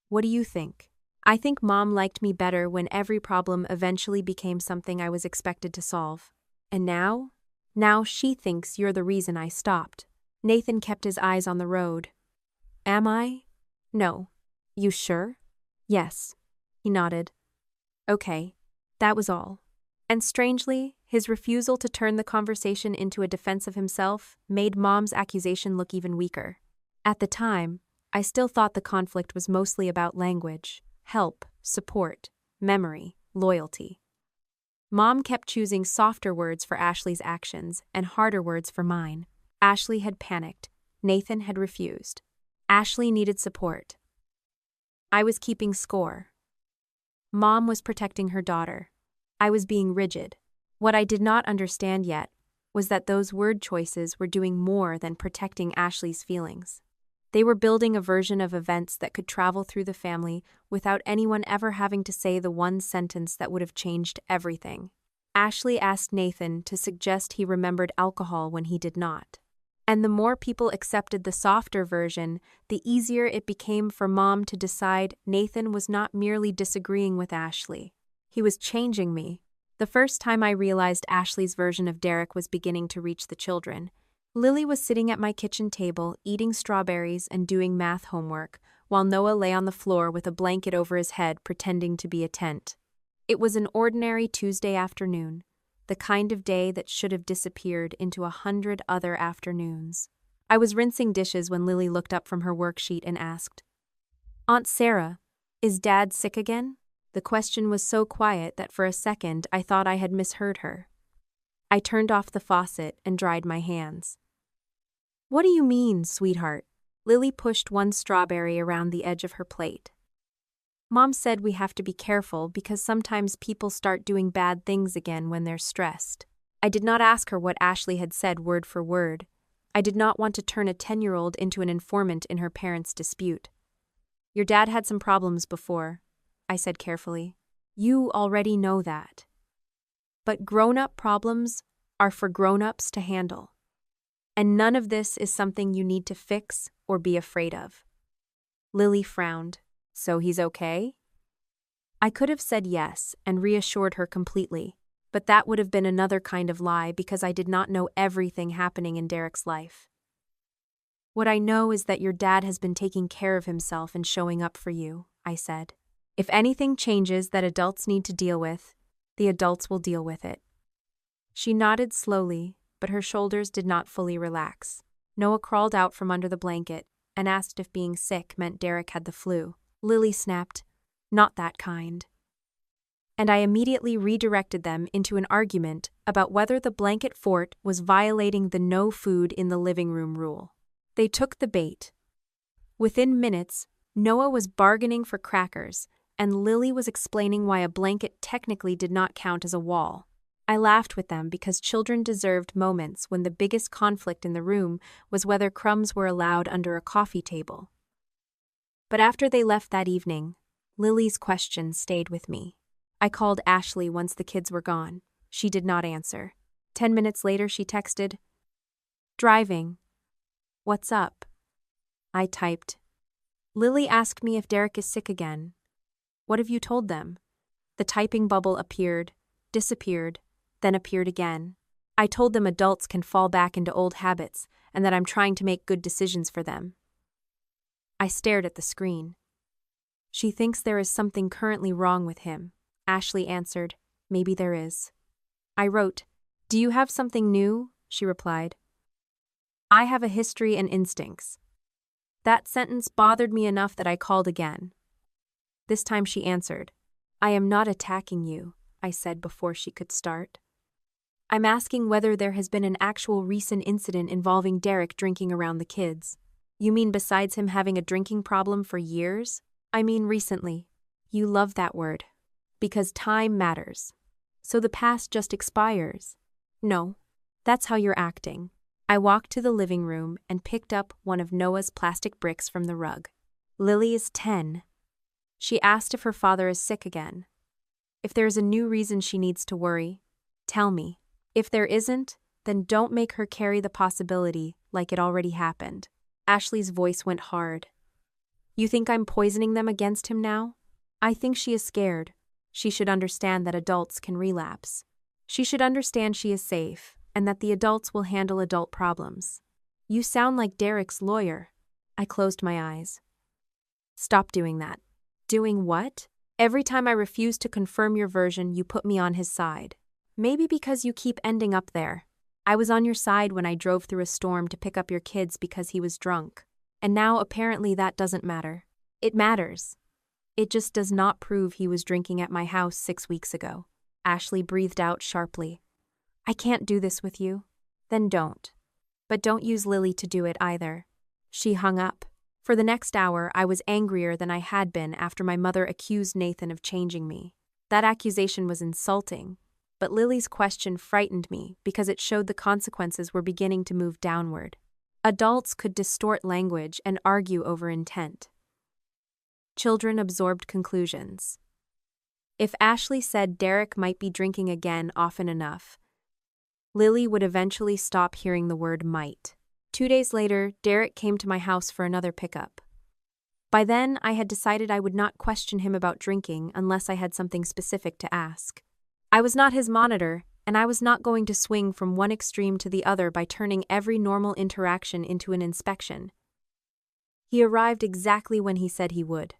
What do you think? I think Mom liked me better when every problem eventually became something I was expected to solve. And now? Now she thinks you're the reason I stopped. Nathan kept his eyes on the road. Am I? No. You sure? Yes. He nodded. Okay. That was all. And strangely, his refusal to turn the conversation into a defense of himself made Mom's accusation look even weaker. At the time, I still thought the conflict was mostly about language, help, support, memory, loyalty. Mom kept choosing softer words for Ashley's actions and harder words for mine. Ashley had panicked. Nathan had refused. Ashley needed support. I was keeping score. Mom was protecting her daughter. I was being rigid. What I did not understand yet was that those word choices were doing more than protecting Ashley's feelings. They were building a version of events that could travel through the family without anyone ever having to say the one sentence that would have changed everything. Ashley asked Nathan to suggest he remembered alcohol when he did not. And the more people accepted the softer version, the easier it became for Mom to decide Nathan was not merely disagreeing with Ashley. He was changing me. The first time I realized Ashley's version of Derek was beginning to reach the children, Lily was sitting at my kitchen table eating strawberries and doing math homework, while Noah lay on the floor with a blanket over his head pretending to be a tent. It was an ordinary Tuesday afternoon, the kind of day that should have disappeared into 100 other afternoons. I was rinsing dishes when Lily looked up from her worksheet and asked, "Aunt Sarah, is Dad sick again?" The question was so quiet that for a second I thought I had misheard her. I turned off the faucet and dried my hands. "What do you mean, sweetheart?" Lily pushed one strawberry around the edge of her plate. "Mom said we have to be careful because sometimes people start doing bad things again when they're stressed." I did not ask her what Ashley had said word for word. I did not want to turn a 10-year-old into an informant in her parents' dispute. "Your dad had some problems before," I said carefully. "You already know that. But grown-up problems are for grown-ups to handle. And none of this is something you need to fix or be afraid of." Lily frowned. "So he's okay?" I could have said yes and reassured her completely, but that would have been another kind of lie because I did not know everything happening in Derek's life. "What I know is that your dad has been taking care of himself and showing up for you," I said. "If anything changes that adults need to deal with, the adults will deal with it." She nodded slowly, but her shoulders did not fully relax. Noah crawled out from under the blanket and asked if being sick meant Derek had the flu. Lily snapped, "Not that kind." And I immediately redirected them into an argument about whether the blanket fort was violating the no food in the living room rule. They took the bait. Within minutes, Noah was bargaining for crackers, and Lily was explaining why a blanket technically did not count as a wall. I laughed with them because children deserved moments when the biggest conflict in the room was whether crumbs were allowed under a coffee table. But after they left that evening, Lily's question stayed with me. I called Ashley once the kids were gone. She did not answer. 10 minutes later, she texted, "Driving. What's up?" I typed, "Lily asked me if Derek is sick again. What have you told them?" The typing bubble appeared, disappeared, then appeared again. "I told them adults can fall back into old habits and that I'm trying to make good decisions for them." I stared at the screen. "She thinks there is something currently wrong with him." Ashley answered, "Maybe there is." I wrote, "Do you have something new?" She replied, "I have a history and instincts." That sentence bothered me enough that I called again. This time she answered, "I am not attacking you," I said before she could start. "I'm asking whether there has been an actual recent incident involving Derek drinking around the kids." "You mean besides him having a drinking problem for years?" "I mean recently." "You love that word. Because time matters. So the past just expires." "No, that's how you're acting." I walked to the living room and picked up one of Noah's plastic bricks from the rug. "Lily is 10. She asked if her father is sick again. If there is a new reason she needs to worry, tell me. If there isn't, then don't make her carry the possibility like it already happened." Ashley's voice went hard. "You think I'm poisoning them against him now?" "I think she is scared. She should understand that adults can relapse. She should understand she is safe. and that the adults will handle adult problems. You sound like Derek's lawyer. I closed my eyes. Stop doing that. Doing what? Every time I refuse to confirm your version, you put me on his side. Maybe because you keep ending up there. I was on your side when I drove through a storm to pick up your kids because he was drunk. And now apparently that doesn't matter. It matters. It just does not prove he was drinking at my house 6 weeks ago. Ashley breathed out sharply. I can't do this with you. Then don't. But don't use Lily to do it either. She hung up. For the next hour, I was angrier than I had been after my mother accused Nathan of changing me. That accusation was insulting, but Lily's question frightened me because it showed the consequences were beginning to move downward. Adults could distort language and argue over intent. Children absorbed conclusions. If Ashley said Derek might be drinking again often enough, Lily would eventually stop hearing the word might. 2 days later, Derek came to my house for another pickup. By then, I had decided I would not question him about drinking unless I had something specific to ask. I was not his monitor, and I was not going to swing from one extreme to the other by turning every normal interaction into an inspection. He arrived exactly when he said he would.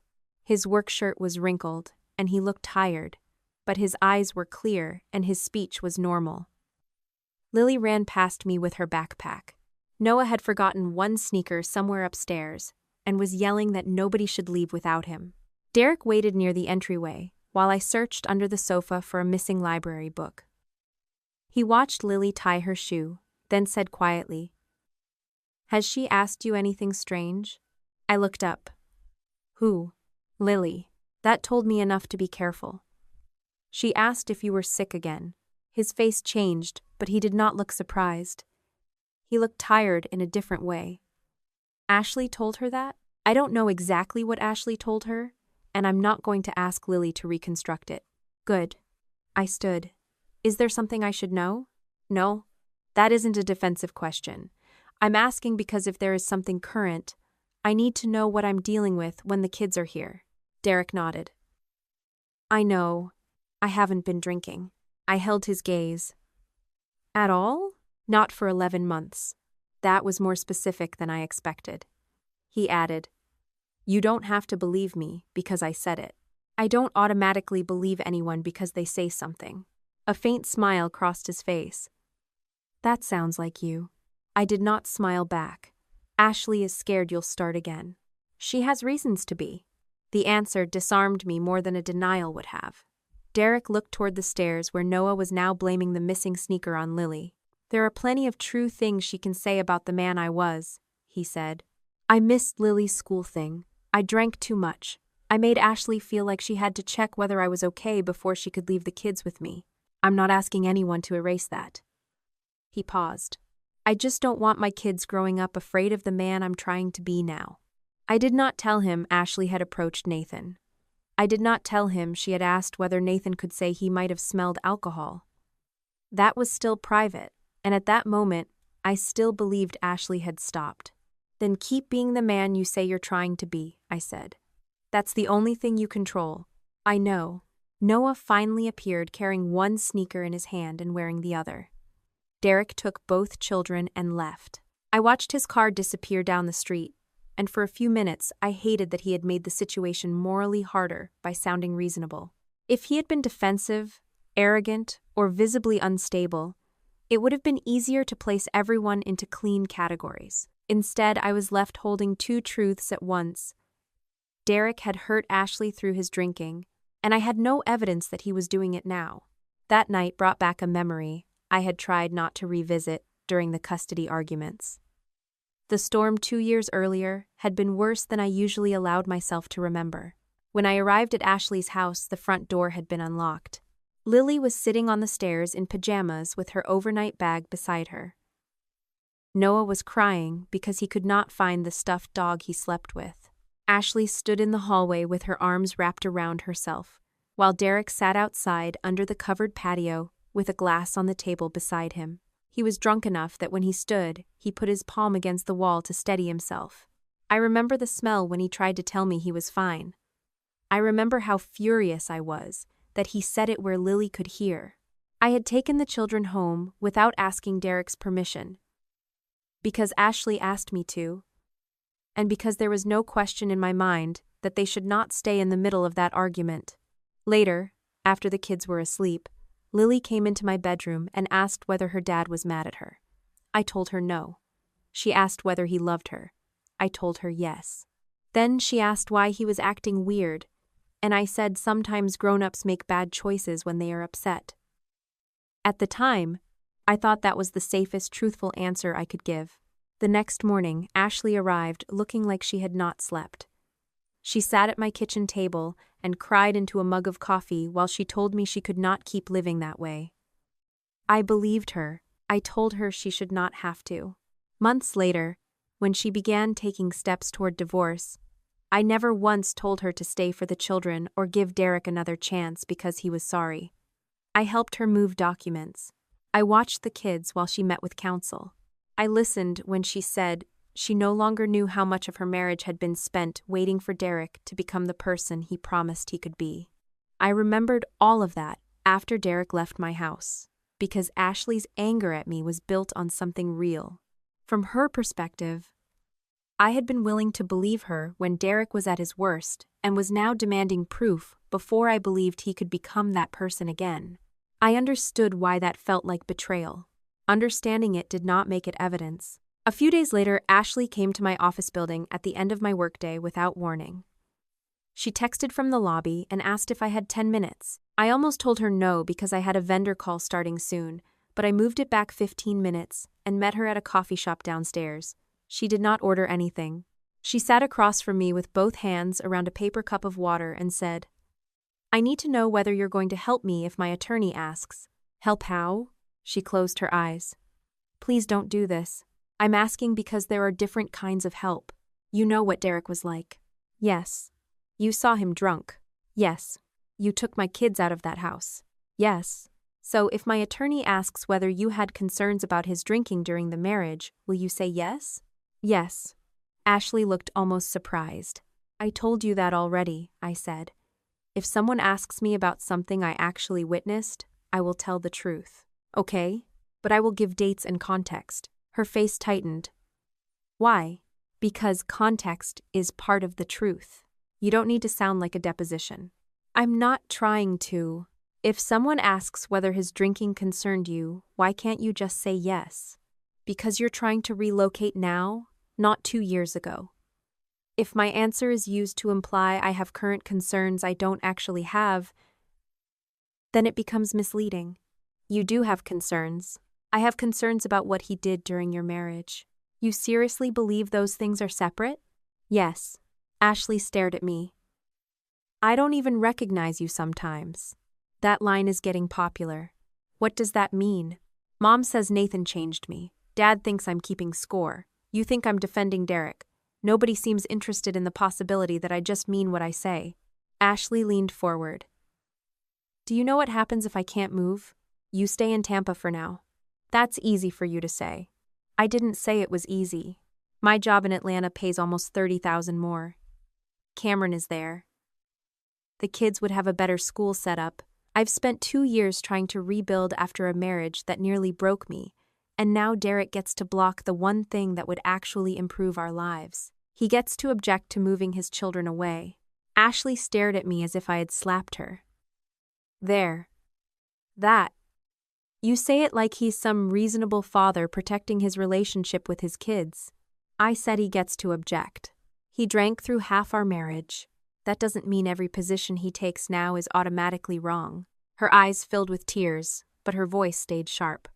His work shirt was wrinkled, and he looked tired, but his eyes were clear and his speech was normal. Lily ran past me with her backpack. Noah had forgotten one sneaker somewhere upstairs and was yelling that nobody should leave without him. Derek waited near the entryway while I searched under the sofa for a missing library book. He watched Lily tie her shoe, then said quietly, "Has she asked you anything strange?" I looked up. "Who?" "Lily." That told me enough to be careful. "She asked if you were sick again." His face changed, but he did not look surprised. He looked tired in a different way. Ashley told her that? I don't know exactly what Ashley told her, and I'm not going to ask Lily to reconstruct it. Good. I stood. Is there something I should know? No. That isn't a defensive question. I'm asking because if there is something current, I need to know what I'm dealing with when the kids are here. Derek nodded. I know. I haven't been drinking. I held his gaze. At all? Not for 11 months. That was more specific than I expected. He added, "You don't have to believe me because I said it. I don't automatically believe anyone because they say something." A faint smile crossed his face. That sounds like you. I did not smile back. Ashley is scared you'll start again. She has reasons to be. The answer disarmed me more than a denial would have. Derek looked toward the stairs where Noah was now blaming the missing sneaker on Lily. There are plenty of true things she can say about the man I was, he said. I missed Lily's school thing. I drank too much. I made Ashley feel like she had to check whether I was okay before she could leave the kids with me. I'm not asking anyone to erase that. He paused. I just don't want my kids growing up afraid of the man I'm trying to be now. I did not tell him Ashley had approached Nathan. I did not tell him she had asked whether Nathan could say he might have smelled alcohol. That was still private, and at that moment, I still believed Ashley had stopped. Then keep being the man you say you're trying to be, I said. That's the only thing you control. I know. Noah finally appeared carrying one sneaker in his hand and wearing the other. Derek took both children and left. I watched his car disappear down the street, and for a few minutes I hated that he had made the situation morally harder by sounding reasonable. If he had been defensive, arrogant, or visibly unstable, it would have been easier to place everyone into clean categories. Instead, I was left holding two truths at once. Derek had hurt Ashley through his drinking, and I had no evidence that he was doing it now. That night brought back a memory I had tried not to revisit during the custody arguments. The storm 2 years earlier had been worse than I usually allowed myself to remember. When I arrived at Ashley's house, the front door had been unlocked. Lily was sitting on the stairs in pajamas with her overnight bag beside her. Noah was crying because he could not find the stuffed dog he slept with. Ashley stood in the hallway with her arms wrapped around herself, while Derek sat outside under the covered patio with a glass on the table beside him. He was drunk enough that when he stood, he put his palm against the wall to steady himself. I remember the smell when he tried to tell me he was fine. I remember how furious I was that he said it where Lily could hear. I had taken the children home without asking Derek's permission, because Ashley asked me to, and because there was no question in my mind that they should not stay in the middle of that argument. Later, after the kids were asleep, Lily came into my bedroom and asked whether her dad was mad at her. I told her no. She asked whether he loved her. I told her yes. Then she asked why he was acting weird, and I said sometimes grown-ups make bad choices when they are upset. At the time, I thought that was the safest, truthful answer I could give. The next morning, Ashley arrived looking like she had not slept. She sat at my kitchen table and cried into a mug of coffee while she told me she could not keep living that way. I believed her. I told her she should not have to. Months later, when she began taking steps toward divorce, I never once told her to stay for the children or give Derek another chance because he was sorry. I helped her move documents. I watched the kids while she met with counsel. I listened when she said she no longer knew how much of her marriage had been spent waiting for Derek to become the person he promised he could be. I remembered all of that after Derek left my house, because Ashley's anger at me was built on something real. From her perspective, I had been willing to believe her when Derek was at his worst and was now demanding proof before I believed he could become that person again. I understood why that felt like betrayal. Understanding it did not make it evidence. A few days later, Ashley came to my office building at the end of my workday without warning. She texted from the lobby and asked if I had 10 minutes. I almost told her no because I had a vendor call starting soon, but I moved it back 15 minutes and met her at a coffee shop downstairs. She did not order anything. She sat across from me with both hands around a paper cup of water and said, "I need to know whether you're going to help me if my attorney asks." "Help how?" She closed her eyes. "Please don't do this. I'm asking because there are different kinds of help. You know what Derek was like." "Yes." "You saw him drunk." "Yes." "You took my kids out of that house." "Yes." "So if my attorney asks whether you had concerns about his drinking during the marriage, will you say yes?" "Yes." Ashley looked almost surprised. "I told you that already," I said. "If someone asks me about something I actually witnessed, I will tell the truth. Okay? But I will give dates and context." Her face tightened. "Why?" "Because context is part of the truth. You don't need to sound like a deposition." "I'm not trying to. If someone asks whether his drinking concerned you, why can't you just say yes? Because you're trying to relocate now, not 2 years ago. If my answer is used to imply I have current concerns I don't actually have, then it becomes misleading. You do have concerns. I have concerns about what he did during your marriage. You seriously believe those things are separate?" "Yes." Ashley stared at me. "I don't even recognize you sometimes." That line is getting popular. What does that mean? Mom says Nathan changed me. Dad thinks I'm keeping score. You think I'm defending Derek. Nobody seems interested in the possibility that I just mean what I say. Ashley leaned forward. "Do you know what happens if I can't move? You stay in Tampa for now." "That's easy for you to say." "I didn't say it was easy. My job in Atlanta pays almost $30,000 more. Cameron is there. The kids would have a better school set up. I've spent 2 years trying to rebuild after a marriage that nearly broke me, and now Derek gets to block the one thing that would actually improve our lives. He gets to object to moving his children away." Ashley stared at me as if I had slapped her. "There. That. You say it like he's some reasonable father protecting his relationship with his kids." I said he gets to object. He drank through half our marriage. That doesn't mean every position he takes now is automatically wrong. Her eyes filled with tears, but her voice stayed sharp.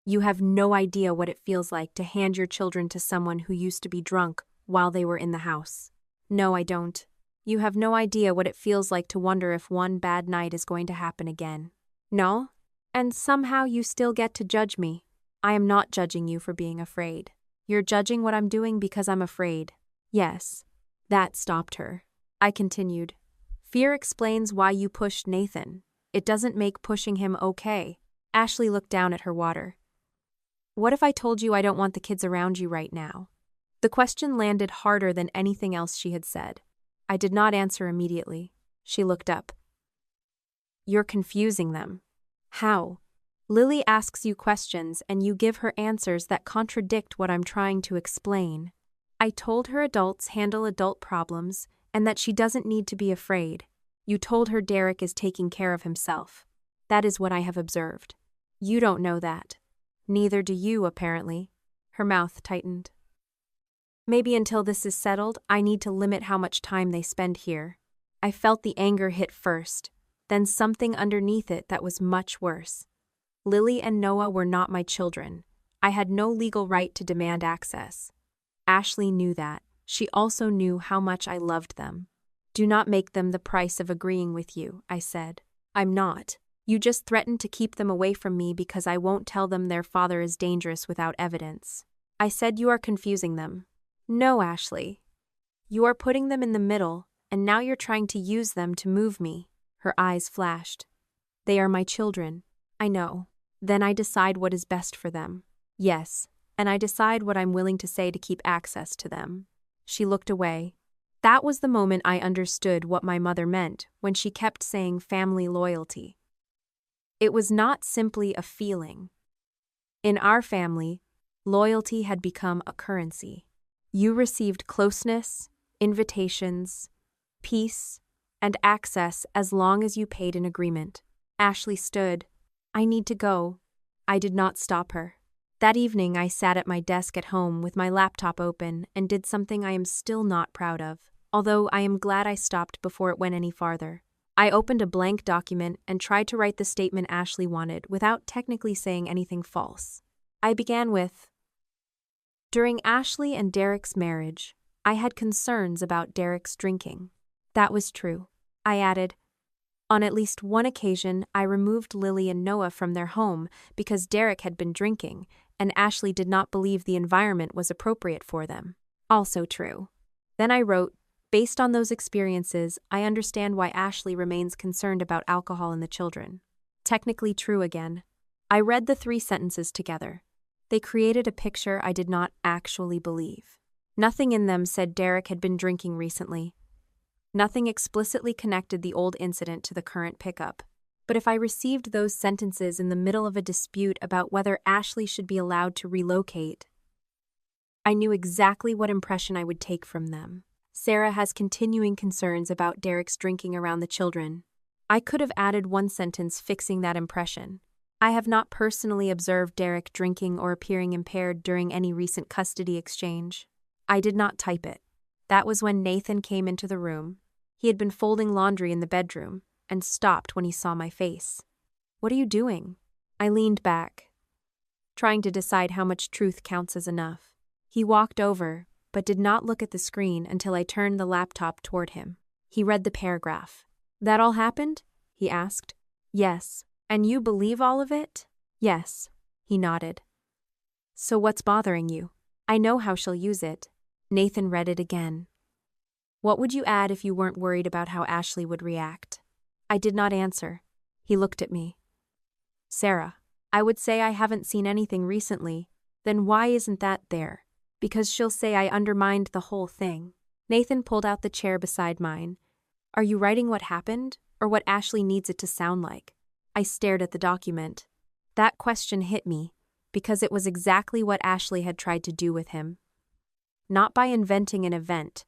"You have no idea what it feels like to hand your children to someone who used to be drunk while they were in the house." "No, I don't. You have no idea what it feels like to wonder if one bad night is going to happen again." "No? And somehow you still get to judge me." "I am not judging you for being afraid. You're judging what I'm doing because I'm afraid." "Yes." That stopped her. I continued. "Fear explains why you pushed Nathan. It doesn't make pushing him okay." Ashley looked down at her water. "What if I told you I don't want the kids around you right now?" The question landed harder than anything else she had said. I did not answer immediately. She looked up. "You're confusing them." How? Lily asks you questions and you give her answers that contradict what I'm trying to explain. I told her adults handle adult problems and that she doesn't need to be afraid. You told her Derek is taking care of himself. That is what I have observed. You don't know that. Neither do you, apparently. Her mouth tightened. Maybe until this is settled, I need to limit how much time they spend here. I felt the anger hit first, then something underneath it that was much worse. Lily and Noah were not my children. I had no legal right to demand access. Ashley knew that. She also knew how much I loved them. Do not make them the price of agreeing with you, I said. I'm not. You just threatened to keep them away from me because I won't tell them their father is dangerous without evidence. I said you are confusing them. No, Ashley. You are putting them in the middle, and now you're trying to use them to move me. Her eyes flashed. They are my children. I know. Then I decide what is best for them. Yes, and I decide what I'm willing to say to keep access to them. She looked away. That was the moment I understood what my mother meant when she kept saying family loyalty. It was not simply a feeling. In our family, loyalty had become a currency. You received closeness, invitations, peace, and access as long as you paid an agreement. Ashley stood. I need to go. I did not stop her. That evening I sat at my desk at home with my laptop open and did something I am still not proud of, although I am glad I stopped before it went any farther. I opened a blank document and tried to write the statement Ashley wanted without technically saying anything false. I began with, during Ashley and Derek's marriage, I had concerns about Derek's drinking. That was true. I added, on at least one occasion, I removed Lily and Noah from their home because Derek had been drinking, and Ashley did not believe the environment was appropriate for them. Also true. Then I wrote, based on those experiences, I understand why Ashley remains concerned about alcohol in the children. Technically true again. I read the 3 sentences together. They created a picture I did not actually believe. Nothing in them said Derek had been drinking recently. Nothing explicitly connected the old incident to the current pickup. But if I received those sentences in the middle of a dispute about whether Ashley should be allowed to relocate, I knew exactly what impression I would take from them. Sarah has continuing concerns about Derek's drinking around the children. I could have added one sentence fixing that impression. I have not personally observed Derek drinking or appearing impaired during any recent custody exchange. I did not type it. That was when Nathan came into the room. He had been folding laundry in the bedroom and stopped when he saw my face. What are you doing? I leaned back, trying to decide how much truth counts as enough. He walked over, but did not look at the screen until I turned the laptop toward him. He read the paragraph. That all happened? He asked. Yes. And you believe all of it? Yes. He nodded. So what's bothering you? I know how she'll use it. Nathan read it again. What would you add if you weren't worried about how Ashley would react? I did not answer. He looked at me. Sarah, I would say I haven't seen anything recently. Then why isn't that there? Because she'll say I undermined the whole thing. Nathan pulled out the chair beside mine. Are you writing what happened, or what Ashley needs it to sound like? I stared at the document. That question hit me, because it was exactly what Ashley had tried to do with him. Not by inventing an event,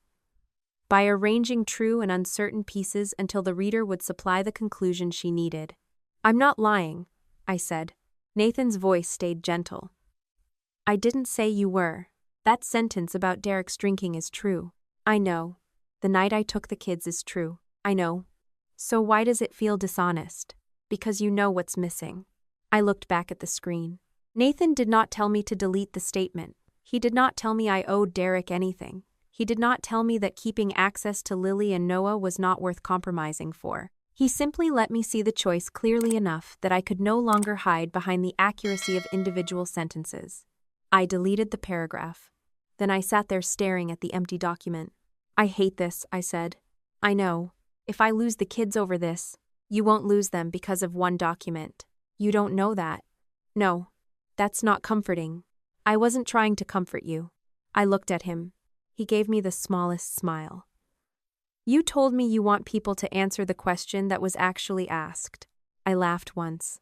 by arranging true and uncertain pieces until the reader would supply the conclusion she needed. I'm not lying, I said. Nathan's voice stayed gentle. I didn't say you were. That sentence about Derek's drinking is true. I know. The night I took the kids is true. I know. So why does it feel dishonest? Because you know what's missing. I looked back at the screen. Nathan did not tell me to delete the statement. He did not tell me I owed Derek anything. He did not tell me that keeping access to Lily and Noah was not worth compromising for. He simply let me see the choice clearly enough that I could no longer hide behind the accuracy of individual sentences. I deleted the paragraph. Then I sat there staring at the empty document. I hate this, I said. I know. If I lose the kids over this, you won't lose them because of one document. You don't know that. No, that's not comforting. I wasn't trying to comfort you. I looked at him. He gave me the smallest smile. You told me you want people to answer the question that was actually asked. I laughed once.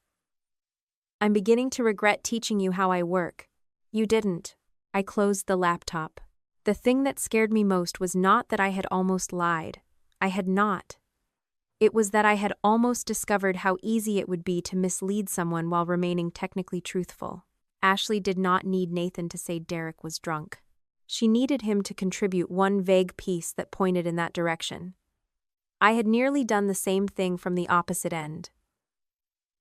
I'm beginning to regret teaching you how I work. You didn't. I closed the laptop. The thing that scared me most was not that I had almost lied. I had not. It was that I had almost discovered how easy it would be to mislead someone while remaining technically truthful. Ashley did not need Nathan to say Derek was drunk. She needed him to contribute one vague piece that pointed in that direction. I had nearly done the same thing from the opposite end.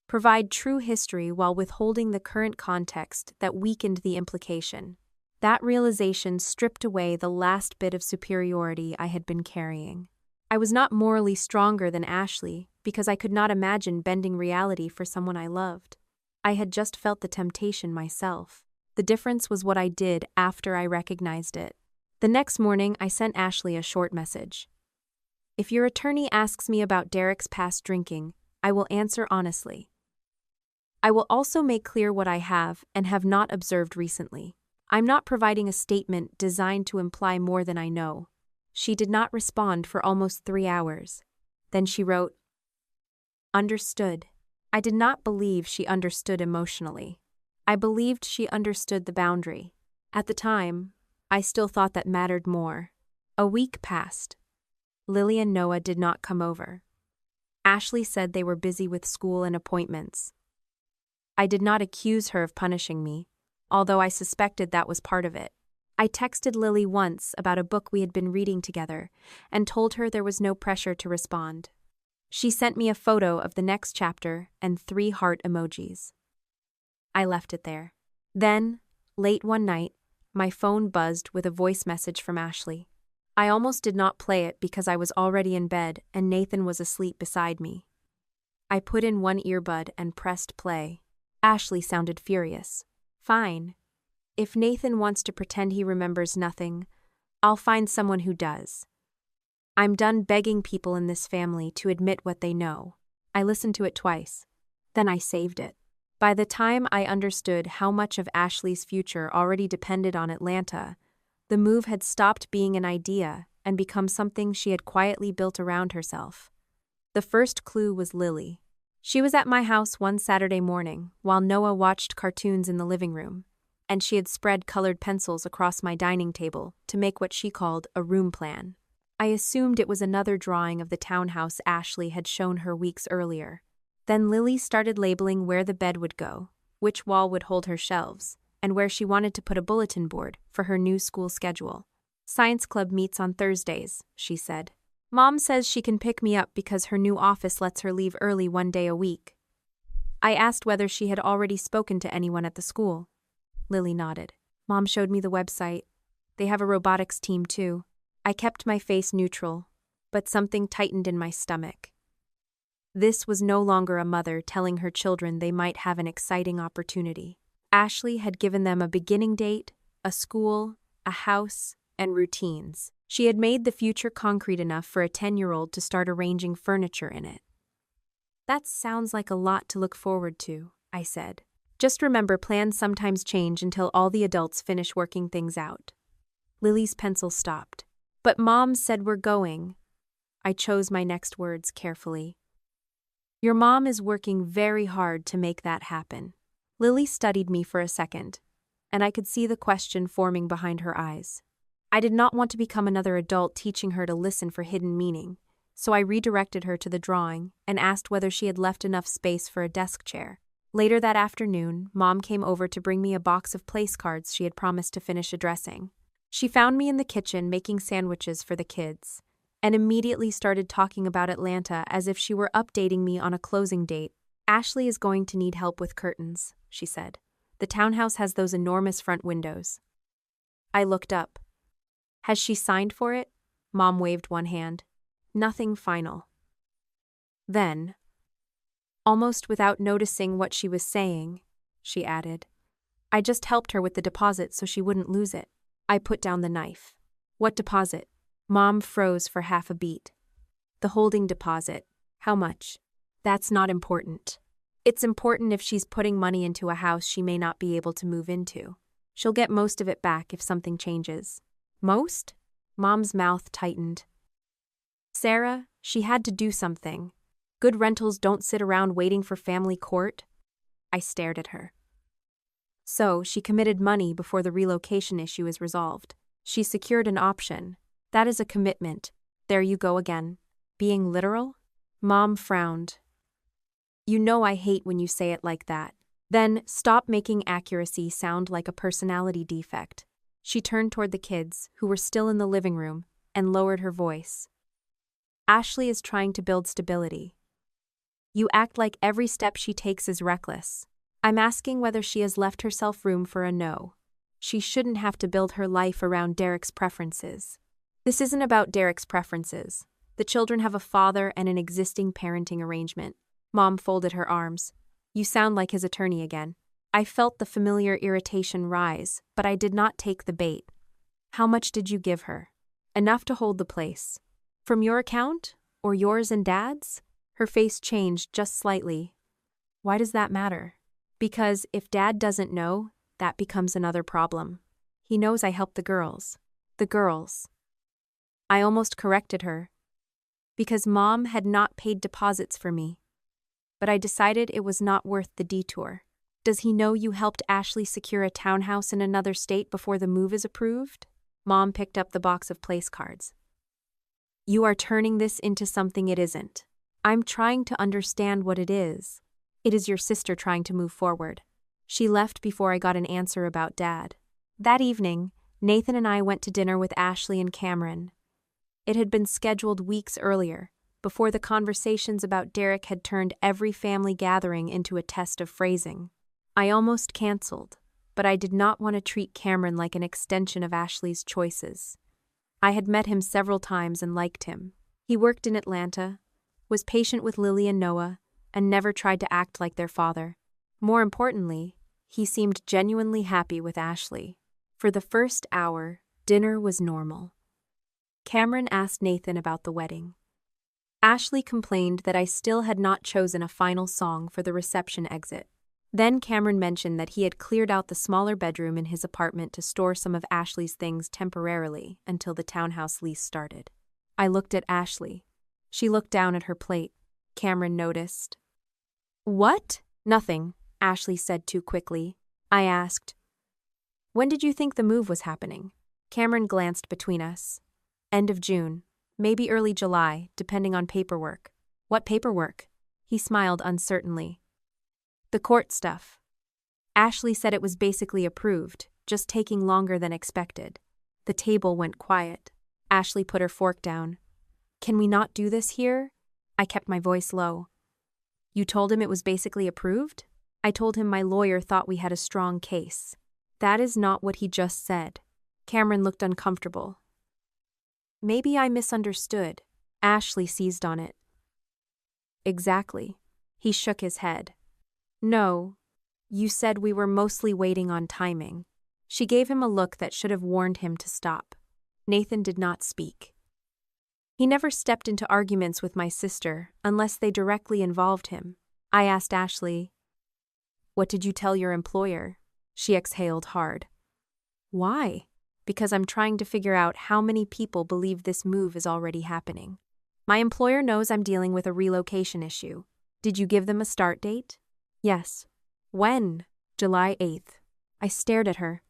Provide true history while withholding the current context that weakened the implication. That realization stripped away the last bit of superiority I had been carrying. I was not morally stronger than Ashley because I could not imagine bending reality for someone I loved. I had just felt the temptation myself. The difference was what I did after I recognized it. The next morning, I sent Ashley a short message. If your attorney asks me about Derek's past drinking, I will answer honestly. I will also make clear what I have and have not observed recently. I'm not providing a statement designed to imply more than I know. She did not respond for almost 3 hours. Then she wrote, Understood. I did not believe she understood emotionally. I believed she understood the boundary. At the time, I still thought that mattered more. A week passed. Lily and Noah did not come over. Ashley said they were busy with school and appointments. I did not accuse her of punishing me, although I suspected that was part of it. I texted Lily once about a book we had been reading together and told her there was no pressure to respond. She sent me a photo of the next chapter and 3 heart emojis. I left it there. Then, late one night, my phone buzzed with a voice message from Ashley. I almost did not play it because I was already in bed and Nathan was asleep beside me. I put in one earbud and pressed play. Ashley sounded furious. Fine. If Nathan wants to pretend he remembers nothing, I'll find someone who does. I'm done begging people in this family to admit what they know. I listened to it twice. Then I saved it. By the time I understood how much of Ashley's future already depended on Atlanta, the move had stopped being an idea and become something she had quietly built around herself. The first clue was Lily. She was at my house one Saturday morning while Noah watched cartoons in the living room, and she had spread colored pencils across my dining table to make what she called a room plan. I assumed it was another drawing of the townhouse Ashley had shown her weeks earlier. Then Lily started labeling where the bed would go, which wall would hold her shelves, and where she wanted to put a bulletin board for her new school schedule. Science club meets on Thursdays, she said. Mom says she can pick me up because her new office lets her leave early one day a week. I asked whether she had already spoken to anyone at the school. Lily nodded. Mom showed me the website. They have a robotics team too. I kept my face neutral, but something tightened in my stomach. This was no longer a mother telling her children they might have an exciting opportunity. Ashley had given them a beginning date, a school, a house, and routines. She had made the future concrete enough for a 10-year-old to start arranging furniture in it. That sounds like a lot to look forward to, I said. Just remember, plans sometimes change until all the adults finish working things out. Lily's pencil stopped. But Mom said we're going. I chose my next words carefully. Your mom is working very hard to make that happen. Lily studied me for a second, and I could see the question forming behind her eyes. I did not want to become another adult teaching her to listen for hidden meaning, so I redirected her to the drawing and asked whether she had left enough space for a desk chair. Later that afternoon, Mom came over to bring me a box of place cards she had promised to finish addressing. She found me in the kitchen making sandwiches for the kids, and immediately started talking about Atlanta as if she were updating me on a closing date. Ashley is going to need help with curtains, she said. The townhouse has those enormous front windows. I looked up. Has she signed for it? Mom waved one hand. Nothing final. Then, almost without noticing what she was saying, she added, I just helped her with the deposit so she wouldn't lose it. I put down the knife. What deposit? Mom froze for half a beat. The holding deposit. How much? That's not important. It's important if she's putting money into a house she may not be able to move into. She'll get most of it back if something changes. Most? Mom's mouth tightened. Sarah, she had to do something. Good rentals don't sit around waiting for family court. I stared at her. So, she committed money before the relocation issue is resolved. She secured an option. That is a commitment. There you go again. Being literal? Mom frowned. You know I hate when you say it like that. Then, stop making accuracy sound like a personality defect. She turned toward the kids, who were still in the living room, and lowered her voice. Ashley is trying to build stability. You act like every step she takes is reckless. I'm asking whether she has left herself room for a no. She shouldn't have to build her life around Derek's preferences. This isn't about Derek's preferences. The children have a father and an existing parenting arrangement. Mom folded her arms. You sound like his attorney again. I felt the familiar irritation rise, but I did not take the bait. How much did you give her? Enough to hold the place. From your account? Or yours and Dad's? Her face changed just slightly. Why does that matter? Because if Dad doesn't know, that becomes another problem. He knows I helped the girls. The girls. I almost corrected her. Because Mom had not paid deposits for me. But I decided it was not worth the detour. Does he know you helped Ashley secure a townhouse in another state before the move is approved? Mom picked up the box of place cards. You are turning this into something it isn't. I'm trying to understand what it is. It is your sister trying to move forward. She left before I got an answer about Dad. That evening, Nathan and I went to dinner with Ashley and Cameron. It had been scheduled weeks earlier, before the conversations about Derek had turned every family gathering into a test of phrasing. I almost canceled, but I did not want to treat Cameron like an extension of Ashley's choices. I had met him several times and liked him. He worked in Atlanta, was patient with Lily and Noah, and never tried to act like their father. More importantly, he seemed genuinely happy with Ashley. For the first hour, dinner was normal. Cameron asked Nathan about the wedding. Ashley complained that I still had not chosen a final song for the reception exit. Then Cameron mentioned that he had cleared out the smaller bedroom in his apartment to store some of Ashley's things temporarily until the townhouse lease started. I looked at Ashley. She looked down at her plate. Cameron noticed. What? Nothing, Ashley said too quickly. I asked, when did you think the move was happening? Cameron glanced between us. End of June, maybe early July, depending on paperwork. What paperwork? He smiled uncertainly. The court stuff. Ashley said it was basically approved, just taking longer than expected. The table went quiet. Ashley put her fork down. Can we not do this here? I kept my voice low. You told him it was basically approved? I told him my lawyer thought we had a strong case. That is not what he just said. Cameron looked uncomfortable. Maybe I misunderstood. Ashley seized on it. Exactly. He shook his head. No. You said we were mostly waiting on timing. She gave him a look that should have warned him to stop. Nathan did not speak. He never stepped into arguments with my sister unless they directly involved him. I asked Ashley, what did you tell your employer? She exhaled hard. Why? Because I'm trying to figure out how many people believe this move is already happening. My employer knows I'm dealing with a relocation issue. Did you give them a start date? Yes. When? July 8th. I stared at her.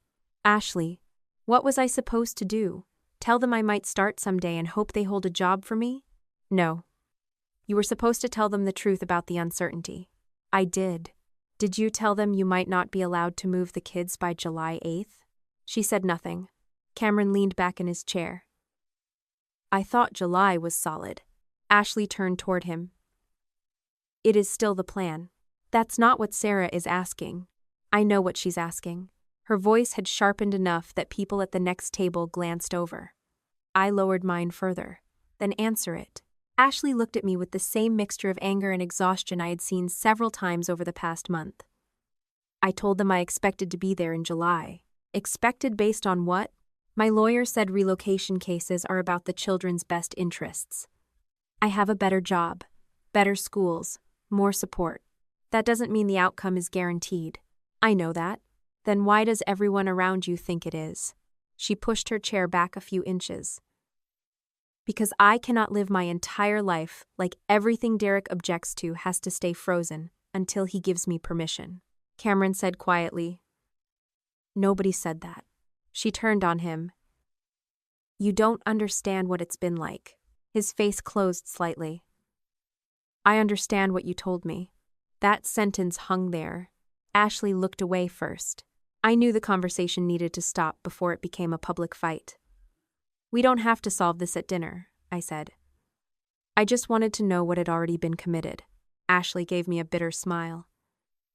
Ashley, what was I supposed to do? Tell them I might start someday and hope they hold a job for me? No. You were supposed to tell them the truth about the uncertainty. I did. Did you tell them you might not be allowed to move the kids by July 8th? She said nothing. Cameron leaned back in his chair. I thought July was solid. Ashley turned toward him. It is still the plan. That's not what Sarah is asking. I know what she's asking. Her voice had sharpened enough that people at the next table glanced over. I lowered mine further. Then answer it. Ashley looked at me with the same mixture of anger and exhaustion I had seen several times over the past month. I told them I expected to be there in July. Expected based on what? My lawyer said relocation cases are about the children's best interests. I have a better job, better schools, more support. That doesn't mean the outcome is guaranteed. I know that. Then why does everyone around you think it is? She pushed her chair back a few inches. Because I cannot live my entire life like everything Derek objects to has to stay frozen until he gives me permission. Cameron said quietly. Nobody said that. She turned on him. You don't understand what it's been like. His face closed slightly. I understand what you told me. That sentence hung there. Ashley looked away first. I knew the conversation needed to stop before it became a public fight. We don't have to solve this at dinner, I said. I just wanted to know what had already been committed. Ashley gave me a bitter smile.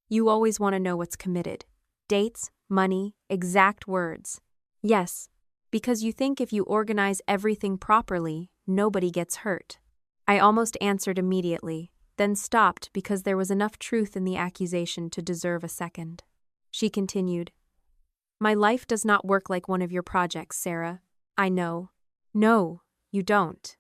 You always want to know what's committed. Dates, money, exact words. Yes, because you think if you organize everything properly, nobody gets hurt. I almost answered immediately, then stopped because there was enough truth in the accusation to deserve a second. She continued. My life does not work like one of your projects, Sarah. I know. No, you don't.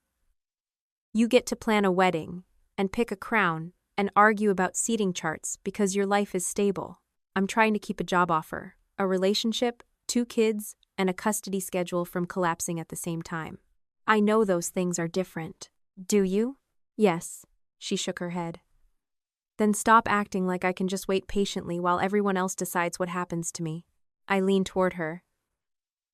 You get to plan a wedding, and pick a crown, and argue about seating charts because your life is stable. I'm trying to keep a job offer, a relationship, 2 kids, and a custody schedule from collapsing at the same time. I know those things are different. Do you? Yes, she shook her head. Then stop acting like I can just wait patiently while everyone else decides what happens to me. I leaned toward her.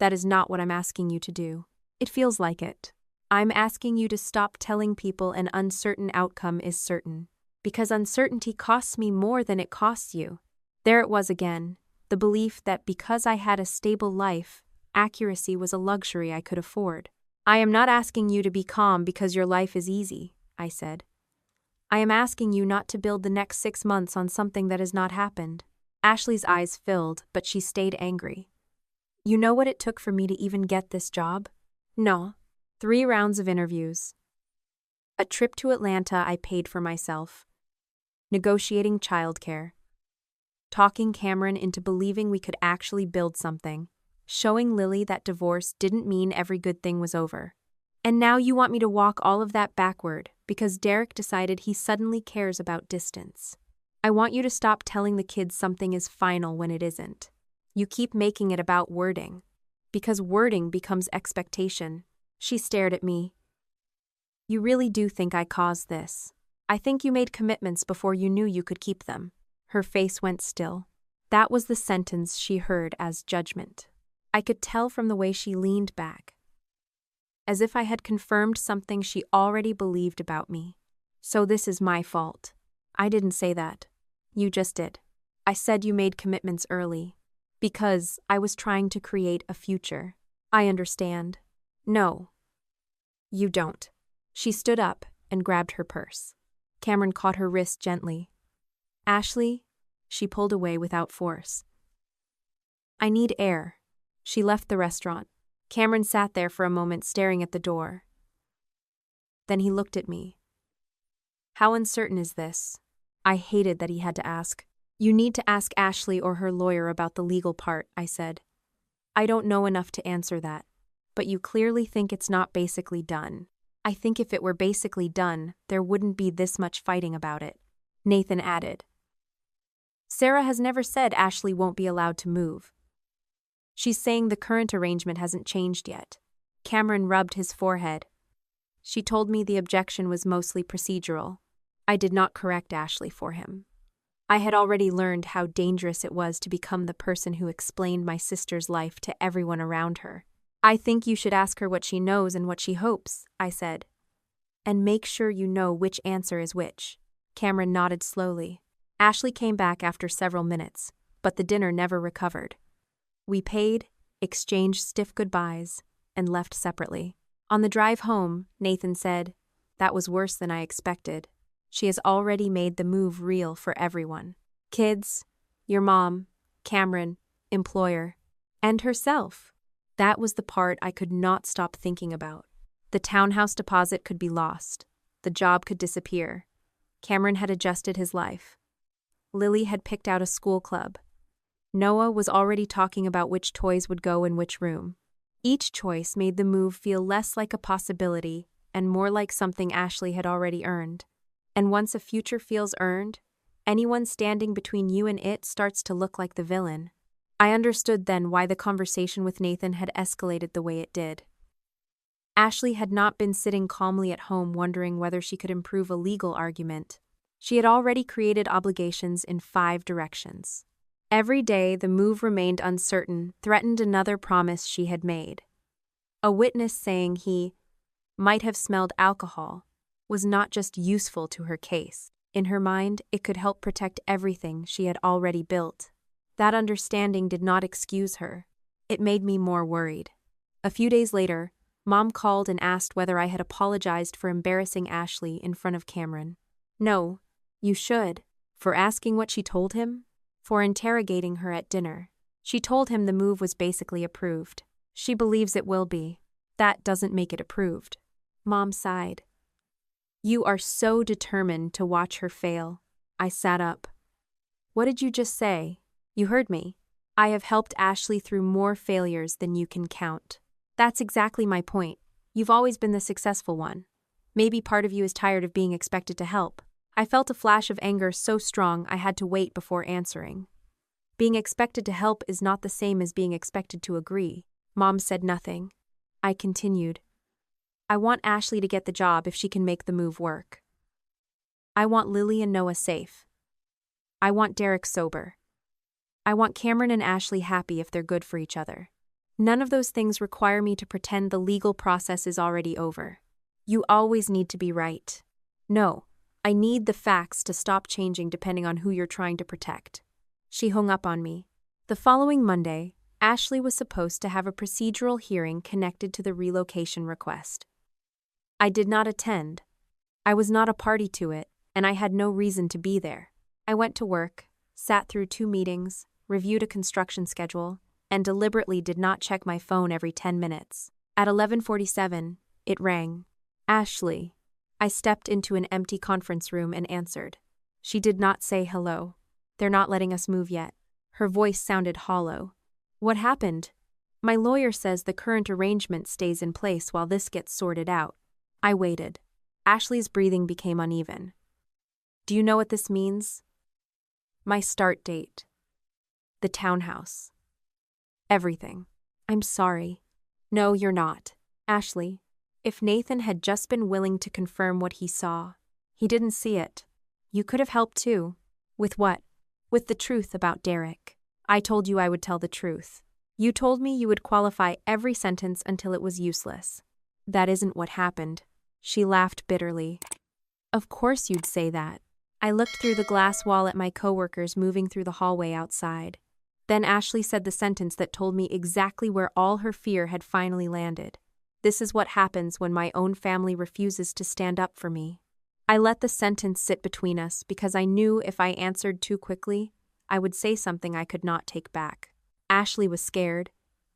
That is not what I'm asking you to do. It feels like it. I'm asking you to stop telling people an uncertain outcome is certain, because uncertainty costs me more than it costs you. There it was again, the belief that because I had a stable life, accuracy was a luxury I could afford. I am not asking you to be calm because your life is easy, I said. I am asking you not to build the next 6 months on something that has not happened. Ashley's eyes filled, but she stayed angry. You know what it took for me to even get this job? No. 3 rounds of interviews. A trip to Atlanta I paid for myself. Negotiating childcare. Talking Cameron into believing we could actually build something. Showing Lily that divorce didn't mean every good thing was over. And now you want me to walk all of that backward because Derek decided he suddenly cares about distance. I want you to stop telling the kids something is final when it isn't. You keep making it about wording. Because wording becomes expectation. She stared at me. You really do think I caused this. I think you made commitments before you knew you could keep them. Her face went still. That was the sentence she heard as judgment. I could tell from the way she leaned back. As if I had confirmed something she already believed about me. So this is my fault. I didn't say that. You just did. I said you made commitments early. Because I was trying to create a future. I understand. No. You don't. She stood up and grabbed her purse. Cameron caught her wrist gently. Ashley, she pulled away without force. I need air. She left the restaurant. Cameron sat there for a moment staring at the door. Then he looked at me. How uncertain is this? I hated that he had to ask. You need to ask Ashley or her lawyer about the legal part, I said. I don't know enough to answer that. But you clearly think it's not basically done. I think if it were basically done, there wouldn't be this much fighting about it. Nathan added. Sarah has never said Ashley won't be allowed to move. She's saying the current arrangement hasn't changed yet. Cameron rubbed his forehead. She told me the objection was mostly procedural. I did not correct Ashley for him. I had already learned how dangerous it was to become the person who explained my sister's life to everyone around her. I think you should ask her what she knows and what she hopes, I said. And make sure you know which answer is which. Cameron nodded slowly. Ashley came back after several minutes, but the dinner never recovered. We paid, exchanged stiff goodbyes, and left separately. On the drive home, Nathan said, That was worse than I expected. She has already made the move real for everyone. Kids, your mom, Cameron, employer, and herself. That was the part I could not stop thinking about. The townhouse deposit could be lost. The job could disappear. Cameron had adjusted his life. Lily had picked out a school club. Noah was already talking about which toys would go in which room. Each choice made the move feel less like a possibility and more like something Ashley had already earned. And once a future feels earned, anyone standing between you and it starts to look like the villain. I understood then why the conversation with Nathan had escalated the way it did. Ashley had not been sitting calmly at home wondering whether she could improve a legal argument. She had already created obligations in 5 directions. Every day, the move remained uncertain, threatened another promise she had made. A witness saying he might have smelled alcohol was not just useful to her case. In her mind, it could help protect everything she had already built. That understanding did not excuse her. It made me more worried. A few days later, Mom called and asked whether I had apologized for embarrassing Ashley in front of Cameron. No, you should. For asking what she told him? For interrogating her at dinner. She told him the move was basically approved. She believes it will be. That doesn't make it approved. Mom sighed. You are so determined to watch her fail. I sat up. What did you just say? You heard me. I have helped Ashley through more failures than you can count. That's exactly my point. You've always been the successful one. Maybe part of you is tired of being expected to help. I felt a flash of anger so strong I had to wait before answering. Being expected to help is not the same as being expected to agree. Mom said nothing. I continued. I want Ashley to get the job if she can make the move work. I want Lily and Noah safe. I want Derek sober. I want Cameron and Ashley happy if they're good for each other. None of those things require me to pretend the legal process is already over. You always need to be right. No, I need the facts to stop changing depending on who you're trying to protect. She hung up on me. The following Monday, Ashley was supposed to have a procedural hearing connected to the relocation request. I did not attend. I was not a party to it, and I had no reason to be there. I went to work, sat through 2 meetings, reviewed a construction schedule, and deliberately did not check my phone every 10 minutes. At 11:47, it rang. Ashley. I stepped into an empty conference room and answered. She did not say hello. They're not letting us move yet. Her voice sounded hollow. What happened? My lawyer says the current arrangement stays in place while this gets sorted out. I waited. Ashley's breathing became uneven. Do you know what this means? My start date. The townhouse. Everything. I'm sorry. No, you're not. Ashley, if Nathan had just been willing to confirm what he saw. He didn't see it. You could have helped too. With what? With the truth about Derek. I told you I would tell the truth. You told me you would qualify every sentence until it was useless. That isn't what happened. She laughed bitterly. Of course you'd say that. I looked through the glass wall at my coworkers moving through the hallway outside. Then Ashley said the sentence that told me exactly where all her fear had finally landed. This is what happens when my own family refuses to stand up for me. I let the sentence sit between us because I knew if I answered too quickly, I would say something I could not take back. Ashley was scared,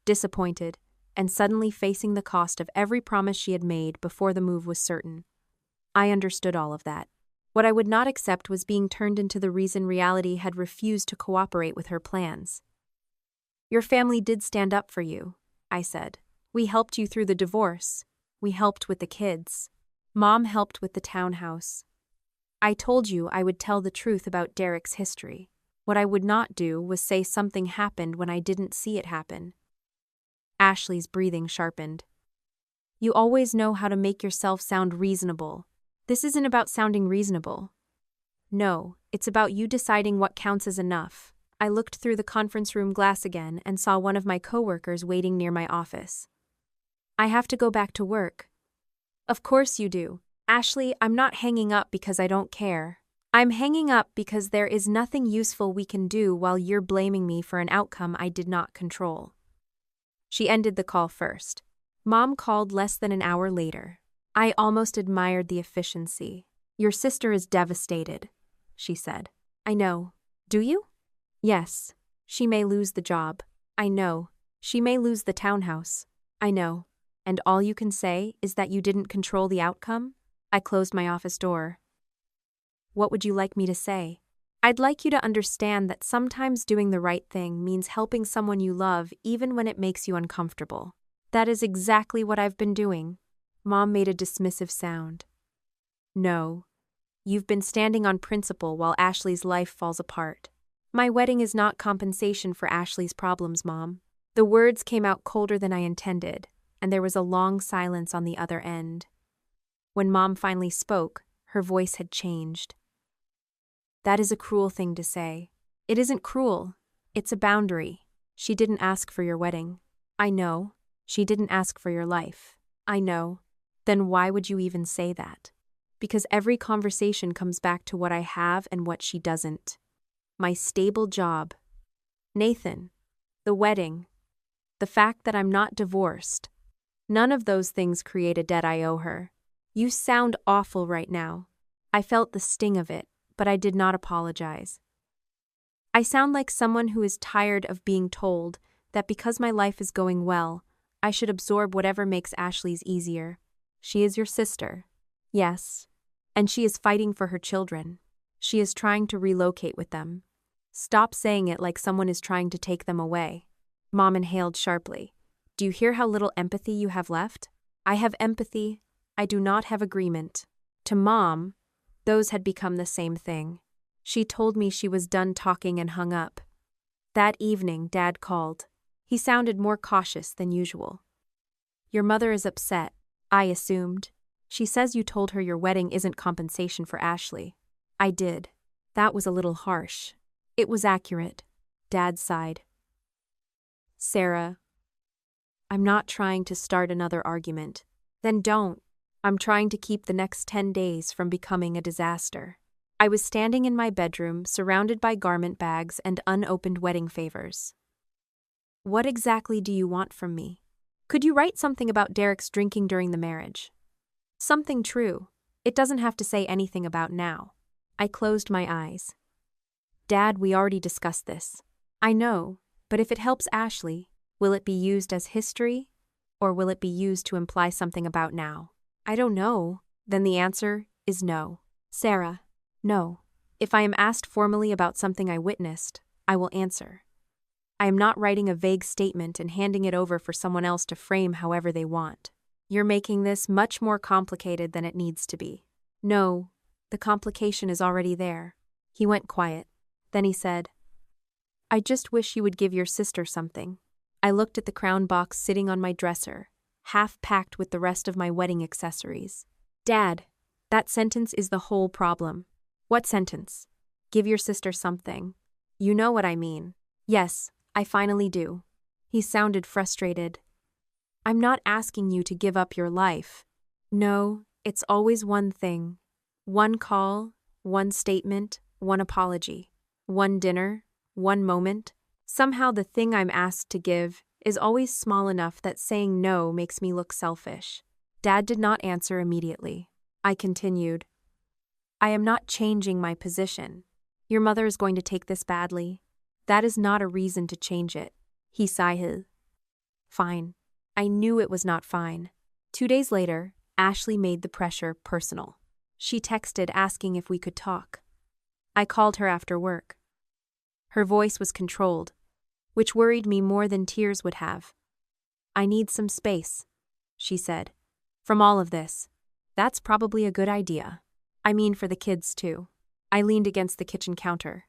disappointed, and suddenly facing the cost of every promise she had made before the move was certain. I understood all of that. What I would not accept was being turned into the reason reality had refused to cooperate with her plans. Your family did stand up for you, I said. We helped you through the divorce. We helped with the kids. Mom helped with the townhouse. I told you I would tell the truth about Derek's history. What I would not do was say something happened when I didn't see it happen. Ashley's breathing sharpened. You always know how to make yourself sound reasonable. This isn't about sounding reasonable. No, it's about you deciding what counts as enough. I looked through the conference room glass again and saw one of my coworkers waiting near my office. I have to go back to work. Of course you do. Ashley, I'm not hanging up because I don't care. I'm hanging up because there is nothing useful we can do while you're blaming me for an outcome I did not control. She ended the call first. Mom called less than an hour later. I almost admired the efficiency. Your sister is devastated, she said. I know. Do you? Yes. She may lose the job. I know. She may lose the townhouse. I know. And all you can say is that you didn't control the outcome? I closed my office door. What would you like me to say? I'd like you to understand that sometimes doing the right thing means helping someone you love even when it makes you uncomfortable. That is exactly what I've been doing. Mom made a dismissive sound. No. You've been standing on principle while Ashley's life falls apart. My wedding is not compensation for Ashley's problems, Mom. The words came out colder than I intended, and there was a long silence on the other end. When Mom finally spoke, her voice had changed. That is a cruel thing to say. It isn't cruel. It's a boundary. She didn't ask for your wedding. I know. She didn't ask for your life. I know. Then why would you even say that? Because every conversation comes back to what I have and what she doesn't. My stable job. Nathan. The wedding. The fact that I'm not divorced. None of those things create a debt I owe her. You sound awful right now. I felt the sting of it, but I did not apologize. I sound like someone who is tired of being told that because my life is going well, I should absorb whatever makes Ashley's easier. She is your sister. Yes. And she is fighting for her children. She is trying to relocate with them. Stop saying it like someone is trying to take them away. Mom inhaled sharply. Do you hear how little empathy you have left? I have empathy. I do not have agreement. To Mom, those had become the same thing. She told me she was done talking and hung up. That evening, Dad called. He sounded more cautious than usual. Your mother is upset, I assumed. She says you told her your wedding isn't compensation for Ashley. I did. That was a little harsh. It was accurate. Dad sighed. Sarah, I'm not trying to start another argument. Then don't. I'm trying to keep the next 10 days from becoming a disaster. I was standing in my bedroom, surrounded by garment bags and unopened wedding favors. What exactly do you want from me? Could you write something about Derek's drinking during the marriage? Something true. It doesn't have to say anything about now. I closed my eyes. Dad, we already discussed this. I know, but if it helps Ashley, will it be used as history, or will it be used to imply something about now? I don't know. Then the answer is no. Sarah, no. If I am asked formally about something I witnessed, I will answer. I am not writing a vague statement and handing it over for someone else to frame however they want. You're making this much more complicated than it needs to be. No, the complication is already there. He went quiet. Then he said, I just wish you would give your sister something. I looked at the crown box sitting on my dresser, half packed with the rest of my wedding accessories. Dad, that sentence is the whole problem. What sentence? Give your sister something. You know what I mean. Yes, I finally do. He sounded frustrated. I'm not asking you to give up your life. No, it's always one thing. One call, one statement, one apology. One dinner, one moment. Somehow the thing I'm asked to give is always small enough that saying no makes me look selfish. Dad did not answer immediately. I continued. I am not changing my position. Your mother is going to take this badly. That is not a reason to change it. He sighed. Fine. I knew it was not fine. 2 days later, Ashley made the pressure personal. She texted asking if we could talk. I called her after work. Her voice was controlled, which worried me more than tears would have. I need some space, she said. From all of this. That's probably a good idea. I mean for the kids too. I leaned against the kitchen counter.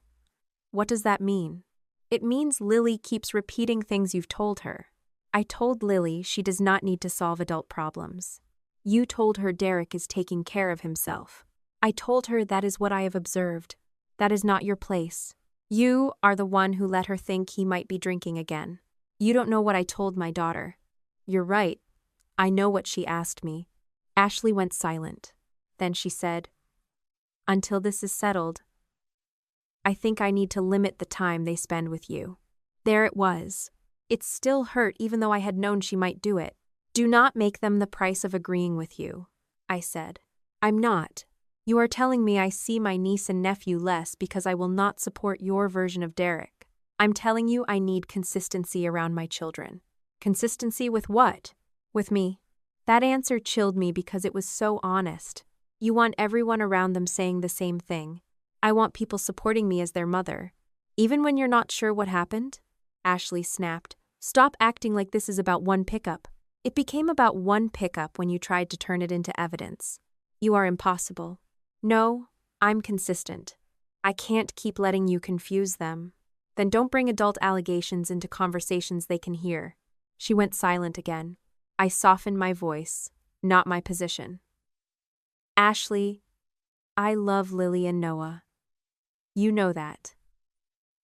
What does that mean? It means Lily keeps repeating things you've told her. I told Lily she does not need to solve adult problems. You told her Derek is taking care of himself. I told her that is what I have observed. That is not your place. You are the one who let her think he might be drinking again. You don't know what I told my daughter. You're right. I know what she asked me. Ashley went silent. Then she said, Until this is settled, I think I need to limit the time they spend with you. There it was. It still hurt even though I had known she might do it. Do not make them the price of agreeing with you, I said. I'm not. You are telling me I see my niece and nephew less because I will not support your version of Derek. I'm telling you I need consistency around my children. Consistency with what? With me. That answer chilled me because it was so honest. You want everyone around them saying the same thing. I want people supporting me as their mother. Even when you're not sure what happened? Ashley snapped. Stop acting like this is about one pickup. It became about one pickup when you tried to turn it into evidence. You are impossible. No, I'm consistent. I can't keep letting you confuse them. Then don't bring adult allegations into conversations they can hear. She went silent again. I softened my voice, not my position. Ashley, I love Lily and Noah. You know that.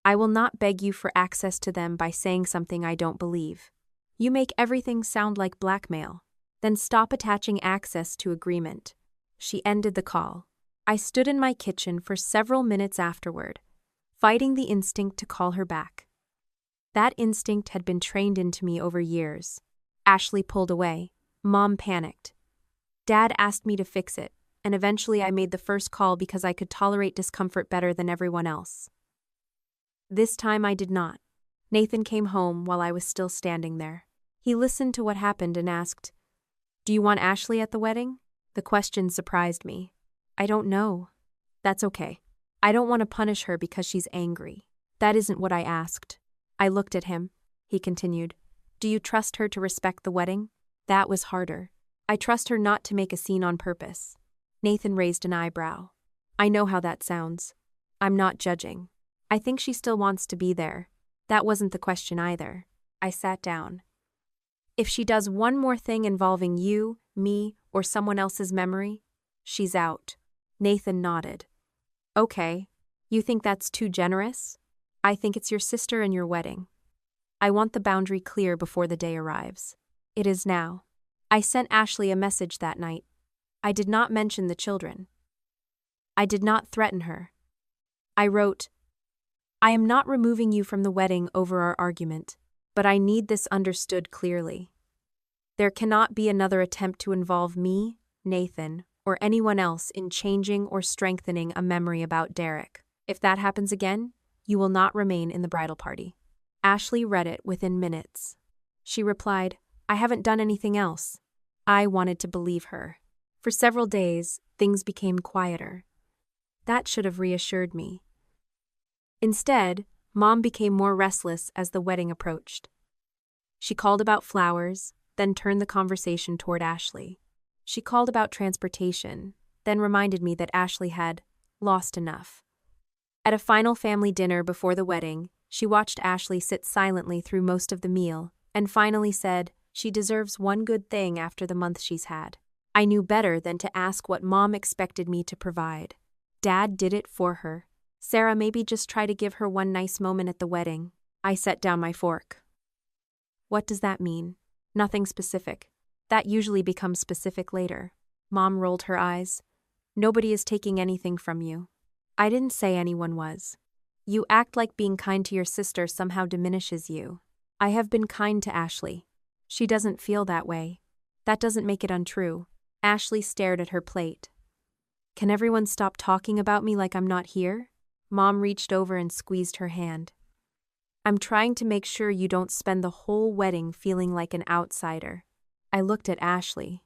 I will not beg you for access to them by saying something I don't believe. You make everything sound like blackmail. Then stop attaching access to agreement." She ended the call. I stood in my kitchen for several minutes afterward, fighting the instinct to call her back. That instinct had been trained into me over years. Ashley pulled away. Mom panicked. Dad asked me to fix it, and eventually I made the first call because I could tolerate discomfort better than everyone else. This time I did not. Nathan came home while I was still standing there. He listened to what happened and asked, "Do you want Ashley at the wedding?" The question surprised me. "I don't know." "That's okay. I don't want to punish her because she's angry." "That isn't what I asked." I looked at him. He continued, "Do you trust her to respect the wedding?" That was harder. "I trust her not to make a scene on purpose." Nathan raised an eyebrow. "I know how that sounds. I'm not judging. I think she still wants to be there." That wasn't the question either. I sat down. "If she does one more thing involving you, me, or someone else's memory, she's out." Nathan nodded. "Okay. You think that's too generous?" "I think it's your sister and your wedding. I want the boundary clear before the day arrives." It is now. I sent Ashley a message that night. I did not mention the children. I did not threaten her. I wrote, "I am not removing you from the wedding over our argument, but I need this understood clearly. There cannot be another attempt to involve me, Nathan, or anyone else in changing or strengthening a memory about Derek. If that happens again, you will not remain in the bridal party." Ashley read it within minutes. She replied, "I haven't done anything else." I wanted to believe her. For several days, things became quieter. That should have reassured me. Instead, Mom became more restless as the wedding approached. She called about flowers, then turned the conversation toward Ashley. She called about transportation, then reminded me that Ashley had lost enough. At a final family dinner before the wedding, she watched Ashley sit silently through most of the meal and finally said, "She deserves one good thing after the month she's had." I knew better than to ask what Mom expected me to provide. Dad did it for her. Sarah, maybe just try to give her one nice moment at the wedding. I set down my fork. What does that mean? Nothing specific. That usually becomes specific later. Mom rolled her eyes. Nobody is taking anything from you. I didn't say anyone was. You act like being kind to your sister somehow diminishes you. I have been kind to Ashley. She doesn't feel that way. That doesn't make it untrue. Ashley stared at her plate. Can everyone stop talking about me like I'm not here? Mom reached over and squeezed her hand. I'm trying to make sure you don't spend the whole wedding feeling like an outsider. I looked at Ashley.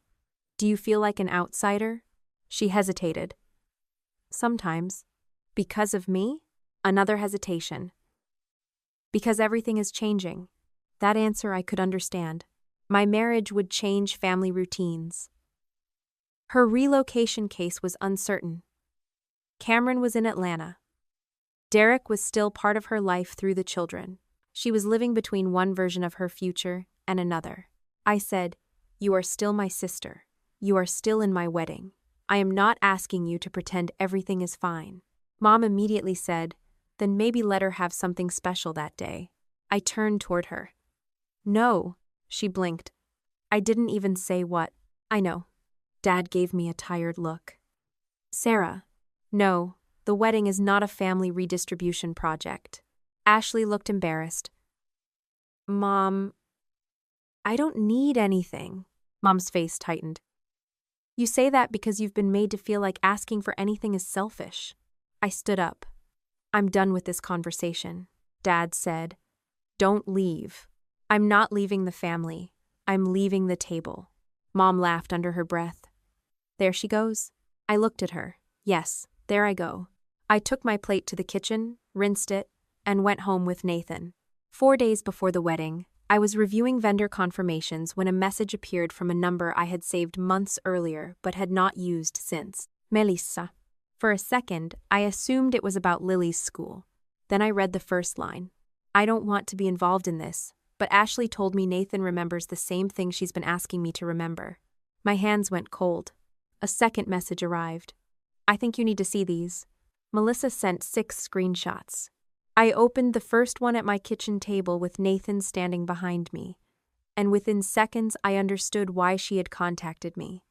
Do you feel like an outsider? She hesitated. Sometimes. Because of me? Another hesitation. Because everything is changing. That answer I could understand. My marriage would change family routines. Her relocation case was uncertain. Cameron was in Atlanta. Derek was still part of her life through the children. She was living between one version of her future and another. I said, "You are still my sister. You are still in my wedding. I am not asking you to pretend everything is fine." Mom immediately said, "Then maybe let her have something special that day." I turned toward her. "No," she blinked. I didn't even say what. I know. Dad gave me a tired look. "Sarah." "No, the wedding is not a family redistribution project." Ashley looked embarrassed. "Mom, I don't need anything." Mom's face tightened. "You say that because you've been made to feel like asking for anything is selfish." I stood up. "I'm done with this conversation," Dad said. "Don't leave." "I'm not leaving the family. I'm leaving the table." Mom laughed under her breath. "There she goes." I looked at her. Yes, there I go. I took my plate to the kitchen, rinsed it, and went home with Nathan. 4 days before the wedding, I was reviewing vendor confirmations when a message appeared from a number I had saved months earlier but had not used since. Melissa. For a second, I assumed it was about Lily's school. Then I read the first line. I don't want to be involved in this, but Ashley told me Nathan remembers the same thing she's been asking me to remember. My hands went cold. A second message arrived. I think you need to see these. Melissa sent 6 screenshots. I opened the first one at my kitchen table with Nathan standing behind me, and within seconds I understood why she had contacted me.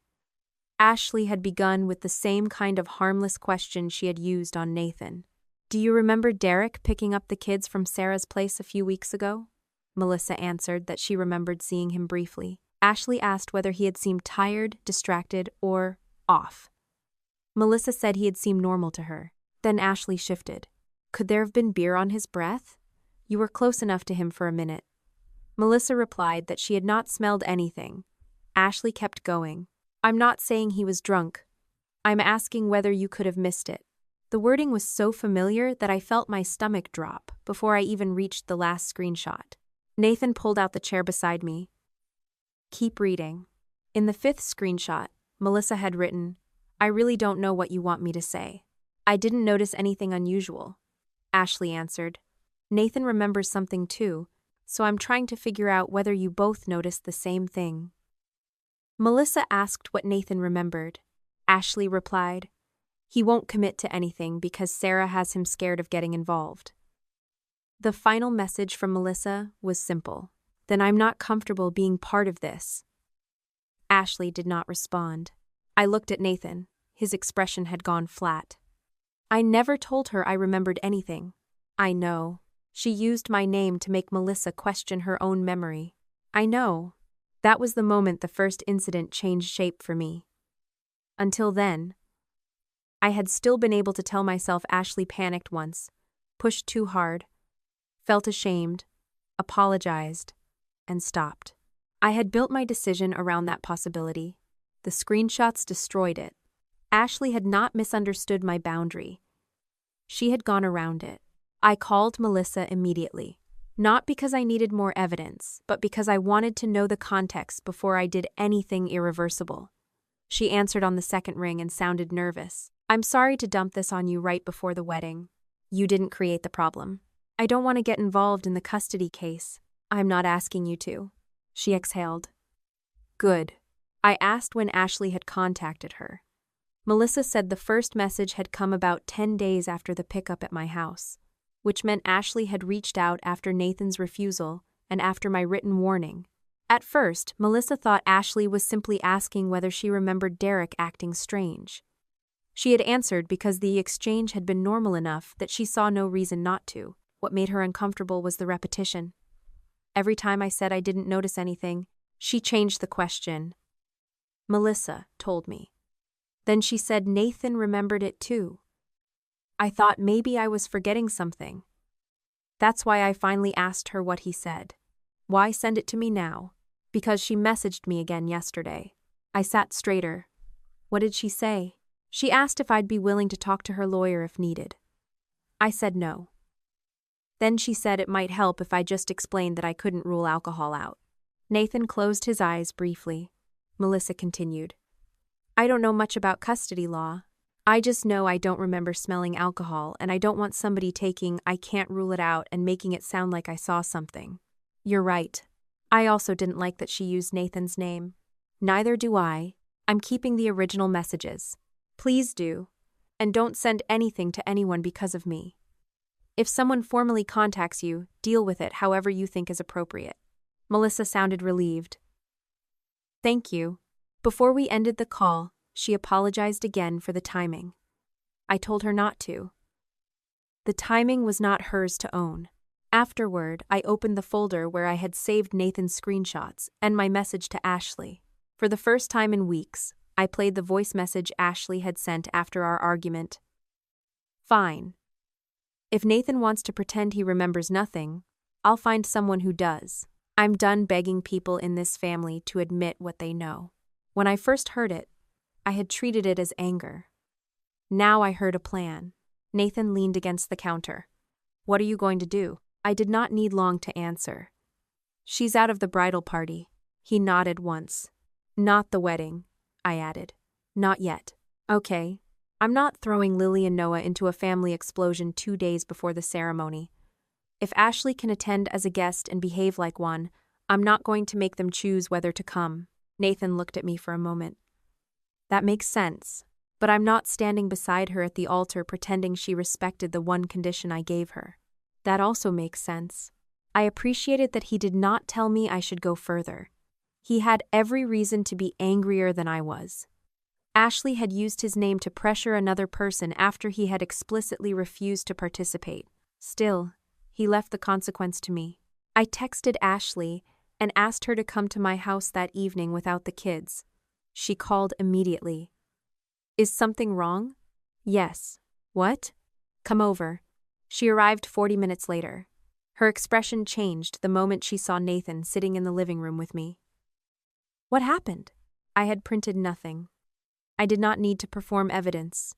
Ashley had begun with the same kind of harmless question she had used on Nathan. "Do you remember Derek picking up the kids from Sarah's place a few weeks ago?" Melissa answered that she remembered seeing him briefly. Ashley asked whether he had seemed tired, distracted, or off. Melissa said he had seemed normal to her. Then Ashley shifted. "Could there have been beer on his breath? You were close enough to him for a minute." Melissa replied that she had not smelled anything. Ashley kept going. "I'm not saying he was drunk. I'm asking whether you could have missed it." The wording was so familiar that I felt my stomach drop before I even reached the last screenshot. Nathan pulled out the chair beside me. "Keep reading." In the 5th screenshot, Melissa had written, "I really don't know what you want me to say. I didn't notice anything unusual." Ashley answered, "Nathan remembers something too, so I'm trying to figure out whether you both noticed the same thing." Melissa asked what Nathan remembered. Ashley replied, "He won't commit to anything because Sarah has him scared of getting involved." The final message from Melissa was simple. "Then I'm not comfortable being part of this." Ashley did not respond. I looked at Nathan. His expression had gone flat. I never told her I remembered anything. I know. She used my name to make Melissa question her own memory. I know. That was the moment the first incident changed shape for me. Until then, I had still been able to tell myself Ashley panicked once, pushed too hard, felt ashamed, apologized, and stopped. I had built my decision around that possibility. The screenshots destroyed it. Ashley had not misunderstood my boundary. She had gone around it. I called Melissa immediately. Not because I needed more evidence, but because I wanted to know the context before I did anything irreversible. She answered on the second ring and sounded nervous. "I'm sorry to dump this on you right before the wedding. You didn't create the problem. I don't want to get involved in the custody case. I'm not asking you to." She exhaled. "Good." I asked when Ashley had contacted her. Melissa said the first message had come about 10 days after the pickup at my house, which meant Ashley had reached out after Nathan's refusal and after my written warning. At first, Melissa thought Ashley was simply asking whether she remembered Derek acting strange. She had answered because the exchange had been normal enough that she saw no reason not to. What made her uncomfortable was the repetition. Every time I said I didn't notice anything, she changed the question. "Melissa told me." Then she said Nathan remembered it too. I thought maybe I was forgetting something. That's why I finally asked her what he said. Why send it to me now? Because she messaged me again yesterday. I sat straighter. What did she say? She asked if I'd be willing to talk to her lawyer if needed. I said no. Then she said it might help if I just explained that I couldn't rule alcohol out. Nathan closed his eyes briefly. Melissa continued. "I don't know much about custody law. I just know I don't remember smelling alcohol, and I don't want somebody taking I can't rule it out and making it sound like I saw something." You're right. I also didn't like that she used Nathan's name. Neither do I. I'm keeping the original messages. Please do. And don't send anything to anyone because of me. If someone formally contacts you, deal with it however you think is appropriate. Melissa sounded relieved. Thank you. Before we ended the call, she apologized again for the timing. I told her not to. The timing was not hers to own. Afterward, I opened the folder where I had saved Nathan's screenshots and my message to Ashley. For the first time in weeks, I played the voice message Ashley had sent after our argument. Fine. If Nathan wants to pretend he remembers nothing, I'll find someone who does. I'm done begging people in this family to admit what they know. When I first heard it, I had treated it as anger. Now I heard a plan. Nathan leaned against the counter. What are you going to do? I did not need long to answer. She's out of the bridal party. He nodded once. Not the wedding, I added. Not yet. Okay. I'm not throwing Lily and Noah into a family explosion 2 days before the ceremony. If Ashley can attend as a guest and behave like one, I'm not going to make them choose whether to come. Nathan looked at me for a moment. That makes sense, but I'm not standing beside her at the altar pretending she respected the one condition I gave her. That also makes sense. I appreciated that he did not tell me I should go further. He had every reason to be angrier than I was. Ashley had used his name to pressure another person after he had explicitly refused to participate. Still, he left the consequence to me. I texted Ashley and asked her to come to my house that evening without the kids. She called immediately. Is something wrong? Yes. What? Come over. She arrived 40 minutes later. Her expression changed the moment she saw Nathan sitting in the living room with me. What happened? I had printed nothing. I did not need to perform evidence.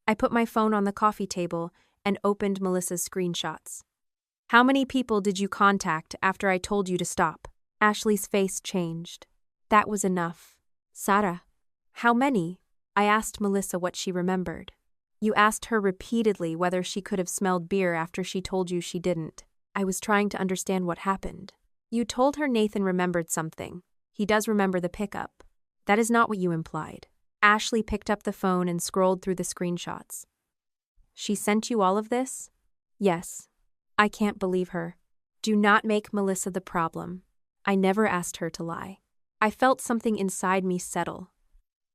I put my phone on the coffee table and opened Melissa's screenshots. How many people did you contact after I told you to stop? Ashley's face changed. That was enough. Sarah. How many? I asked Melissa what she remembered. You asked her repeatedly whether she could have smelled beer after she told you she didn't. I was trying to understand what happened. You told her Nathan remembered something. He does remember the pickup. That is not what you implied. Ashley picked up the phone and scrolled through the screenshots. She sent you all of this? Yes. I can't believe her. Do not make Melissa the problem. I never asked her to lie. I felt something inside me settle.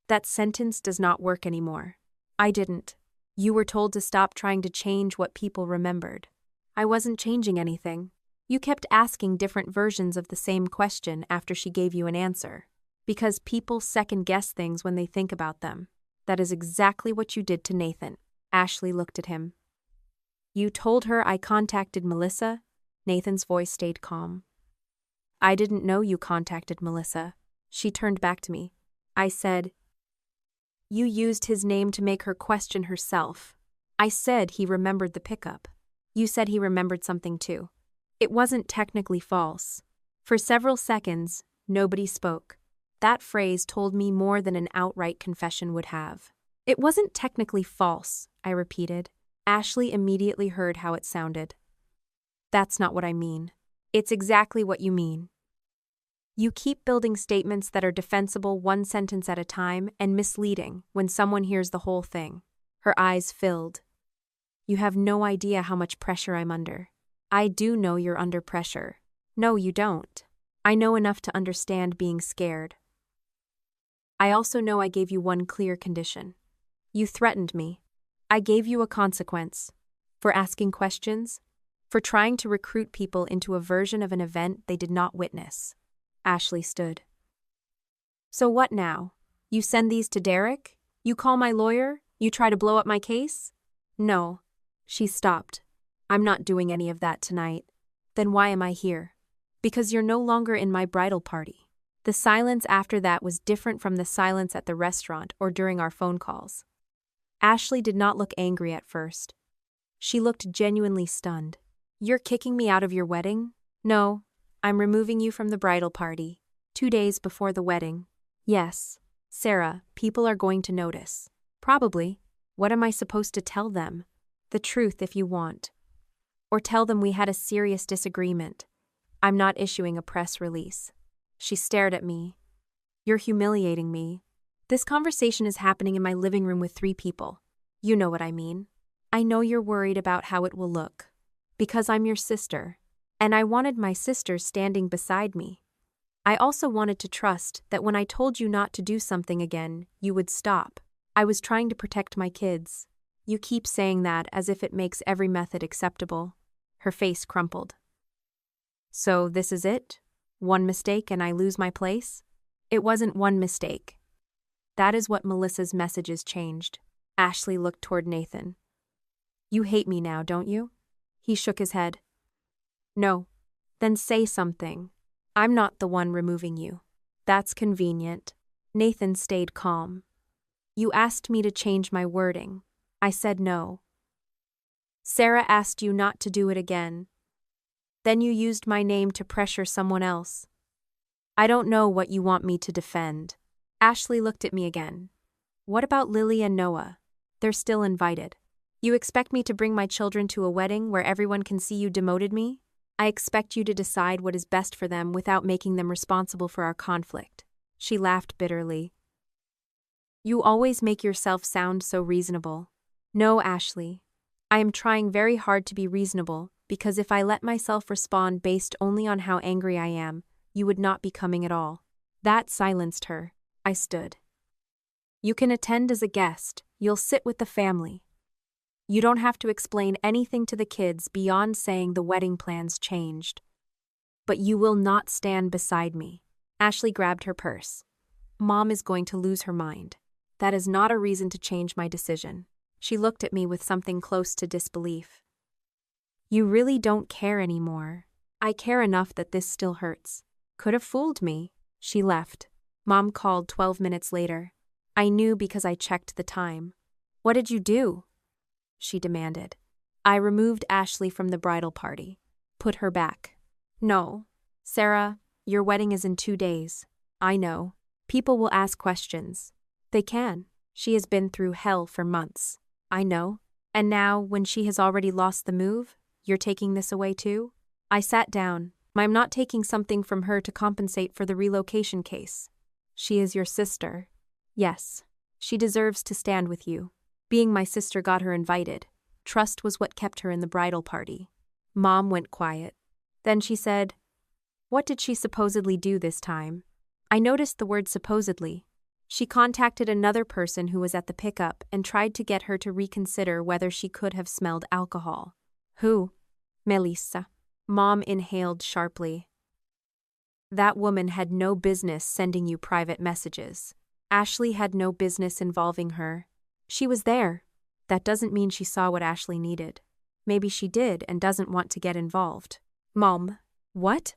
That sentence does not work anymore. I didn't. You were told to stop trying to change what people remembered. I wasn't changing anything. You kept asking different versions of the same question after she gave you an answer. Because people second-guess things when they think about them. That is exactly what you did to Nathan. Ashley looked at him. You told her I contacted Melissa? Nathan's voice stayed calm. I didn't know you contacted Melissa. She turned back to me. I said, you used his name to make her question herself. I said he remembered the pickup. You said he remembered something too. It wasn't technically false. For several seconds, nobody spoke. That phrase told me more than an outright confession would have. It wasn't technically false, I repeated. Ashley immediately heard how it sounded. That's not what I mean. It's exactly what you mean. You keep building statements that are defensible one sentence at a time and misleading when someone hears the whole thing. Her eyes filled. You have no idea how much pressure I'm under. I do know you're under pressure. No, you don't. I know enough to understand being scared. I also know I gave you one clear condition. You threatened me. I gave you a consequence. For asking questions. For trying to recruit people into a version of an event they did not witness. Ashley stood. So what now? You send these to Derek? You call my lawyer? You try to blow up my case? No. She stopped. I'm not doing any of that tonight. Then why am I here? Because you're no longer in my bridal party. The silence after that was different from the silence at the restaurant or during our phone calls. Ashley did not look angry at first. She looked genuinely stunned. You're kicking me out of your wedding? No, I'm removing you from the bridal party. 2 days before the wedding. Yes. Sarah, people are going to notice. Probably. What am I supposed to tell them? The truth if you want. Or tell them we had a serious disagreement. I'm not issuing a press release. She stared at me. You're humiliating me. This conversation is happening in my living room with 3 people. You know what I mean. I know you're worried about how it will look. Because I'm your sister. And I wanted my sister standing beside me. I also wanted to trust that when I told you not to do something again, you would stop. I was trying to protect my kids. You keep saying that as if it makes every method acceptable. Her face crumpled. So this is it? One mistake and I lose my place? It wasn't one mistake. That is what Melissa's messages changed. Ashley looked toward Nathan. You hate me now, don't you? He shook his head. No. Then say something. I'm not the one removing you. That's convenient. Nathan stayed calm. You asked me to change my wording. I said no. Sarah asked you not to do it again. Then you used my name to pressure someone else. I don't know what you want me to defend. Ashley looked at me again. What about Lily and Noah? They're still invited. You expect me to bring my children to a wedding where everyone can see you demoted me? I expect you to decide what is best for them without making them responsible for our conflict. She laughed bitterly. You always make yourself sound so reasonable. No, Ashley. I am trying very hard to be reasonable, because if I let myself respond based only on how angry I am, you would not be coming at all. That silenced her. I stood. You can attend as a guest. You'll sit with the family. You don't have to explain anything to the kids beyond saying the wedding plans changed. But you will not stand beside me. Ashley grabbed her purse. Mom is going to lose her mind. That is not a reason to change my decision. She looked at me with something close to disbelief. You really don't care anymore. I care enough that this still hurts. Could have fooled me. She left. Mom called 12 minutes later. I knew because I checked the time. What did you do? She demanded. I removed Ashley from the bridal party. Put her back. No. Sarah, your wedding is in 2 days. I know. People will ask questions. They can. She has been through hell for months. I know. And now, when she has already lost the move, you're taking this away too? I sat down. I'm not taking something from her to compensate for the relocation case. She is your sister. Yes. She deserves to stand with you. Being my sister got her invited. Trust was what kept her in the bridal party. Mom went quiet. Then she said, what did she supposedly do this time? I noticed the word supposedly. She contacted another person who was at the pickup and tried to get her to reconsider whether she could have smelled alcohol. Who? Melissa. Mom inhaled sharply. That woman had no business sending you private messages. Ashley had no business involving her. She was there. That doesn't mean she saw what Ashley needed. Maybe she did and doesn't want to get involved. Mom. What?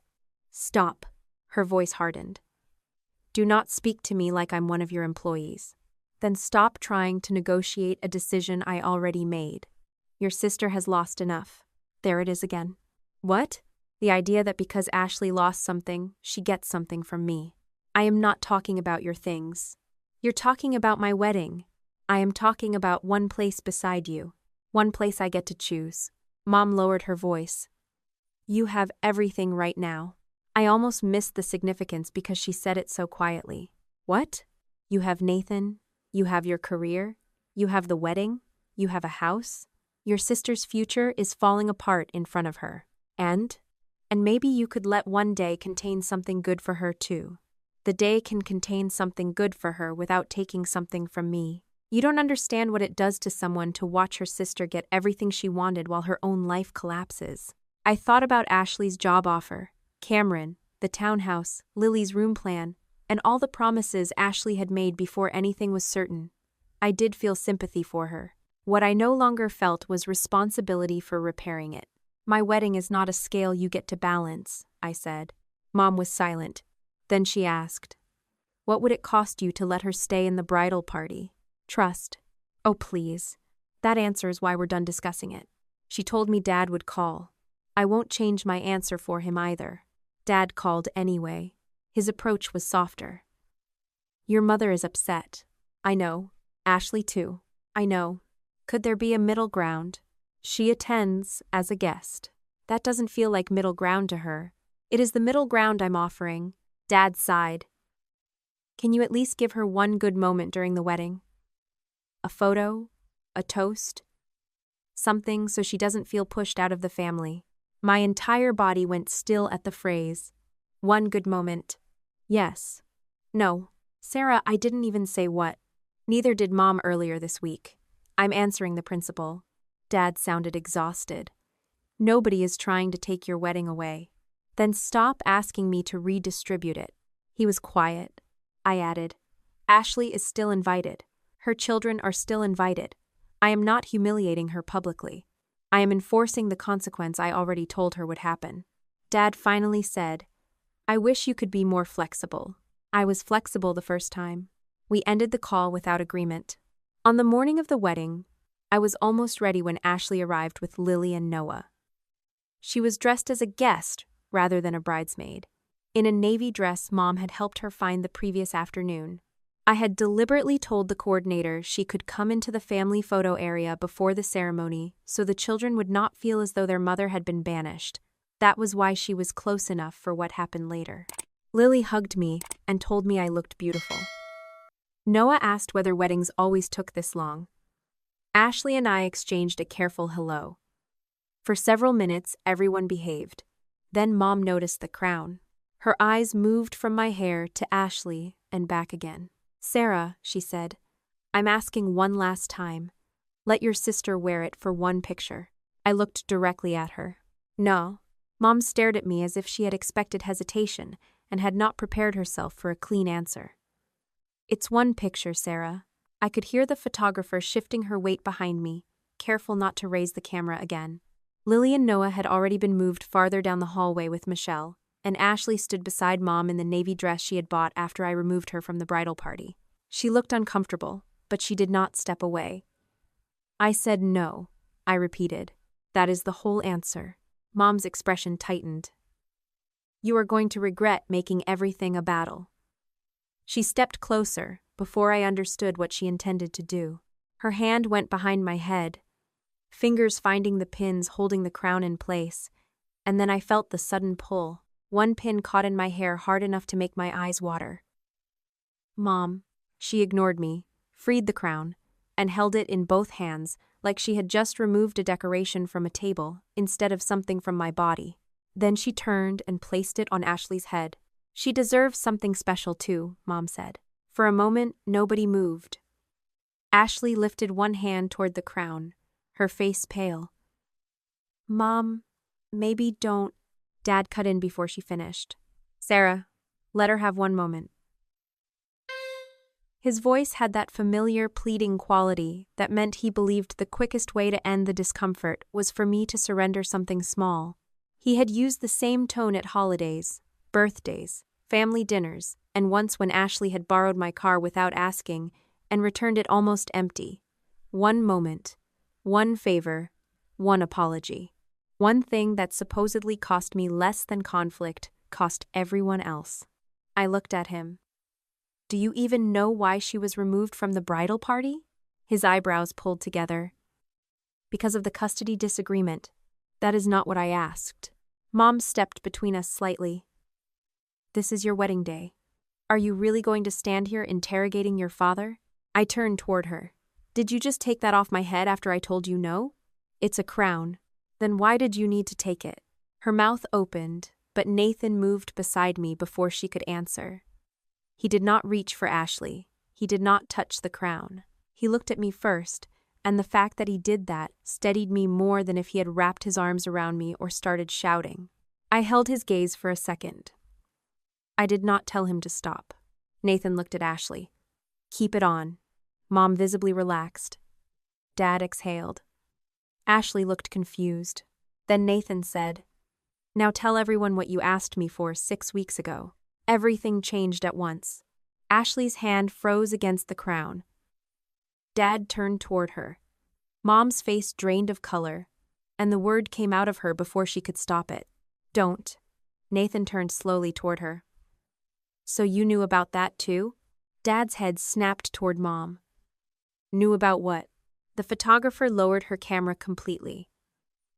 Stop. Her voice hardened. Do not speak to me like I'm one of your employees. Then stop trying to negotiate a decision I already made. Your sister has lost enough. There it is again. What? The idea that because Ashley lost something, she gets something from me. I am not talking about your things. You're talking about my wedding. I am talking about one place beside you. One place I get to choose. Mom lowered her voice. You have everything right now. I almost missed the significance because she said it so quietly. What? You have Nathan. You have your career. You have the wedding. You have a house. Your sister's future is falling apart in front of her. And maybe you could let one day contain something good for her too. The day can contain something good for her without taking something from me. You don't understand what it does to someone to watch her sister get everything she wanted while her own life collapses. I thought about Ashley's job offer, Cameron, the townhouse, Lily's room plan, and all the promises Ashley had made before anything was certain. I did feel sympathy for her. What I no longer felt was responsibility for repairing it. My wedding is not a scale you get to balance, I said. Mom was silent. Then she asked, what would it cost you to let her stay in the bridal party? Trust. Oh, please. That answers why we're done discussing it. She told me Dad would call. I won't change my answer for him either. Dad called anyway. His approach was softer. Your mother is upset. I know. Ashley too. I know. Could there be a middle ground? She attends as a guest. That doesn't feel like middle ground to her. It is the middle ground I'm offering. Dad sighed. Can you at least give her one good moment during the wedding? A photo? A toast? Something so she doesn't feel pushed out of the family. My entire body went still at the phrase. One good moment. Yes. No. Sarah, I didn't even say what. Neither did Mom earlier this week. I'm answering the principal. Dad sounded exhausted. Nobody is trying to take your wedding away. Then stop asking me to redistribute it. He was quiet. I added, Ashley is still invited. Her children are still invited. I am not humiliating her publicly. I am enforcing the consequence I already told her would happen. Dad finally said, I wish you could be more flexible. I was flexible the first time. We ended the call without agreement. On the morning of the wedding, I was almost ready when Ashley arrived with Lily and Noah. She was dressed as a guest rather than a bridesmaid. In a navy dress Mom had helped her find the previous afternoon. I had deliberately told the coordinator she could come into the family photo area before the ceremony so the children would not feel as though their mother had been banished. That was why she was close enough for what happened later. Lily hugged me and told me I looked beautiful. Noah asked whether weddings always took this long. Ashley and I exchanged a careful hello. For several minutes, everyone behaved. Then Mom noticed the crown. Her eyes moved from my hair to Ashley and back again. "Sarah," she said, "I'm asking one last time. Let your sister wear it for one picture." I looked directly at her. "No." Mom stared at me as if she had expected hesitation and had not prepared herself for a clean answer. "It's one picture, Sarah." I could hear the photographer shifting her weight behind me, careful not to raise the camera again. Lily and Noah had already been moved farther down the hallway with Michelle, and Ashley stood beside Mom in the navy dress she had bought after I removed her from the bridal party. She looked uncomfortable, but she did not step away. "I said no," I repeated. "That is the whole answer." Mom's expression tightened. "You are going to regret making everything a battle." She stepped closer, before I understood what she intended to do. Her hand went behind my head, fingers finding the pins holding the crown in place, and then I felt the sudden pull. One pin caught in my hair hard enough to make my eyes water. "Mom." She ignored me, freed the crown, and held it in both hands like she had just removed a decoration from a table instead of something from my body. Then she turned and placed it on Ashley's head. "She deserves something special too," Mom said. For a moment, nobody moved. Ashley lifted one hand toward the crown, her face pale. "Mom, maybe don't..." Dad cut in before she finished. "Sarah, let her have one moment." His voice had that familiar, pleading quality that meant he believed the quickest way to end the discomfort was for me to surrender something small. He had used the same tone at holidays, birthdays, family dinners, and once when Ashley had borrowed my car without asking and returned it almost empty. One moment, one favor, one apology. One thing that supposedly cost me less than conflict cost everyone else. I looked at him. "Do you even know why she was removed from the bridal party?" His eyebrows pulled together. "Because of the custody disagreement. That is not what I asked." Mom stepped between us slightly. "This is your wedding day. Are you really going to stand here interrogating your father?" I turned toward her. "Did you just take that off my head after I told you no? It's a crown. Then why did you need to take it?" Her mouth opened, but Nathan moved beside me before she could answer. He did not reach for Ashley. He did not touch the crown. He looked at me first, and the fact that he did that steadied me more than if he had wrapped his arms around me or started shouting. I held his gaze for a second. I did not tell him to stop. Nathan looked at Ashley. "Keep it on." Mom visibly relaxed. Dad exhaled. Ashley looked confused. Then Nathan said, "Now tell everyone what you asked me for 6 weeks ago." Everything changed at once. Ashley's hand froze against the crown. Dad turned toward her. Mom's face drained of color, and the word came out of her before she could stop it. "Don't." Nathan turned slowly toward her. "So you knew about that too?" Dad's head snapped toward Mom. "Knew about what?" The photographer lowered her camera completely.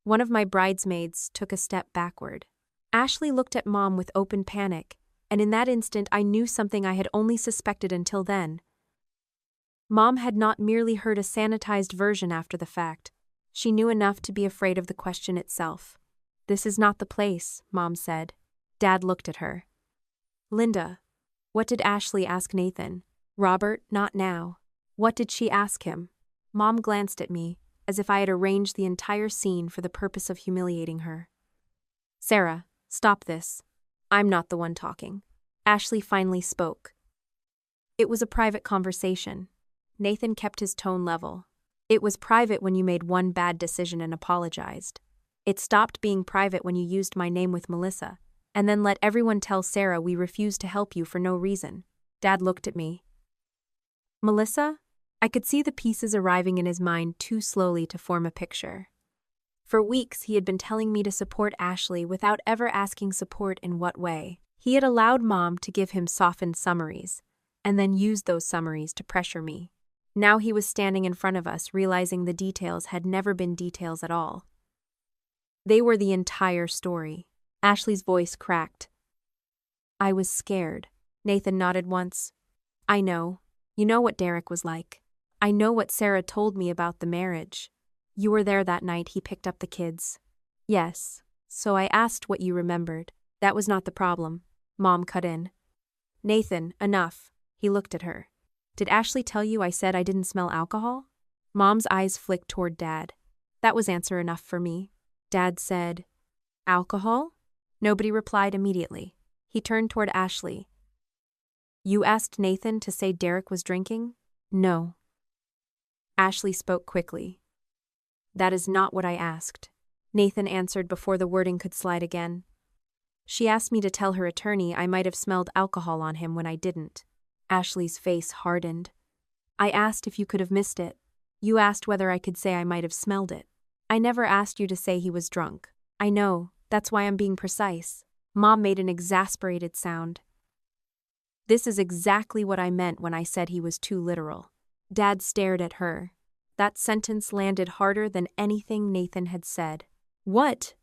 One of my bridesmaids took a step backward. Ashley looked at Mom with open panic, and in that instant I knew something I had only suspected until then. Mom had not merely heard a sanitized version after the fact. She knew enough to be afraid of the question itself. "This is not the place," Mom said. Dad looked at her. "Linda, what did Ashley ask Nathan?" "Robert, not now." "What did she ask him?" Mom glanced at me, as if I had arranged the entire scene for the purpose of humiliating her. "Sarah, stop this. I'm not the one talking." Ashley finally spoke. "It was a private conversation." Nathan kept his tone level. "It was private when you made one bad decision and apologized. It stopped being private when you used my name with Melissa, and then let everyone tell Sarah we refused to help you for no reason." Dad looked at me. "Melissa?" I could see the pieces arriving in his mind too slowly to form a picture. For weeks he had been telling me to support Ashley without ever asking support in what way. He had allowed Mom to give him softened summaries, and then used those summaries to pressure me. Now he was standing in front of us, realizing the details had never been details at all. They were the entire story. Ashley's voice cracked. "I was scared." Nathan nodded once. "I know. You know what Derek was like. I know what Sarah told me about the marriage. You were there that night he picked up the kids. Yes. So I asked what you remembered. That was not the problem. Mom cut in. Nathan, enough. He looked at her. Did Ashley tell you I said I didn't smell alcohol? Mom's eyes flicked toward Dad. That was answer enough for me. Dad said, Alcohol? Nobody replied immediately. He turned toward Ashley. You asked Nathan to say Derek was drinking? No. Ashley spoke quickly. That is not what I asked. Nathan answered before the wording could slide again. She asked me to tell her attorney I might have smelled alcohol on him when I didn't. Ashley's face hardened. I asked if you could have missed it. You asked whether I could say I might have smelled it. I never asked you to say he was drunk. I know, that's why I'm being precise. Mom made an exasperated sound. This is exactly what I meant when I said he was too literal. Dad stared at her. That sentence landed harder than anything Nathan had said. What?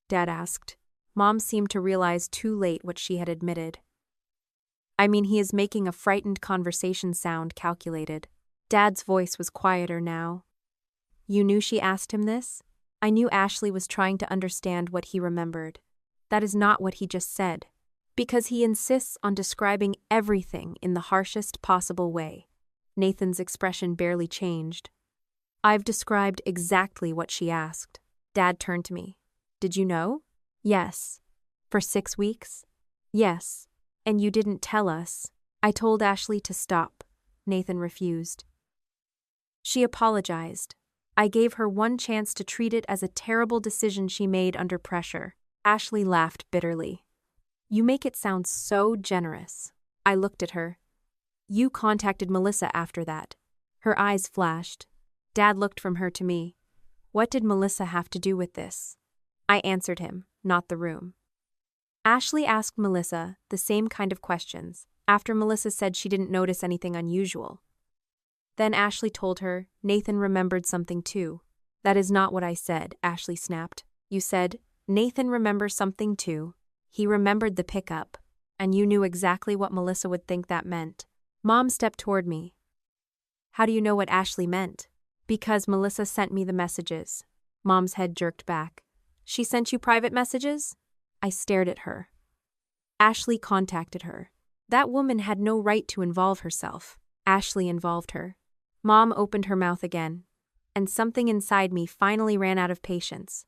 Dad asked. Mom seemed to realize too late what she had admitted. I mean, he is making a frightened conversation sound calculated. Dad's voice was quieter now. You knew she asked him this? I knew Ashley was trying to understand what he remembered. That is not what he just said. Because he insists on describing everything in the harshest possible way. Nathan's expression barely changed. I've described exactly what she asked. Dad turned to me. Did you know? Yes. For 6 weeks? Yes. And you didn't tell us. I told Ashley to stop. Nathan refused. She apologized. I gave her one chance to treat it as a terrible decision she made under pressure. Ashley laughed bitterly. You make it sound so generous. I looked at her. You contacted Melissa after that. Her eyes flashed. Dad looked from her to me. What did Melissa have to do with this? I answered him, not the room. Ashley asked Melissa the same kind of questions, after Melissa said she didn't notice anything unusual. Then Ashley told her Nathan remembered something too. That is not what I said, Ashley snapped. You said, Nathan remembers something too. He remembered the pickup, and you knew exactly what Melissa would think that meant. Mom stepped toward me. How do you know what Ashley meant? Because Melissa sent me the messages. Mom's head jerked back. She sent you private messages? I stared at her. Ashley contacted her. That woman had no right to involve herself. Ashley involved her. Mom opened her mouth again, and something inside me finally ran out of patience.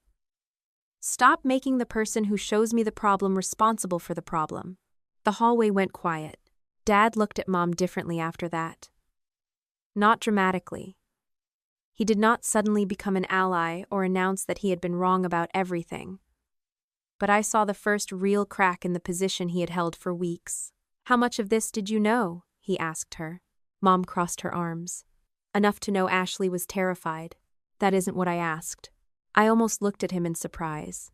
Stop making the person who shows me the problem responsible for the problem. The hallway went quiet. Dad looked at Mom differently after that. Not dramatically. He did not suddenly become an ally or announce that he had been wrong about everything. But I saw the first real crack in the position he had held for weeks. How much of this did you know? He asked her. Mom crossed her arms. Enough to know Ashley was terrified. That isn't what I asked. I almost looked at him in surprise.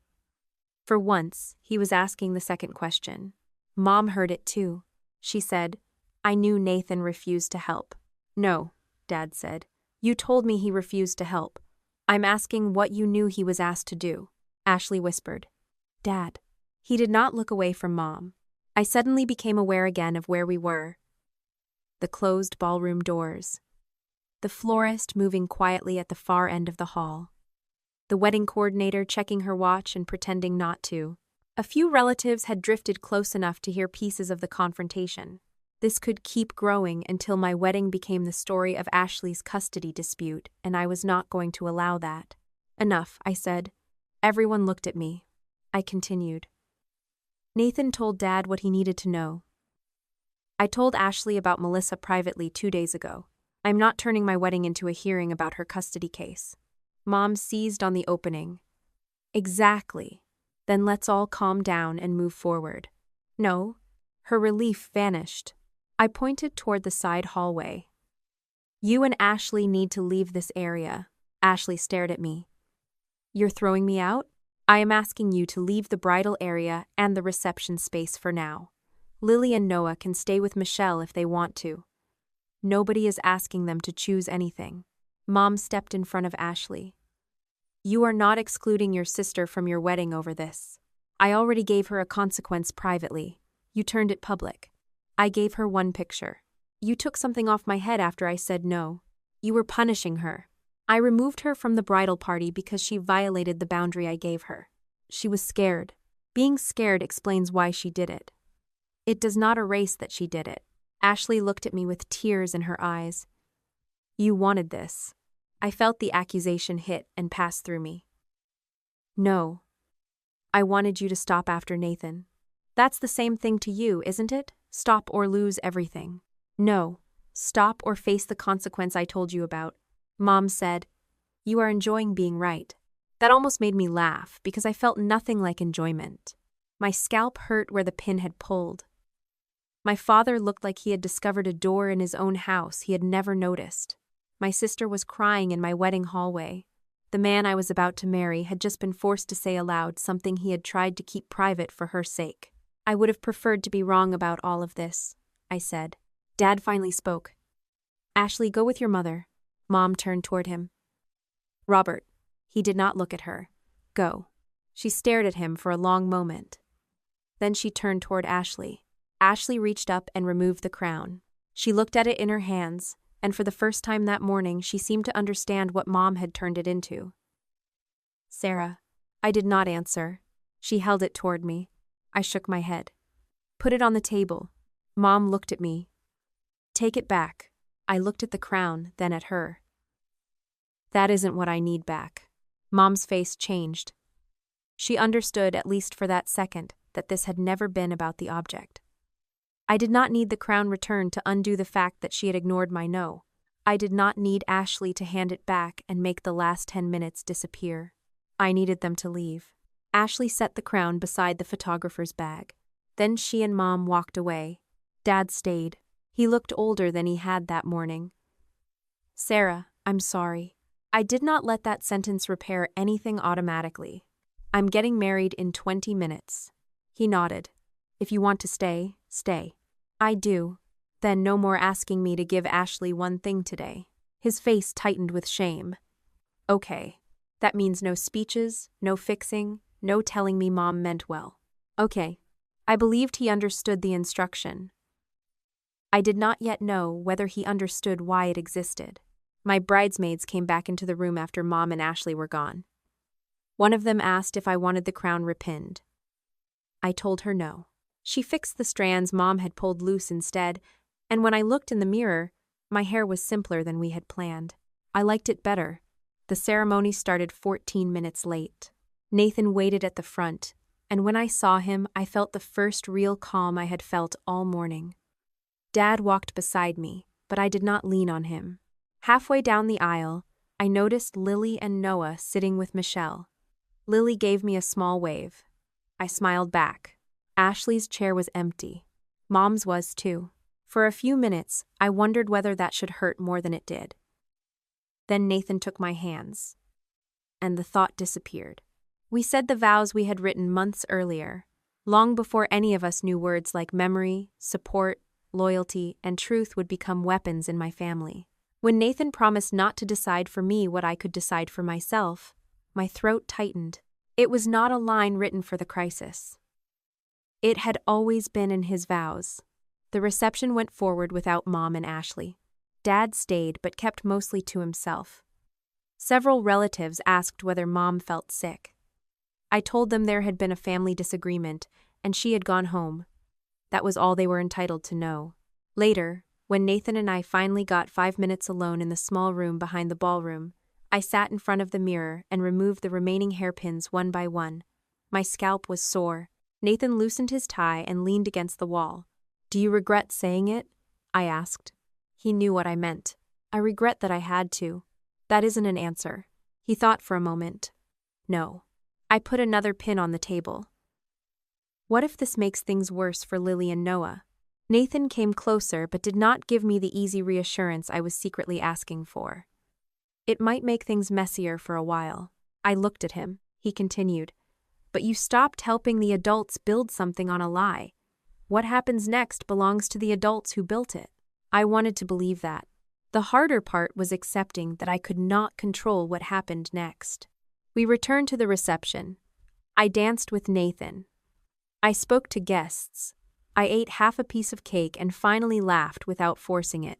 For once, he was asking the second question. Mom heard it too. She said, I knew Nathan refused to help. No, Dad said. You told me he refused to help. I'm asking what you knew he was asked to do. Ashley whispered. Dad. He did not look away from Mom. I suddenly became aware again of where we were. The closed ballroom doors. The florist moving quietly at the far end of the hall. The wedding coordinator checking her watch and pretending not to. A few relatives had drifted close enough to hear pieces of the confrontation. This could keep growing until my wedding became the story of Ashley's custody dispute, and I was not going to allow that. Enough, I said. Everyone looked at me. I continued. Nathan told Dad what he needed to know. I told Ashley about Melissa privately 2 days ago. I'm not turning my wedding into a hearing about her custody case. Mom seized on the opening. Exactly. Then let's all calm down and move forward. No. Her relief vanished. I pointed toward the side hallway. You and Ashley need to leave this area. Ashley stared at me. You're throwing me out? I am asking you to leave the bridal area and the reception space for now. Lily and Noah can stay with Michelle if they want to. Nobody is asking them to choose anything. Mom stepped in front of Ashley. You are not excluding your sister from your wedding over this. I already gave her a consequence privately. You turned it public. I gave her one picture. You took something off my head after I said no. You were punishing her. I removed her from the bridal party because she violated the boundary I gave her. She was scared. Being scared explains why she did it. It does not erase that she did it. Ashley looked at me with tears in her eyes. You wanted this. I felt the accusation hit and pass through me. No. I wanted you to stop after Nathan. That's the same thing to you, isn't it? Stop or lose everything. No. Stop or face the consequence I told you about. Mom said, you are enjoying being right. That almost made me laugh because I felt nothing like enjoyment. My scalp hurt where the pin had pulled. My father looked like he had discovered a door in his own house he had never noticed. My sister was crying in my wedding hallway. The man I was about to marry had just been forced to say aloud something he had tried to keep private for her sake. I would have preferred to be wrong about all of this, I said. Dad finally spoke. Ashley, go with your mother. Mom turned toward him. Robert. He did not look at her. Go. She stared at him for a long moment. Then she turned toward Ashley. Ashley reached up and removed the crown. She looked at it in her hands, and for the first time that morning she seemed to understand what Mom had turned it into. Sarah. I did not answer. She held it toward me. I shook my head. Put it on the table. Mom looked at me. Take it back. I looked at the crown, then at her. That isn't what I need back. Mom's face changed. She understood, at least for that second, that this had never been about the object. I did not need the crown returned to undo the fact that she had ignored my no. I did not need Ashley to hand it back and make the last 10 minutes disappear. I needed them to leave. Ashley set the crown beside the photographer's bag. Then she and Mom walked away. Dad stayed. He looked older than he had that morning. Sarah, I'm sorry. I did not let that sentence repair anything automatically. I'm getting married in 20 minutes. He nodded. If you want to stay, stay. I do. Then no more asking me to give Ashley one thing today. His face tightened with shame. Okay. That means no speeches, no fixing, no telling me Mom meant well. Okay. I believed he understood the instruction. I did not yet know whether he understood why it existed. My bridesmaids came back into the room after Mom and Ashley were gone. One of them asked if I wanted the crown repinned. I told her no. She fixed the strands Mom had pulled loose instead, and when I looked in the mirror, my hair was simpler than we had planned. I liked it better. The ceremony started 14 minutes late. Nathan waited at the front, and when I saw him, I felt the first real calm I had felt all morning. Dad walked beside me, but I did not lean on him. Halfway down the aisle, I noticed Lily and Noah sitting with Michelle. Lily gave me a small wave. I smiled back. Ashley's chair was empty. Mom's was too. For a few minutes, I wondered whether that should hurt more than it did. Then Nathan took my hands, and the thought disappeared. We said the vows we had written months earlier, long before any of us knew words like memory, support, loyalty, and truth would become weapons in my family. When Nathan promised not to decide for me what I could decide for myself, my throat tightened. It was not a line written for the crisis. It had always been in his vows. The reception went forward without Mom and Ashley. Dad stayed but kept mostly to himself. Several relatives asked whether Mom felt sick. I told them there had been a family disagreement and she had gone home. That was all they were entitled to know. Later, when Nathan and I finally got 5 minutes alone in the small room behind the ballroom, I sat in front of the mirror and removed the remaining hairpins one by one. My scalp was sore. Nathan loosened his tie and leaned against the wall. Do you regret saying it? I asked. He knew what I meant. I regret that I had to. That isn't an answer. He thought for a moment. No. I put another pin on the table. What if this makes things worse for Lily and Noah? Nathan came closer but did not give me the easy reassurance I was secretly asking for. It might make things messier for a while. I looked at him. He continued. But you stopped helping the adults build something on a lie. What happens next belongs to the adults who built it. I wanted to believe that. The harder part was accepting that I could not control what happened next. We returned to the reception. I danced with Nathan. I spoke to guests. I ate half a piece of cake and finally laughed without forcing it.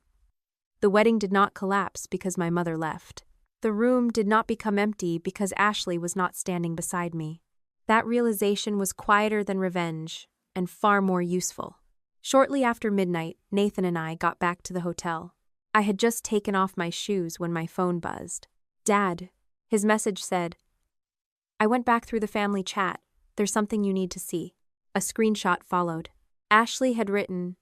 The wedding did not collapse because my mother left. The room did not become empty because Ashley was not standing beside me. That realization was quieter than revenge and far more useful. Shortly after midnight, Nathan and I got back to the hotel. I had just taken off my shoes when my phone buzzed. "Dad," his message said. "I went back through the family chat. There's something you need to see." A screenshot followed. Ashley had written,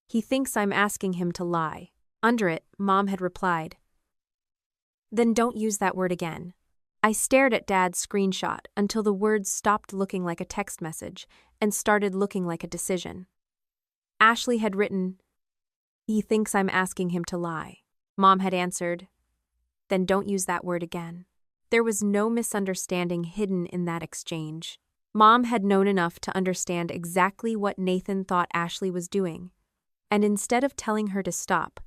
"He thinks I'm asking him to lie." Under it, Mom had replied, "Then don't use that word again." I stared at Dad's screenshot until the words stopped looking like a text message and started looking like a decision. Ashley had written, "He thinks I'm asking him to lie." Mom had answered, "Then don't use that word again." There was no misunderstanding hidden in that exchange. Mom had known enough to understand exactly what Nathan thought Ashley was doing, and instead of telling her to stop,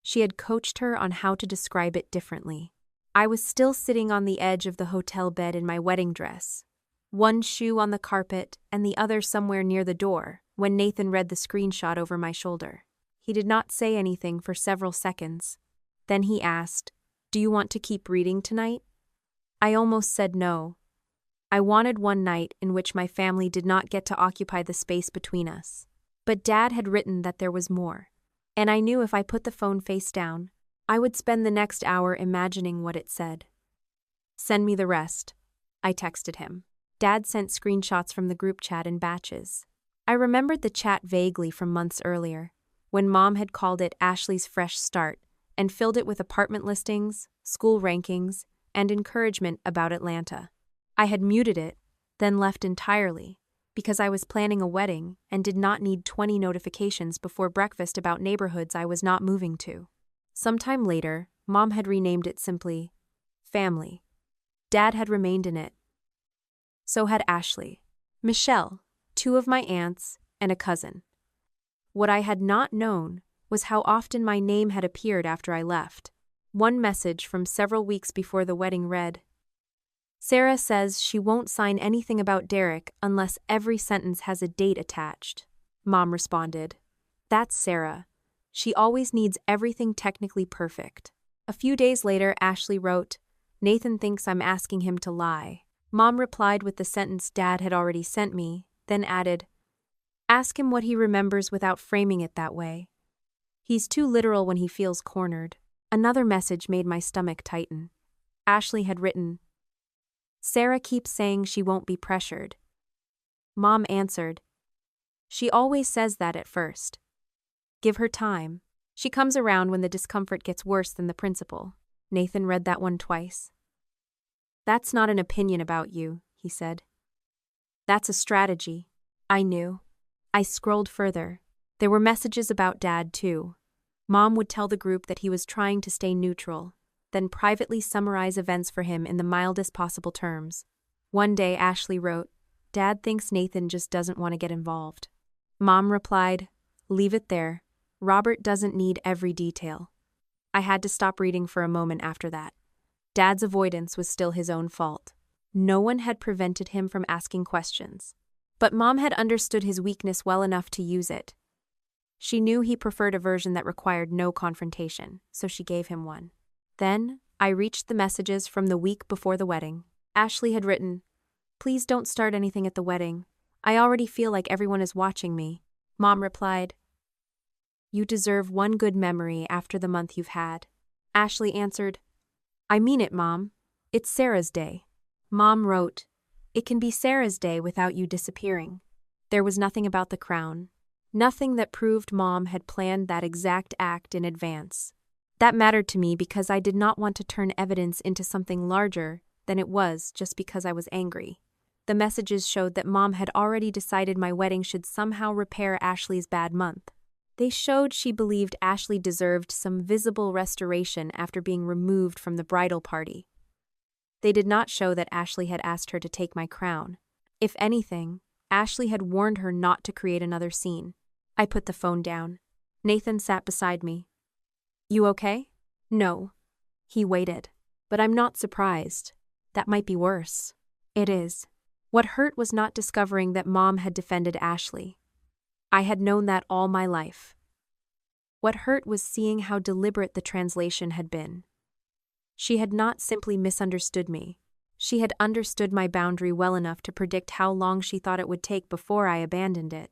she had coached her on how to describe it differently. I was still sitting on the edge of the hotel bed in my wedding dress, one shoe on the carpet and the other somewhere near the door, when Nathan read the screenshot over my shoulder. He did not say anything for several seconds. Then he asked, "Do you want to keep reading tonight?" I almost said no. I wanted one night in which my family did not get to occupy the space between us. But Dad had written that there was more, and I knew if I put the phone face down, I would spend the next hour imagining what it said. "Send me the rest," I texted him. Dad sent screenshots from the group chat in batches. I remembered the chat vaguely from months earlier, when Mom had called it Ashley's fresh start and filled it with apartment listings, school rankings, and encouragement about Atlanta. I had muted it, then left entirely, because I was planning a wedding and did not need 20 notifications before breakfast about neighborhoods I was not moving to. Sometime later, Mom had renamed it simply Family. Dad had remained in it. So had Ashley, Michelle, 2 of my aunts, and a cousin. What I had not known was how often my name had appeared after I left. One message from several weeks before the wedding read, "Sarah says she won't sign anything about Derek unless every sentence has a date attached." Mom responded, "That's Sarah. She always needs everything technically perfect." A few days later, Ashley wrote, "Nathan thinks I'm asking him to lie." Mom replied with the sentence Dad had already sent me, then added, "Ask him what he remembers without framing it that way. He's too literal when he feels cornered." Another message made my stomach tighten. Ashley had written, "Sarah keeps saying she won't be pressured." Mom answered, "She always says that at first. Give her time. She comes around when the discomfort gets worse than the principal." Nathan read that one twice. "That's not an opinion about you," he said. "That's a strategy." I knew. I scrolled further. There were messages about Dad, too. Mom would tell the group that he was trying to stay neutral, then privately summarize events for him in the mildest possible terms. One day, Ashley wrote, "Dad thinks Nathan just doesn't want to get involved." Mom replied, "Leave it there. Robert doesn't need every detail." I had to stop reading for a moment after that. Dad's avoidance was still his own fault. No one had prevented him from asking questions. But Mom had understood his weakness well enough to use it. She knew he preferred a version that required no confrontation, so she gave him one. Then, I reached the messages from the week before the wedding. Ashley had written, "Please don't start anything at the wedding. I already feel like everyone is watching me." Mom replied, "You deserve one good memory after the month you've had." Ashley answered, "I mean it, Mom. It's Sarah's day." Mom wrote, "It can be Sarah's day without you disappearing." There was nothing about the crown. Nothing that proved Mom had planned that exact act in advance. That mattered to me because I did not want to turn evidence into something larger than it was just because I was angry. The messages showed that Mom had already decided my wedding should somehow repair Ashley's bad month. They showed she believed Ashley deserved some visible restoration after being removed from the bridal party. They did not show that Ashley had asked her to take my crown. If anything, Ashley had warned her not to create another scene. I put the phone down. Nathan sat beside me. "You okay?" "No." He waited. "But I'm not surprised. That might be worse." "It is." What hurt was not discovering that Mom had defended Ashley. I had known that all my life. What hurt was seeing how deliberate the translation had been. She had not simply misunderstood me. She had understood my boundary well enough to predict how long she thought it would take before I abandoned it.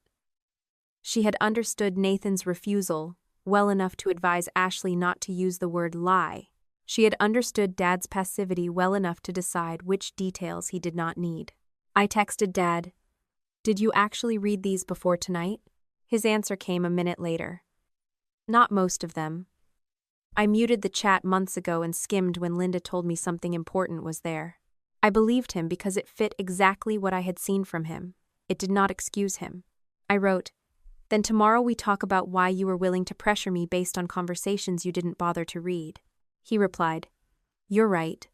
She had understood Nathan's refusal well enough to advise Ashley not to use the word lie. She had understood Dad's passivity well enough to decide which details he did not need. I texted Dad, "Did you actually read these before tonight?" His answer came a minute later. "Not most of them. I muted the chat months ago and skimmed when Linda told me something important was there." I believed him because it fit exactly what I had seen from him. It did not excuse him. I wrote, "Then tomorrow we talk about why you were willing to pressure me based on conversations you didn't bother to read." He replied, "You're right.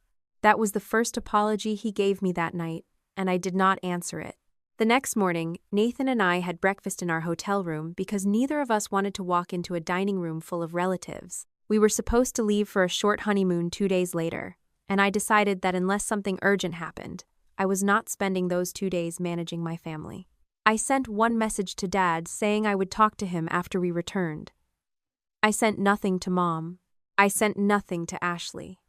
That was the first apology he gave me that night, and I did not answer it." The next morning, Nathan and I had breakfast in our hotel room because neither of us wanted to walk into a dining room full of relatives. We were supposed to leave for a short honeymoon 2 days later, and I decided that unless something urgent happened, I was not spending those 2 days managing my family. I sent one message to Dad saying I would talk to him after we returned. I sent nothing to Mom. I sent nothing to Ashley.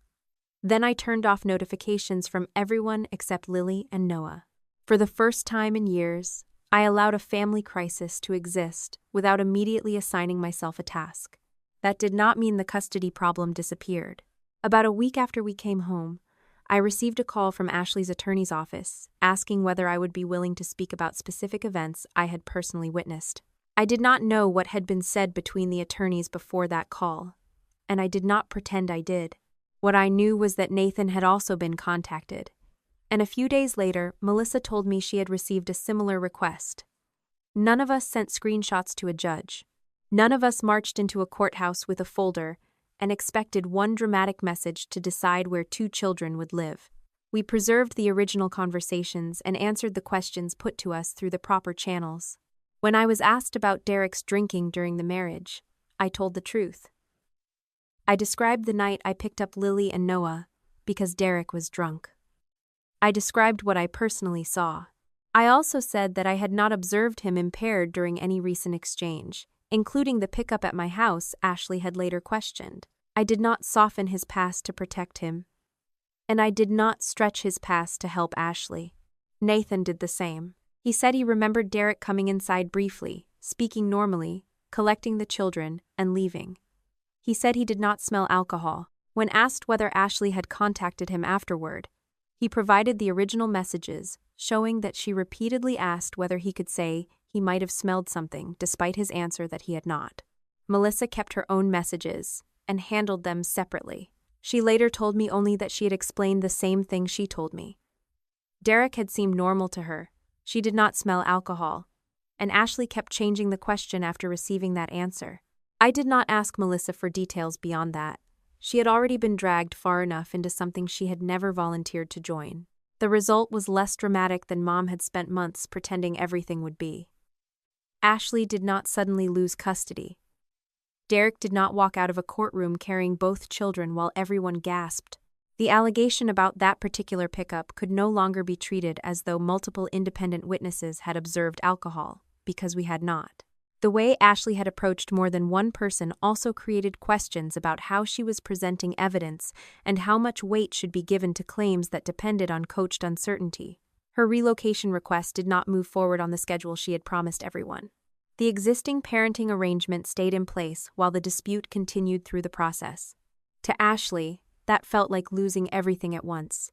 Then I turned off notifications from everyone except Lily and Noah. For the first time in years, I allowed a family crisis to exist without immediately assigning myself a task. That did not mean the custody problem disappeared. About a week after we came home, I received a call from Ashley's attorney's office asking whether I would be willing to speak about specific events I had personally witnessed. I did not know what had been said between the attorneys before that call, and I did not pretend I did. What I knew was that Nathan had also been contacted, and a few days later, Melissa told me she had received a similar request. None of us sent screenshots to a judge. None of us marched into a courthouse with a folder and expected one dramatic message to decide where 2 children would live. We preserved the original conversations and answered the questions put to us through the proper channels. When I was asked about Derek's drinking during the marriage, I told the truth. I described the night I picked up Lily and Noah because Derek was drunk. I described what I personally saw. I also said that I had not observed him impaired during any recent exchange, including the pickup at my house Ashley had later questioned. I did not soften his past to protect him, and I did not stretch his past to help Ashley. Nathan did the same. He said he remembered Derek coming inside briefly, speaking normally, collecting the children, and leaving. He said he did not smell alcohol. When asked whether Ashley had contacted him afterward, he provided the original messages, showing that she repeatedly asked whether he could say he might have smelled something despite his answer that he had not. Melissa kept her own messages and handled them separately. She later told me only that she had explained the same thing she told me. Derek had seemed normal to her. She did not smell alcohol, and Ashley kept changing the question after receiving that answer. I did not ask Melissa for details beyond that. She had already been dragged far enough into something she had never volunteered to join. The result was less dramatic than Mom had spent months pretending everything would be. Ashley did not suddenly lose custody. Derek did not walk out of a courtroom carrying both children while everyone gasped. The allegation about that particular pickup could no longer be treated as though multiple independent witnesses had observed alcohol, because we had not. The way Ashley had approached more than one person also created questions about how she was presenting evidence and how much weight should be given to claims that depended on coached uncertainty. Her relocation request did not move forward on the schedule she had promised everyone. The existing parenting arrangement stayed in place while the dispute continued through the process. To Ashley, that felt like losing everything at once.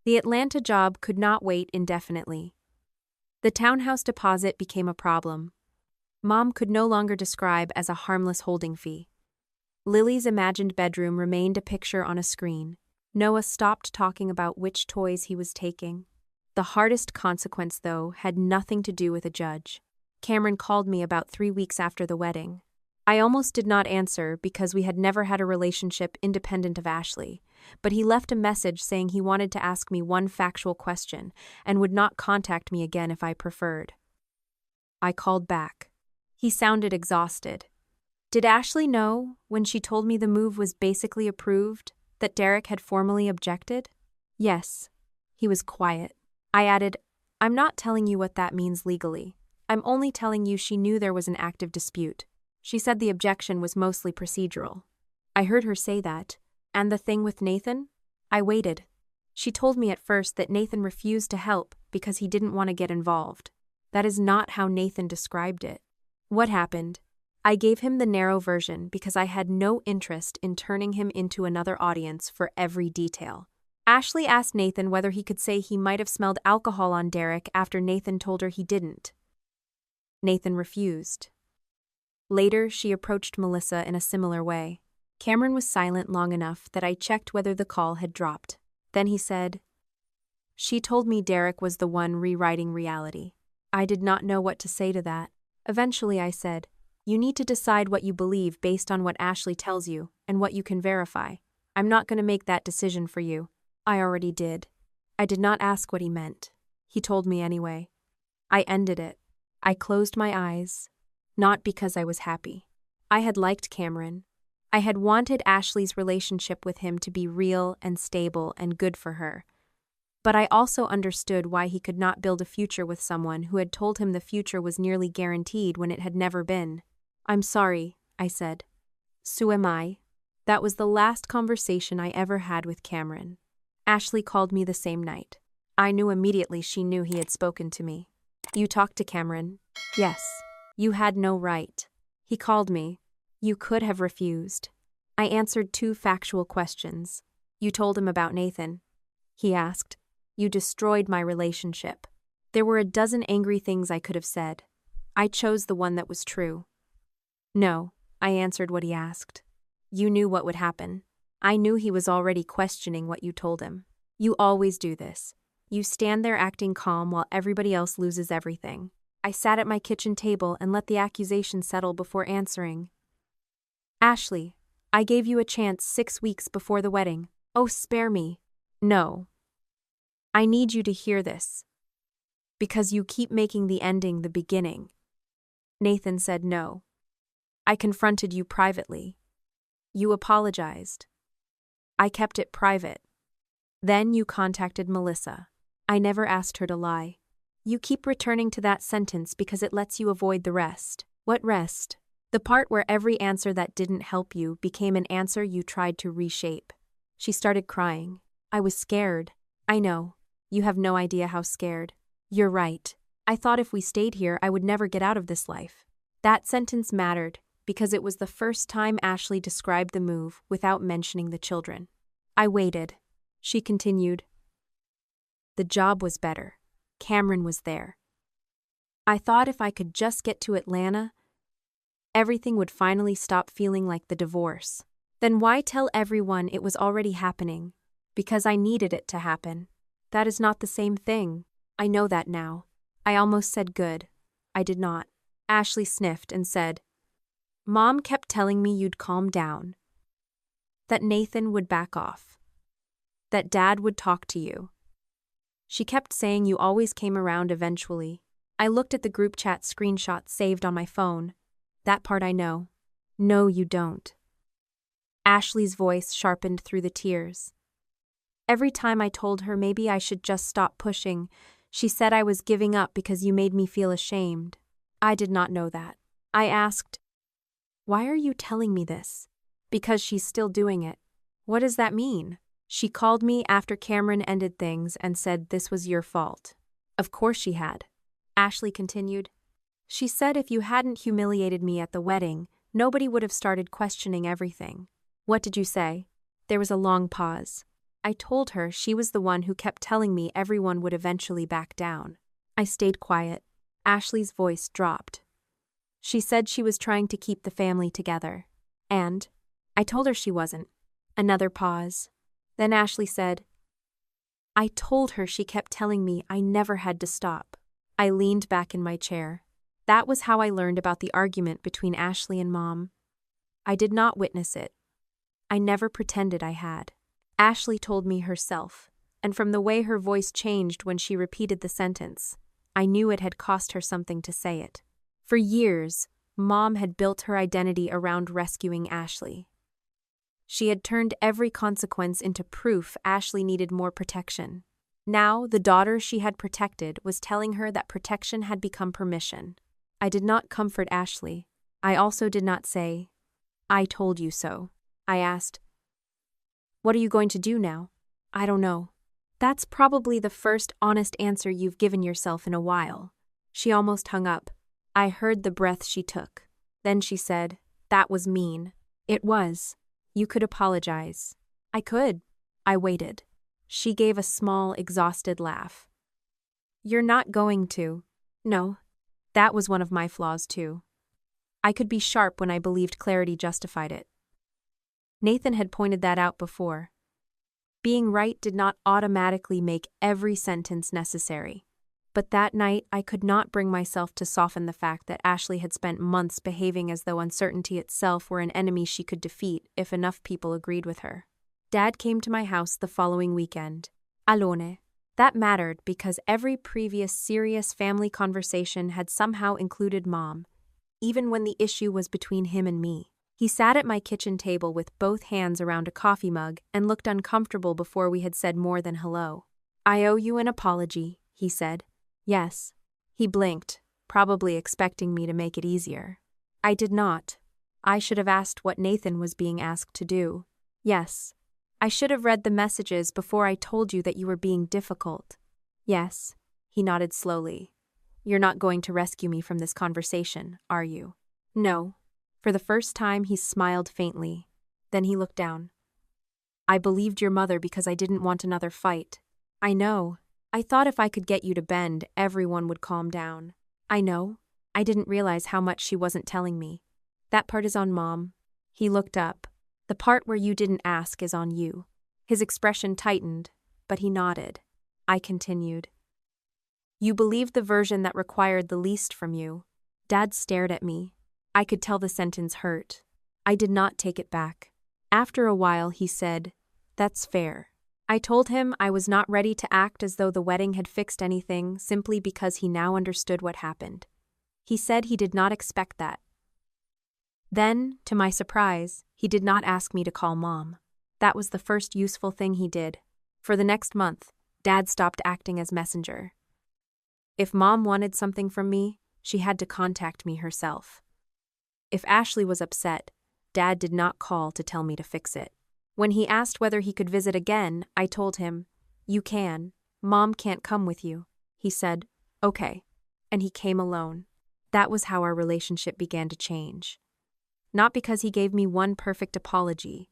The Atlanta job could not wait indefinitely. The townhouse deposit became a problem. Mom could no longer describe as a harmless holding fee. Lily's imagined bedroom remained a picture on a screen. Noah stopped talking about which toys he was taking. The hardest consequence, though, had nothing to do with a judge. Cameron called me about 3 weeks after the wedding. I almost did not answer because we had never had a relationship independent of Ashley, but he left a message saying he wanted to ask me one factual question and would not contact me again if I preferred. I called back. He sounded exhausted. Did Ashley know, when she told me the move was basically approved, that Derek had formally objected? Yes. He was quiet. I added, "I'm not telling you what that means legally. I'm only telling you she knew there was an active dispute." She said the objection was mostly procedural. I heard her say that. And the thing with Nathan? I waited. She told me at first that Nathan refused to help because he didn't want to get involved. That is not how Nathan described it. What happened? I gave him the narrow version because I had no interest in turning him into another audience for every detail. Ashley asked Nathan whether he could say he might have smelled alcohol on Derek after Nathan told her he didn't. Nathan refused. Later, she approached Melissa in a similar way. Cameron was silent long enough that I checked whether the call had dropped. Then he said, "She told me Derek was the one rewriting reality." I did not know what to say to that. Eventually I said, "You need to decide what you believe based on what Ashley tells you and what you can verify. I'm not going to make that decision for you." I already did. I did not ask what he meant. He told me anyway. I ended it. I closed my eyes, not because I was happy. I had liked Cameron. I had wanted Ashley's relationship with him to be real and stable and good for her. But I also understood why he could not build a future with someone who had told him the future was nearly guaranteed when it had never been. "I'm sorry," I said. "So am I." That was the last conversation I ever had with Cameron. Ashley called me the same night. I knew immediately she knew he had spoken to me. "You talked to Cameron?" "Yes." "You had no right." "He called me." "You could have refused." I answered 2 factual questions. "You told him about Nathan?" He asked. "You destroyed my relationship." There were a dozen angry things I could have said. I chose the one that was true. "No," I answered what he asked. "You knew what would happen." "I knew he was already questioning what you told him. You always do this. You stand there acting calm while everybody else loses everything." I sat at my kitchen table and let the accusation settle before answering. "Ashley, I gave you a chance 6 weeks before the wedding. Oh, spare me." "No. I need you to hear this. Because you keep making the ending the beginning." Nathan said no. "I confronted you privately. You apologized. I kept it private. Then you contacted Melissa. I never asked her to lie. You keep returning to that sentence because it lets you avoid the rest." "What rest?" "The part where every answer that didn't help you became an answer you tried to reshape." She started crying. I was scared. "I know. You have no idea how scared." "You're right. I thought if we stayed here I would never get out of this life." That sentence mattered because it was the first time Ashley described the move without mentioning the children. I waited. She continued. "The job was better. Cameron was there. I thought if I could just get to Atlanta, everything would finally stop feeling like the divorce." "Then why tell everyone it was already happening?" "Because I needed it to happen." "That is not the same thing." "I know that now." I almost said good. I did not. Ashley sniffed and said, "Mom kept telling me you'd calm down. That Nathan would back off. That Dad would talk to you. She kept saying you always came around eventually." I looked at the group chat screenshot saved on my phone. "That part I know." "No, you don't." Ashley's voice sharpened through the tears. "Every time I told her maybe I should just stop pushing, she said I was giving up because you made me feel ashamed." I did not know that. I asked, "Why are you telling me this?" "Because she's still doing it." "What does that mean?" "She called me after Cameron ended things and said this was your fault." "Of course she had." Ashley continued. "She said if you hadn't humiliated me at the wedding, nobody would have started questioning everything." "What did you say?" There was a long pause. I told her she was the one who kept telling me everyone would eventually back down. I stayed quiet. Ashley's voice dropped. She said she was trying to keep the family together. And I told her she wasn't. Another pause. Then Ashley said, "I told her she kept telling me I never had to stop." I leaned back in my chair. That was how I learned about the argument between Ashley and Mom. I did not witness it. I never pretended I had. Ashley told me herself, and from the way her voice changed when she repeated the sentence, I knew it had cost her something to say it. For years, Mom had built her identity around rescuing Ashley. She had turned every consequence into proof Ashley needed more protection. Now, the daughter she had protected was telling her that protection had become permission. I did not comfort Ashley. I also did not say, "I told you so." I asked, "What are you going to do now?" I don't know. That's probably the first honest answer you've given yourself in a while. She almost hung up. I heard the breath she took. Then she said, "That was mean." It was. You could apologize. I could. I waited. She gave a small, exhausted laugh. You're not going to. No. That was one of my flaws too. I could be sharp when I believed clarity justified it. Nathan had pointed that out before. Being right did not automatically make every sentence necessary. But that night, I could not bring myself to soften the fact that Ashley had spent months behaving as though uncertainty itself were an enemy she could defeat if enough people agreed with her. Dad came to my house the following weekend. Alone. That mattered because every previous serious family conversation had somehow included Mom, even when the issue was between him and me. He sat at my kitchen table with both hands around a coffee mug and looked uncomfortable before we had said more than hello. "I owe you an apology," he said. "Yes." He blinked, probably expecting me to make it easier. I did not. I should have asked what Nathan was being asked to do. "Yes." "I should have read the messages before I told you that you were being difficult." "Yes." He nodded slowly. "You're not going to rescue me from this conversation, are you?" "No." For the first time, he smiled faintly. Then he looked down. "I believed your mother because I didn't want another fight." "I know. I thought if I could get you to bend, everyone would calm down." "I know. I didn't realize how much she wasn't telling me. That part is on Mom." He looked up. "The part where you didn't ask is on you." His expression tightened, but he nodded. I continued. "You believed the version that required the least from you." Dad stared at me. I could tell the sentence hurt. I did not take it back. After a while, he said, "That's fair." I told him I was not ready to act as though the wedding had fixed anything simply because he now understood what happened. He said he did not expect that. Then, to my surprise, he did not ask me to call Mom. That was the first useful thing he did. For the next month, Dad stopped acting as messenger. If Mom wanted something from me, she had to contact me herself. If Ashley was upset, Dad did not call to tell me to fix it. When he asked whether he could visit again, I told him, "You can. Mom can't come with you." He said, "Okay." And he came alone. That was how our relationship began to change. Not because he gave me one perfect apology,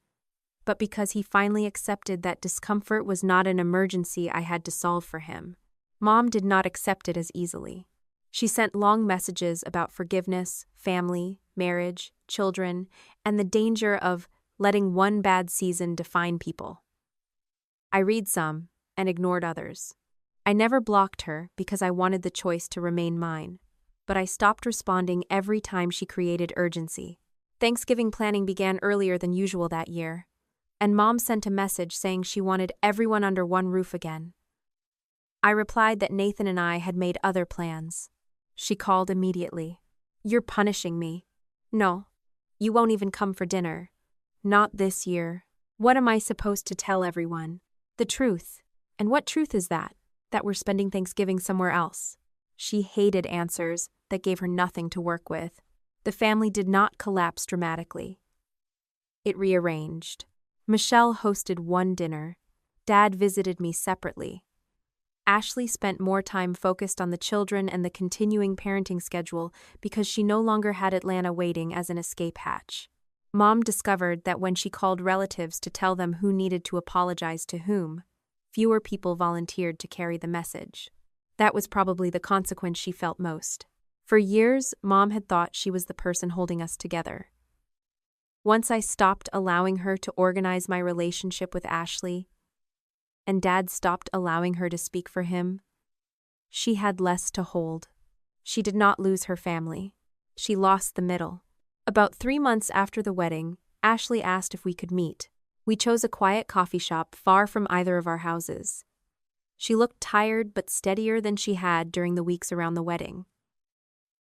but because he finally accepted that discomfort was not an emergency I had to solve for him. Mom did not accept it as easily. She sent long messages about forgiveness, family, marriage, children, and the danger of letting one bad season define people. I read some and ignored others. I never blocked her because I wanted the choice to remain mine, but I stopped responding every time she created urgency. Thanksgiving planning began earlier than usual that year, and Mom sent a message saying she wanted everyone under one roof again. I replied that Nathan and I had made other plans. She called immediately. "You're punishing me." "No. You won't even come for dinner." "Not this year." "What am I supposed to tell everyone?" "The truth." "And what truth is that? That we're spending Thanksgiving somewhere else?" She hated answers that gave her nothing to work with. The family did not collapse dramatically. It rearranged. Michelle hosted one dinner. Dad visited me separately. Ashley spent more time focused on the children and the continuing parenting schedule because she no longer had Atlanta waiting as an escape hatch. Mom discovered that when she called relatives to tell them who needed to apologize to whom, fewer people volunteered to carry the message. That was probably the consequence she felt most. For years, Mom had thought she was the person holding us together. Once I stopped allowing her to organize my relationship with Ashley, and Dad stopped allowing her to speak for him, she had less to hold. She did not lose her family. She lost the middle. About 3 months after the wedding, Ashley asked if we could meet. We chose a quiet coffee shop far from either of our houses. She looked tired but steadier than she had during the weeks around the wedding.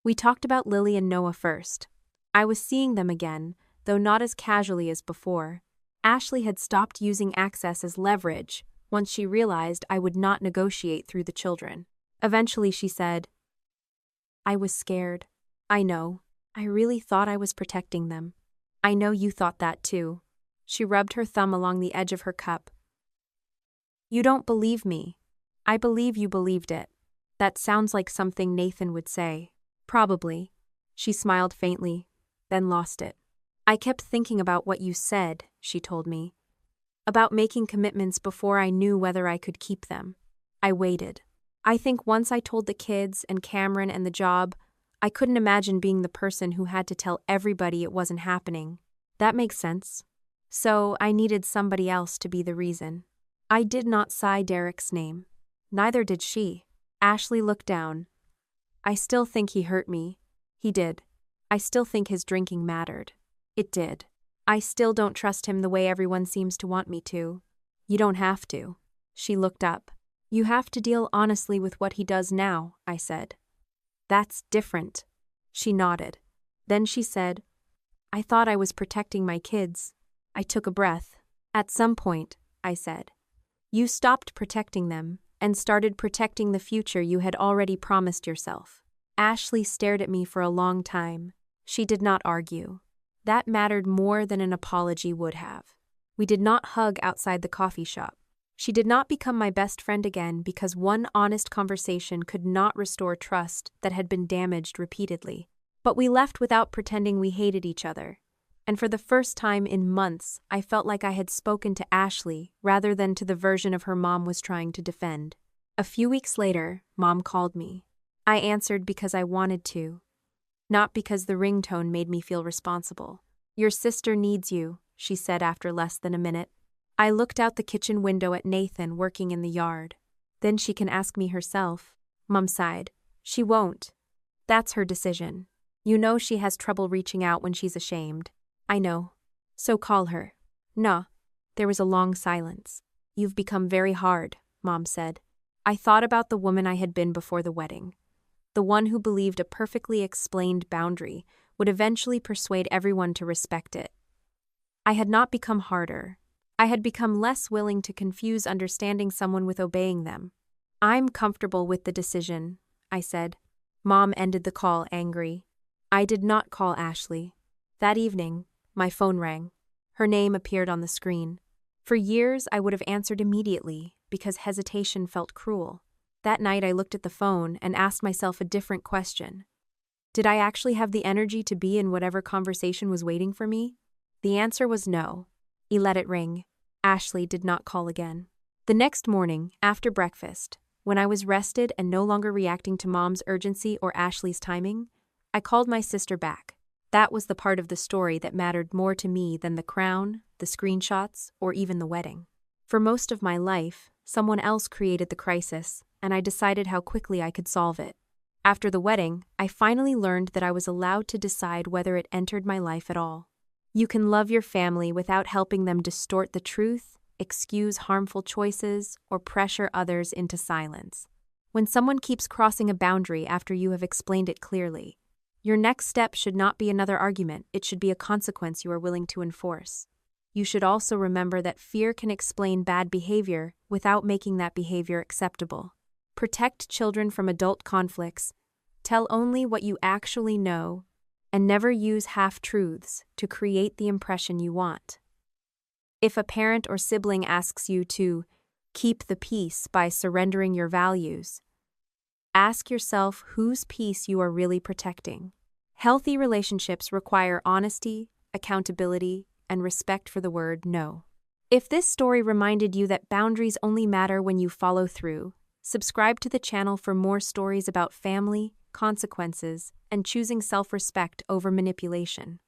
We talked about Lily and Noah first. I was seeing them again, though not as casually as before. Ashley had stopped using access as leverage once she realized I would not negotiate through the children. Eventually she said, "I was scared. I know. I really thought I was protecting them. I know you thought that too." She rubbed her thumb along the edge of her cup. You don't believe me. I believe you believed it. That sounds like something Nathan would say. Probably. She smiled faintly, then lost it. I kept thinking about what you said, she told me. About making commitments before I knew whether I could keep them. I waited. I think once I told the kids and Cameron and the job, I couldn't imagine being the person who had to tell everybody it wasn't happening. That makes sense. So I needed somebody else to be the reason. I did not sigh Derek's name. Neither did she. Ashley looked down. I still think he hurt me. He did. I still think his drinking mattered. It did. I still don't trust him the way everyone seems to want me to. You don't have to. She looked up. You have to deal honestly with what he does now, I said. That's different. She nodded. Then she said, I thought I was protecting my kids. I took a breath. At some point, I said, you stopped protecting them and started protecting the future you had already promised yourself. Ashley stared at me for a long time. She did not argue. That mattered more than an apology would have. We did not hug outside the coffee shop. She did not become my best friend again because one honest conversation could not restore trust that had been damaged repeatedly. But we left without pretending we hated each other. And for the first time in months, I felt like I had spoken to Ashley rather than to the version of her mom was trying to defend. A few weeks later, Mom called me. I answered because I wanted to, not because the ringtone made me feel responsible. Your sister needs you, she said after less than a minute. I looked out the kitchen window at Nathan working in the yard. Then she can ask me herself. Mom sighed. She won't. That's her decision. You know she has trouble reaching out when she's ashamed. I know. So call her. No. There was a long silence. You've become very hard, Mom said. I thought about the woman I had been before the wedding. The one who believed a perfectly explained boundary would eventually persuade everyone to respect it. I had not become harder. I had become less willing to confuse understanding someone with obeying them. I'm comfortable with the decision, I said. Mom ended the call angry. I did not call Ashley. That evening, my phone rang. Her name appeared on the screen. For years, I would have answered immediately because hesitation felt cruel. That night, I looked at the phone and asked myself a different question. Did I actually have the energy to be in whatever conversation was waiting for me? The answer was no. He let it ring. Ashley did not call again. The next morning, after breakfast, when I was rested and no longer reacting to Mom's urgency or Ashley's timing, I called my sister back. That was the part of the story that mattered more to me than the crown, the screenshots, or even the wedding. For most of my life, someone else created the crisis, and I decided how quickly I could solve it. After the wedding, I finally learned that I was allowed to decide whether it entered my life at all. You can love your family without helping them distort the truth, excuse harmful choices, or pressure others into silence. When someone keeps crossing a boundary after you have explained it clearly, your next step should not be another argument, it should be a consequence you are willing to enforce. You should also remember that fear can explain bad behavior without making that behavior acceptable. Protect children from adult conflicts. Tell only what you actually know, and never use half-truths to create the impression you want. If a parent or sibling asks you to keep the peace by surrendering your values, ask yourself whose peace you are really protecting. Healthy relationships require honesty, accountability, and respect for the word no. If this story reminded you that boundaries only matter when you follow through, subscribe to the channel for more stories about family, consequences, and choosing self-respect over manipulation.